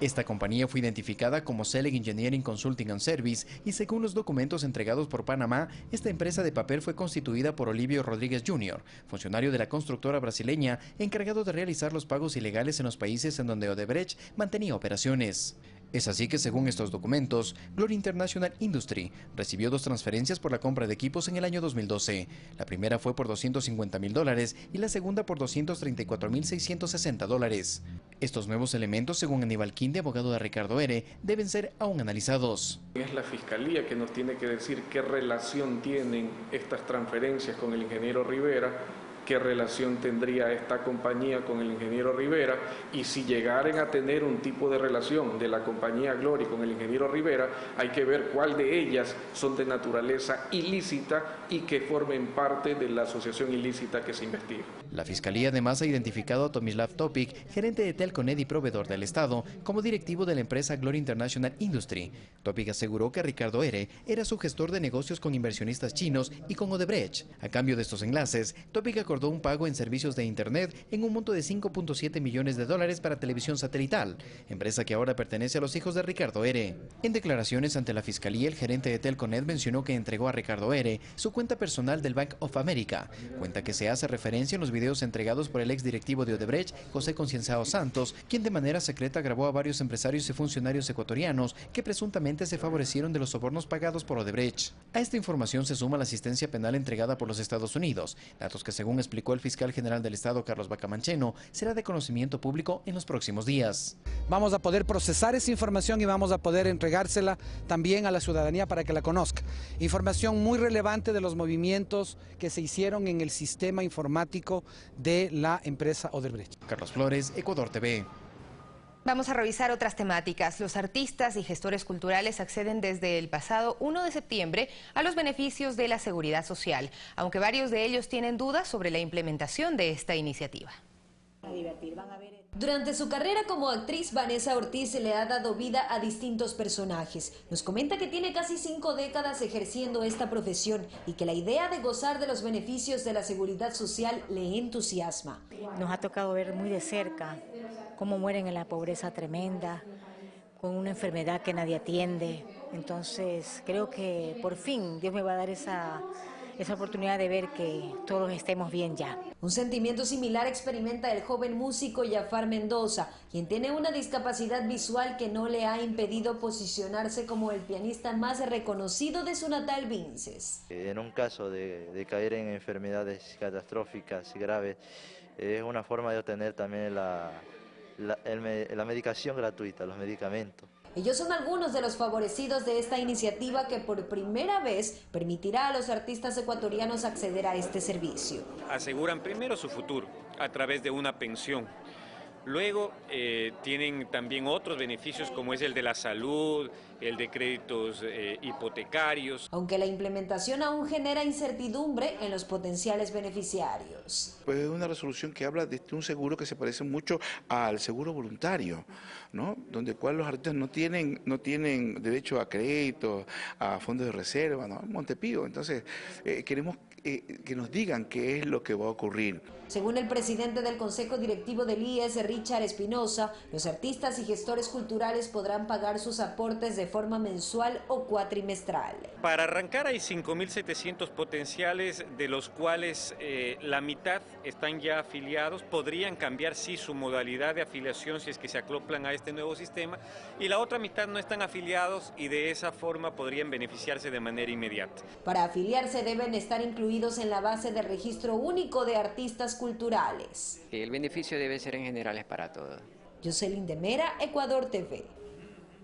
Speaker 6: Esta compañía fue identificada como Selig Engineering Consulting and Service y según los documentos entregados por Panamá, esta empresa de papel fue constituida por Olívio Rodríguez Jr., funcionario de la constructora brasileña encargado de realizar los pagos ilegales en los países en donde Odebrecht mantenía operaciones. Es así que según estos documentos, Glory International Industry recibió 2 transferencias por la compra de equipos en el año 2012. La primera fue por $250.000 y la segunda por $234.660. Estos nuevos elementos, según Aníbal Quinde, abogado de Ricardo R., deben ser aún analizados.
Speaker 3: Es la Fiscalía que nos tiene que decir qué relación tienen estas transferencias con el ingeniero Rivera, qué relación tendría esta compañía con el ingeniero Rivera y si llegaren a tener un tipo de relación de la compañía Glory con el ingeniero Rivera, hay que ver cuál de ellas son de naturaleza ilícita y que formen parte de la asociación ilícita que se investiga.
Speaker 6: La Fiscalía además ha identificado a Tomislav Topic, gerente de Telconet y proveedor del Estado, como directivo de la empresa Glory International Industry. Topic aseguró que Ricardo R. era su gestor de negocios con inversionistas chinos y con Odebrecht. A cambio de estos enlaces, Topic acordó un pago en servicios de Internet en un monto de $5.7 millones para televisión satelital, empresa que ahora pertenece a los hijos de Ricardo R. En declaraciones ante la Fiscalía, el gerente de Telconet mencionó que entregó a Ricardo R. su cuenta personal del Bank of America, cuenta que se hace referencia en los videos entregados por el ex directivo de Odebrecht, José Concienzao Santos, quien de manera secreta grabó a varios empresarios y funcionarios ecuatorianos que presuntamente se favorecieron de los sobornos pagados por Odebrecht. A esta información se suma la asistencia penal entregada por los Estados Unidos, datos que según explicó el fiscal general del Estado, Carlos Bacamancheno, será de conocimiento público en los próximos días.
Speaker 4: Vamos a poder procesar esa información y vamos a poder entregársela también a la ciudadanía para que la conozca. Información muy relevante de los movimientos que se hicieron en el sistema informático de la empresa Odebrecht.
Speaker 6: Carlos Flores, Ecuador TV.
Speaker 1: Vamos a revisar otras temáticas. Los artistas y gestores culturales acceden desde el pasado 1 de septiembre a los beneficios de la seguridad social, aunque varios de ellos tienen dudas sobre la implementación de esta iniciativa.
Speaker 12: Durante su carrera como actriz, Vanessa Ortiz le ha dado vida a distintos personajes. Nos comenta que tiene casi 5 décadas ejerciendo esta profesión y que la idea de gozar de los beneficios de la seguridad social le entusiasma.
Speaker 14: Nos ha tocado ver muy de cerca cómo mueren en la pobreza tremenda, con una enfermedad que nadie atiende. Entonces creo que por fin Dios me va a dar esa oportunidad de ver que todos estemos bien ya.
Speaker 12: Un sentimiento similar experimenta el joven músico Jafar Mendoza, quien tiene una discapacidad visual que no le ha impedido posicionarse como el pianista más reconocido de su natal Vinces.
Speaker 17: En un caso de caer en enfermedades catastróficas y graves, es una forma de obtener también la medicación gratuita, los medicamentos.
Speaker 12: Ellos son algunos de los favorecidos de esta iniciativa que por primera vez permitirá a los artistas ecuatorianos acceder a este servicio.
Speaker 18: Aseguran primero su futuro a través de una pensión,
Speaker 2: Luego tienen también otros beneficios como es el de la salud, el de créditos hipotecarios.
Speaker 12: Aunque la implementación aún genera incertidumbre en los potenciales beneficiarios.
Speaker 5: Pues es una resolución que habla de un seguro que se parece mucho al seguro voluntario, ¿no? Donde cual los artistas no tienen derecho a créditos, a fondos de reserva, ¿no? Montepío. Entonces queremos que nos digan qué es lo que va a ocurrir.
Speaker 12: Según el presidente del Consejo Directivo del IES, Richard Espinosa, los artistas y gestores culturales podrán pagar sus aportes de forma mensual o cuatrimestral.
Speaker 2: Para arrancar hay 5.700 potenciales, de los cuales la mitad están ya afiliados. Podrían cambiar sí su modalidad de afiliación si es que se acoplan a este nuevo sistema, y la otra mitad no están afiliados y de esa forma podrían beneficiarse de manera inmediata.
Speaker 12: Para afiliarse deben estar incluidos en la base de registro único de artistas culturales.
Speaker 18: El beneficio debe ser en general para todos.
Speaker 12: Jocelyn de Mera, Ecuador TV.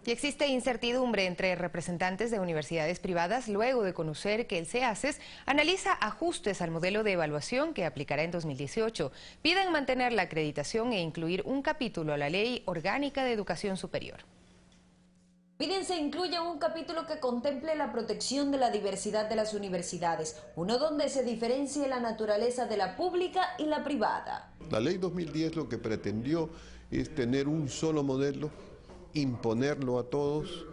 Speaker 1: Y existe incertidumbre entre representantes de universidades privadas luego de conocer que el CEACES analiza ajustes al modelo de evaluación que aplicará en 2018. Piden mantener la acreditación e incluir un capítulo a la Ley Orgánica de Educación Superior.
Speaker 12: Piden se incluya un capítulo que contemple la protección de la diversidad de las universidades, uno donde se diferencie la naturaleza de la pública y la privada.
Speaker 19: La Ley 2010 lo que pretendió es tener un solo modelo, imponerlo a todos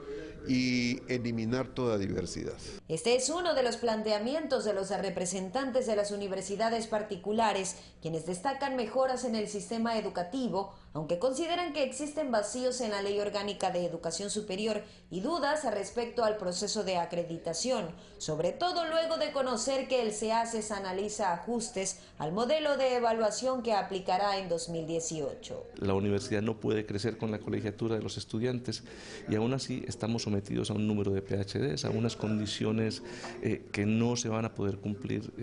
Speaker 19: y eliminar toda diversidad.
Speaker 12: Este es uno de los planteamientos de los representantes de las universidades particulares, quienes destacan mejoras en el sistema educativo, aunque consideran que existen vacíos en la Ley Orgánica de Educación Superior y dudas respecto al proceso de acreditación, sobre todo luego de conocer que el CEACES analiza ajustes al modelo de evaluación que aplicará en 2018.
Speaker 20: La universidad no puede crecer con la colegiatura de los estudiantes y aún así estamos sometidos a un número de PhDs, a unas condiciones que no se van a poder cumplir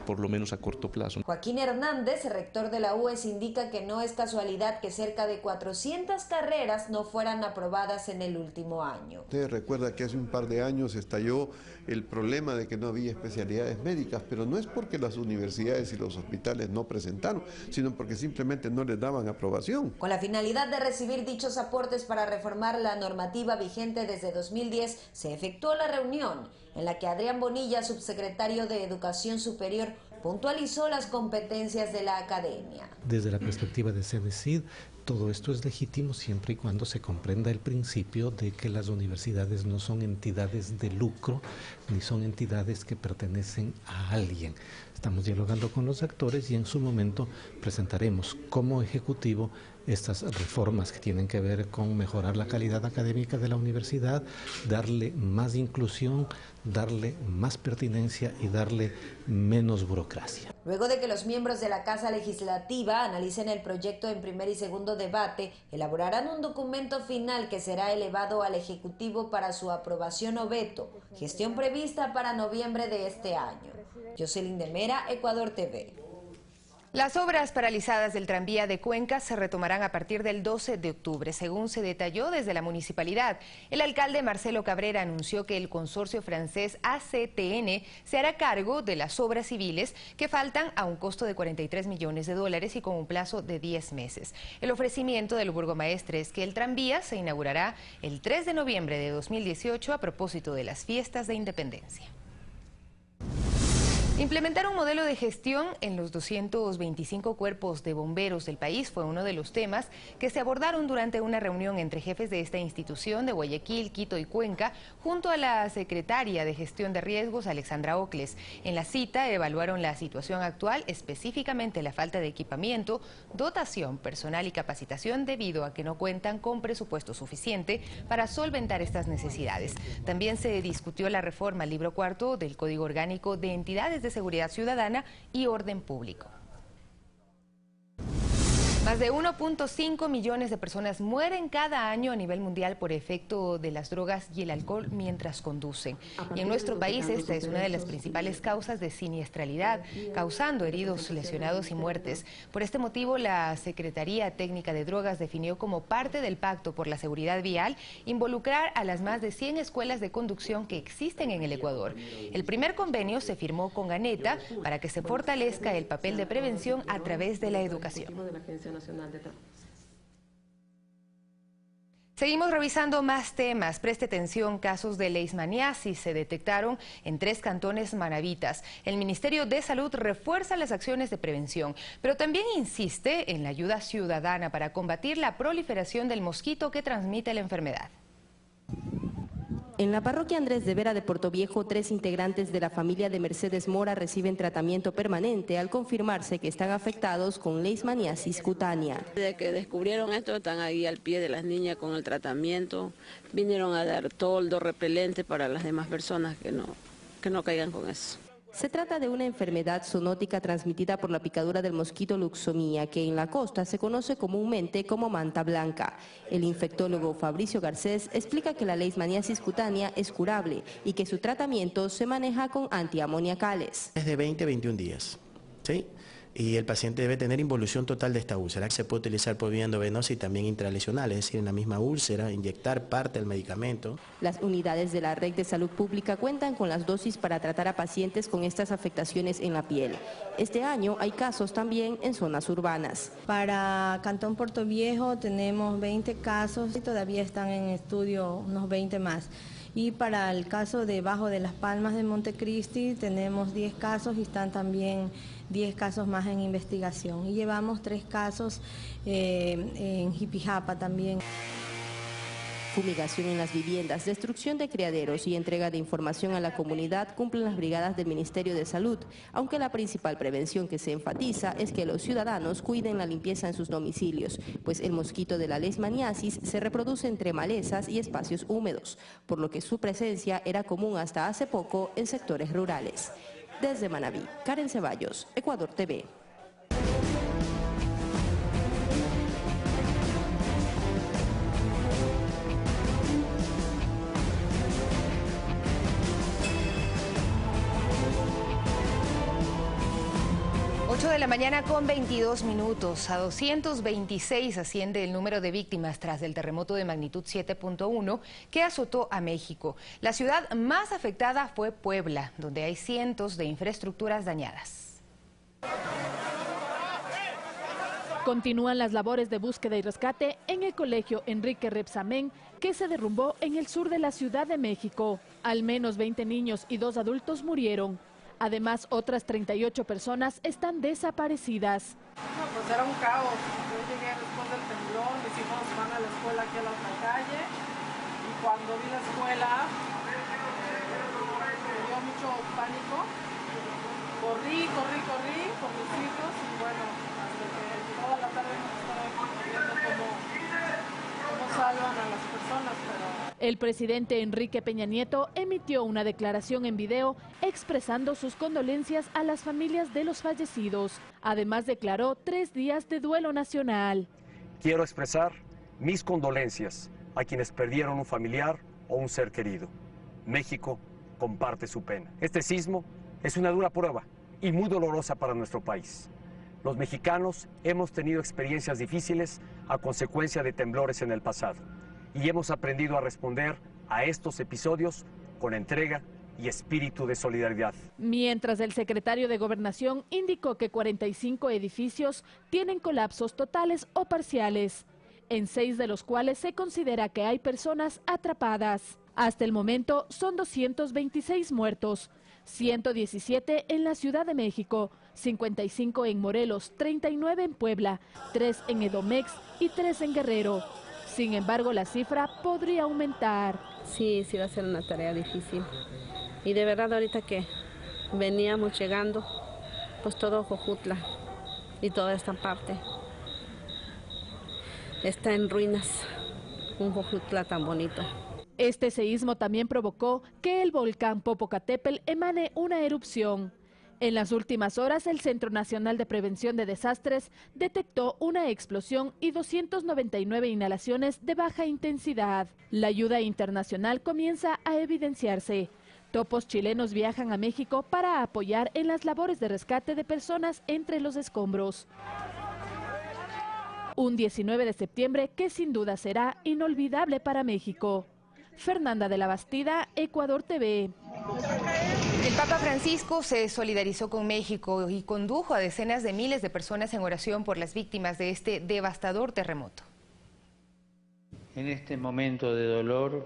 Speaker 20: por lo menos a corto plazo.
Speaker 12: Joaquín Hernández, rector de la UES, indica que no es casualidad que cerca de 400 carreras no fueran aprobadas en el último año.
Speaker 19: Usted recuerda que hace un par de años estalló el problema de que no había especialidades médicas, pero no es porque las universidades y los hospitales no presentaron, sino porque simplemente no les daban aprobación.
Speaker 12: Con la finalidad de recibir dichos aportes para reformar la normativa vigente desde 2010, se efectuó la reunión en la que Adrián Bonilla, subsecretario de Educación Superior, puntualizó las competencias de la academia.
Speaker 21: Desde la perspectiva de CEDECID, todo esto es legítimo siempre y cuando se comprenda el principio de que las universidades no son entidades de lucro, ni son entidades que pertenecen a alguien. Estamos dialogando con los actores y en su momento presentaremos como ejecutivo estas reformas que tienen que ver con mejorar la calidad académica de la universidad, darle más inclusión, darle más pertinencia y darle menos burocracia.
Speaker 12: Luego de que los miembros de la Casa Legislativa analicen el proyecto en primer y segundo debate, elaborarán un documento final que será elevado al Ejecutivo para su aprobación o veto, gestión prevista para noviembre de este año. Jocelyn de Mera, Ecuador TV.
Speaker 1: Las obras paralizadas del tranvía de Cuenca se retomarán a partir del 12 de octubre, según se detalló desde la municipalidad. El alcalde Marcelo Cabrera anunció que el consorcio francés ACTN se hará cargo de las obras civiles que faltan a un costo de $43 millones y con un plazo de 10 meses. El ofrecimiento del burgomaestre es que el tranvía se inaugurará el 3 de noviembre de 2018 a propósito de las fiestas de Independencia. Implementar un modelo de gestión en los 225 cuerpos de bomberos del país fue uno de los temas que se abordaron durante una reunión entre jefes de esta institución de Guayaquil, Quito y Cuenca, junto a la secretaria de Gestión de Riesgos, Alexandra Ocles. En la cita evaluaron la situación actual, específicamente la falta de equipamiento, dotación, personal y capacitación debido a que no cuentan con presupuesto suficiente para solventar estas necesidades. También se discutió la reforma al libro cuarto del Código Orgánico de Entidades de Seguridad Ciudadana y Orden Público. Más de 1.5 millones de personas mueren cada año a nivel mundial por efecto de las drogas y el alcohol mientras conducen. Y en nuestro país esta es una de las principales causas de siniestralidad, causando heridos, lesionados y muertes. Por este motivo, la Secretaría Técnica de Drogas definió como parte del Pacto por la Seguridad Vial involucrar a las más de 100 escuelas de conducción que existen en el Ecuador. El primer convenio se firmó con ANETA para que se fortalezca el papel de prevención a través de la educación. Seguimos revisando más temas. Preste atención, casos de leishmaniasis se detectaron en 3 cantones manavitas. El Ministerio de Salud refuerza las acciones de prevención, pero también insiste en la ayuda ciudadana para combatir la proliferación del mosquito que transmite la enfermedad.
Speaker 7: En la parroquia Andrés de Vera de Portoviejo, 3 integrantes de la familia de Mercedes Mora reciben tratamiento permanente al confirmarse que están afectados con leishmaniasis cutánea.
Speaker 8: Desde que descubrieron esto, están ahí al pie de las niñas con el tratamiento. Vinieron a dar toldo, repelente para las demás personas que no caigan con eso.
Speaker 7: Se trata de una enfermedad zoonótica transmitida por la picadura del mosquito Luxomia, que en la costa se conoce comúnmente como manta blanca. El infectólogo Fabricio Garcés explica que la leishmaniasis cutánea es curable y que su tratamiento se maneja con antiamoniacales.
Speaker 10: Es de 20 a 21 días, ¿sí? Y el paciente debe tener involución total de esta úlcera. Se puede utilizar por vía endovenosa y también intralesional, es decir, en la misma úlcera, inyectar parte del medicamento.
Speaker 7: Las unidades de la Red de Salud Pública cuentan con las dosis para tratar a pacientes con estas afectaciones en la piel. Este año hay casos también en zonas urbanas.
Speaker 23: Para Cantón Portoviejo tenemos 20 casos y todavía están en estudio unos 20 más. Y para el caso de Bajo de las Palmas de Montecristi tenemos 10 casos y están también 10 casos más en investigación. Y llevamos 3 casos en Jipijapa también.
Speaker 7: Fumigación en las viviendas, destrucción de criaderos y entrega de información a la comunidad cumplen las brigadas del Ministerio de Salud, aunque la principal prevención que se enfatiza es que los ciudadanos cuiden la limpieza en sus domicilios, pues el mosquito de la leishmaniasis se reproduce entre malezas y espacios húmedos, por lo que su presencia era común hasta hace poco en sectores rurales. Desde Manabí, Karen Ceballos, Ecuador TV.
Speaker 1: De la mañana con 22 minutos. A 226 asciende el número de víctimas tras el terremoto de magnitud 7.1 que azotó a México. La ciudad más afectada fue Puebla, donde hay cientos de infraestructuras dañadas.
Speaker 24: Continúan las labores de búsqueda y rescate en el colegio Enrique Rebsamen, que se derrumbó en el sur de la Ciudad de México. Al menos 20 niños y 2 adultos murieron. Además, otras 38 personas están desaparecidas.
Speaker 25: No, pues era un caos. Yo llegué después del temblor, mis hijos van a la escuela aquí a la otra calle, y cuando vi la escuela me dio mucho pánico. Corrí con mis hijos y bueno, hasta que toda la tarde nos estaban viendo cómo salvan a las personas, pero...
Speaker 24: El presidente Enrique Peña Nieto emitió una declaración en video expresando sus condolencias a las familias de los fallecidos. Además, declaró 3 días de duelo nacional.
Speaker 26: Quiero expresar mis condolencias a quienes perdieron un familiar o un ser querido. México comparte su pena. Este sismo es una dura prueba y muy dolorosa para nuestro país. Los mexicanos hemos tenido experiencias difíciles a consecuencia de temblores en el pasado. Y hemos aprendido a responder a estos episodios con entrega y espíritu de solidaridad.
Speaker 24: Mientras el secretario de Gobernación indicó que 45 edificios tienen colapsos totales o parciales, en 6 de los cuales se considera que hay personas atrapadas. Hasta el momento son 226 muertos, 117 en la Ciudad de México, 55 en Morelos, 39 en Puebla, 3 en Edomex y 3 en Guerrero. Sin embargo, la cifra podría aumentar.
Speaker 8: Sí, va a ser una tarea difícil. Y de verdad, ahorita que veníamos llegando, pues todo Jojutla y toda esta parte está en ruinas. Un Jojutla tan bonito.
Speaker 24: Este seísmo también provocó que el volcán Popocatépetl emane una erupción. En las últimas horas, el Centro Nacional de Prevención de Desastres detectó una explosión y 299 inhalaciones de baja intensidad. La ayuda internacional comienza a evidenciarse. Topos chilenos viajan a México para apoyar en las labores de rescate de personas entre los escombros. Un 19 de septiembre que sin duda será inolvidable para México. Fernanda de la Bastida, Ecuador TV.
Speaker 1: El Papa Francisco se solidarizó con México y condujo a decenas de miles de personas en oración por las víctimas de este devastador terremoto.
Speaker 9: En este momento de dolor,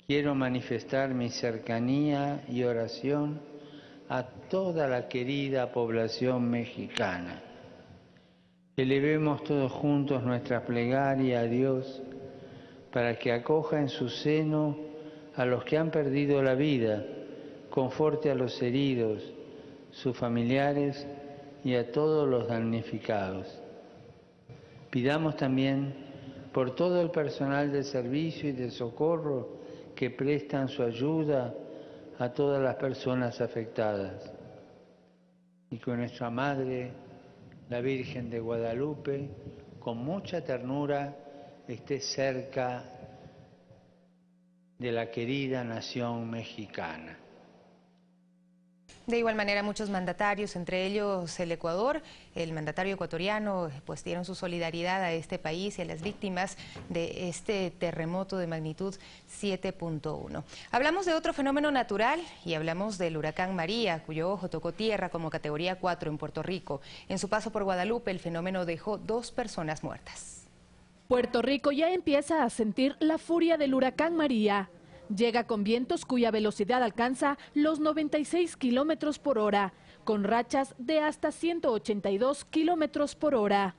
Speaker 9: quiero manifestar mi cercanía y oración a toda la querida población mexicana. Elevemos todos juntos nuestra plegaria a Dios para que acoja en su seno a los que han perdido la vida, conforte a los heridos, sus familiares y a todos los damnificados. Pidamos también por todo el personal de servicio y de socorro que prestan su ayuda a todas las personas afectadas. Y con nuestra Madre, la Virgen de Guadalupe, con mucha ternura, esté cerca de la querida nación mexicana.
Speaker 1: De igual manera, muchos mandatarios, entre ellos el Ecuador, el mandatario ecuatoriano, pues dieron su solidaridad a este país y a las víctimas de este terremoto de magnitud 7.1. Hablamos de otro fenómeno natural y hablamos del huracán María, cuyo ojo tocó tierra como categoría 4 en Puerto Rico. En su paso por Guadalupe, el fenómeno dejó 2 personas muertas.
Speaker 24: Puerto Rico ya empieza a sentir la furia del huracán María. Llega con vientos cuya velocidad alcanza los 96 kilómetros por hora, con rachas de hasta 182 kilómetros por hora.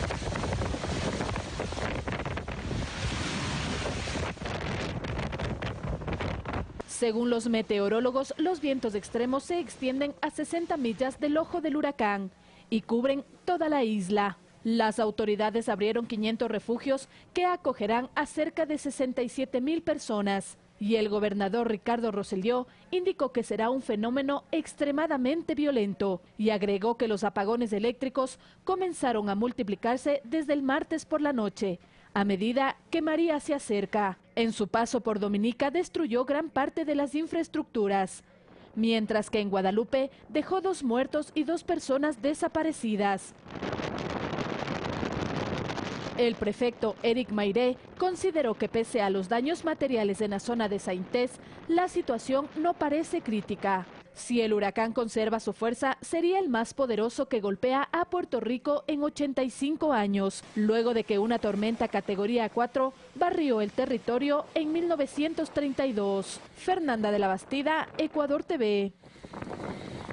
Speaker 24: Según los meteorólogos, los vientos extremos se extienden a 60 millas del ojo del huracán y cubren toda la isla. Las autoridades abrieron 500 refugios que acogerán a cerca de 67,000 personas. Y el gobernador Ricardo Rosselló indicó que será un fenómeno extremadamente violento y agregó que los apagones eléctricos comenzaron a multiplicarse desde el martes por la noche, a medida que María se acerca. En su paso por Dominica destruyó gran parte de las infraestructuras, mientras que en Guadalupe dejó 2 muertos y 2 personas desaparecidas. El prefecto Eric Mairé consideró que pese a los daños materiales en la zona de Saintés, la situación no parece crítica. Si el huracán conserva su fuerza, sería el más poderoso que golpea a Puerto Rico en 85 años, luego de que una tormenta categoría 4 barrió el territorio en 1932. Fernanda de la Bastida, Ecuador TV.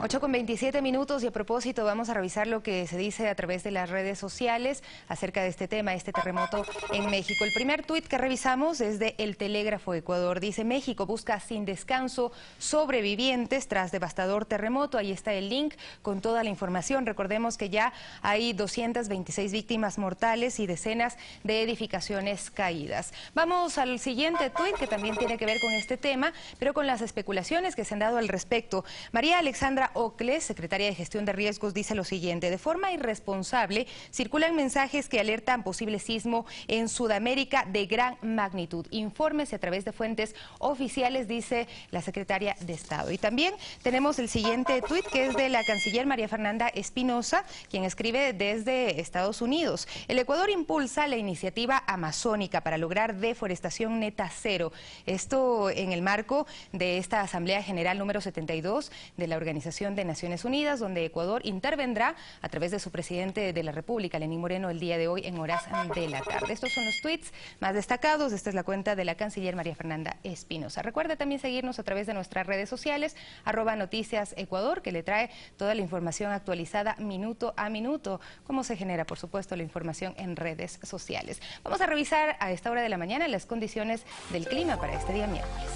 Speaker 1: 8:27 y a propósito vamos a revisar lo que se dice a través de las redes sociales acerca de este tema, este terremoto en México. El primer tuit que revisamos es de El Telégrafo Ecuador. Dice: México busca sin descanso sobrevivientes tras devastador terremoto. Ahí está el link con toda la información. Recordemos que ya hay 226 víctimas mortales y decenas de edificaciones caídas. Vamos al siguiente tuit que también tiene que ver con este tema, pero con las especulaciones que se han dado al respecto. María Alexandra Ocles, secretaria de Gestión de Riesgos, dice lo siguiente: de forma irresponsable circulan mensajes que alertan posible sismo en Sudamérica de gran magnitud. Infórmese a través de fuentes oficiales, dice la secretaria de Estado. Y también tenemos el siguiente tuit que es de la canciller María Fernanda Espinosa, quien escribe desde Estados Unidos. El Ecuador impulsa la iniciativa amazónica para lograr deforestación neta cero. Esto en el marco de esta Asamblea General número 72 de la Organización de Naciones Unidas, donde Ecuador intervendrá a través de su presidente de la República, Lenín Moreno, el día de hoy en horas de la tarde. Estos son los tweets más destacados. Esta es la cuenta de la canciller María Fernanda Espinosa. Recuerde también seguirnos a través de nuestras redes sociales, @NoticiasEcuador, que le trae toda la información actualizada minuto a minuto, cómo se genera, por supuesto, la información en redes sociales. Vamos a revisar a esta hora de la mañana las condiciones del clima para este día miércoles.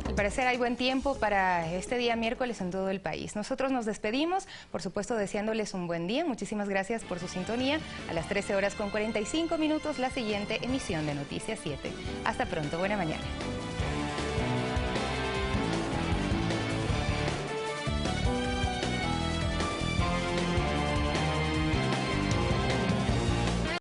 Speaker 1: Al parecer hay buen tiempo para este día miércoles en todo el país. Nosotros nos despedimos, por supuesto deseándoles un buen día. Muchísimas gracias por su sintonía. A las 13:45 la siguiente emisión de Noticias 7. Hasta pronto, buena mañana.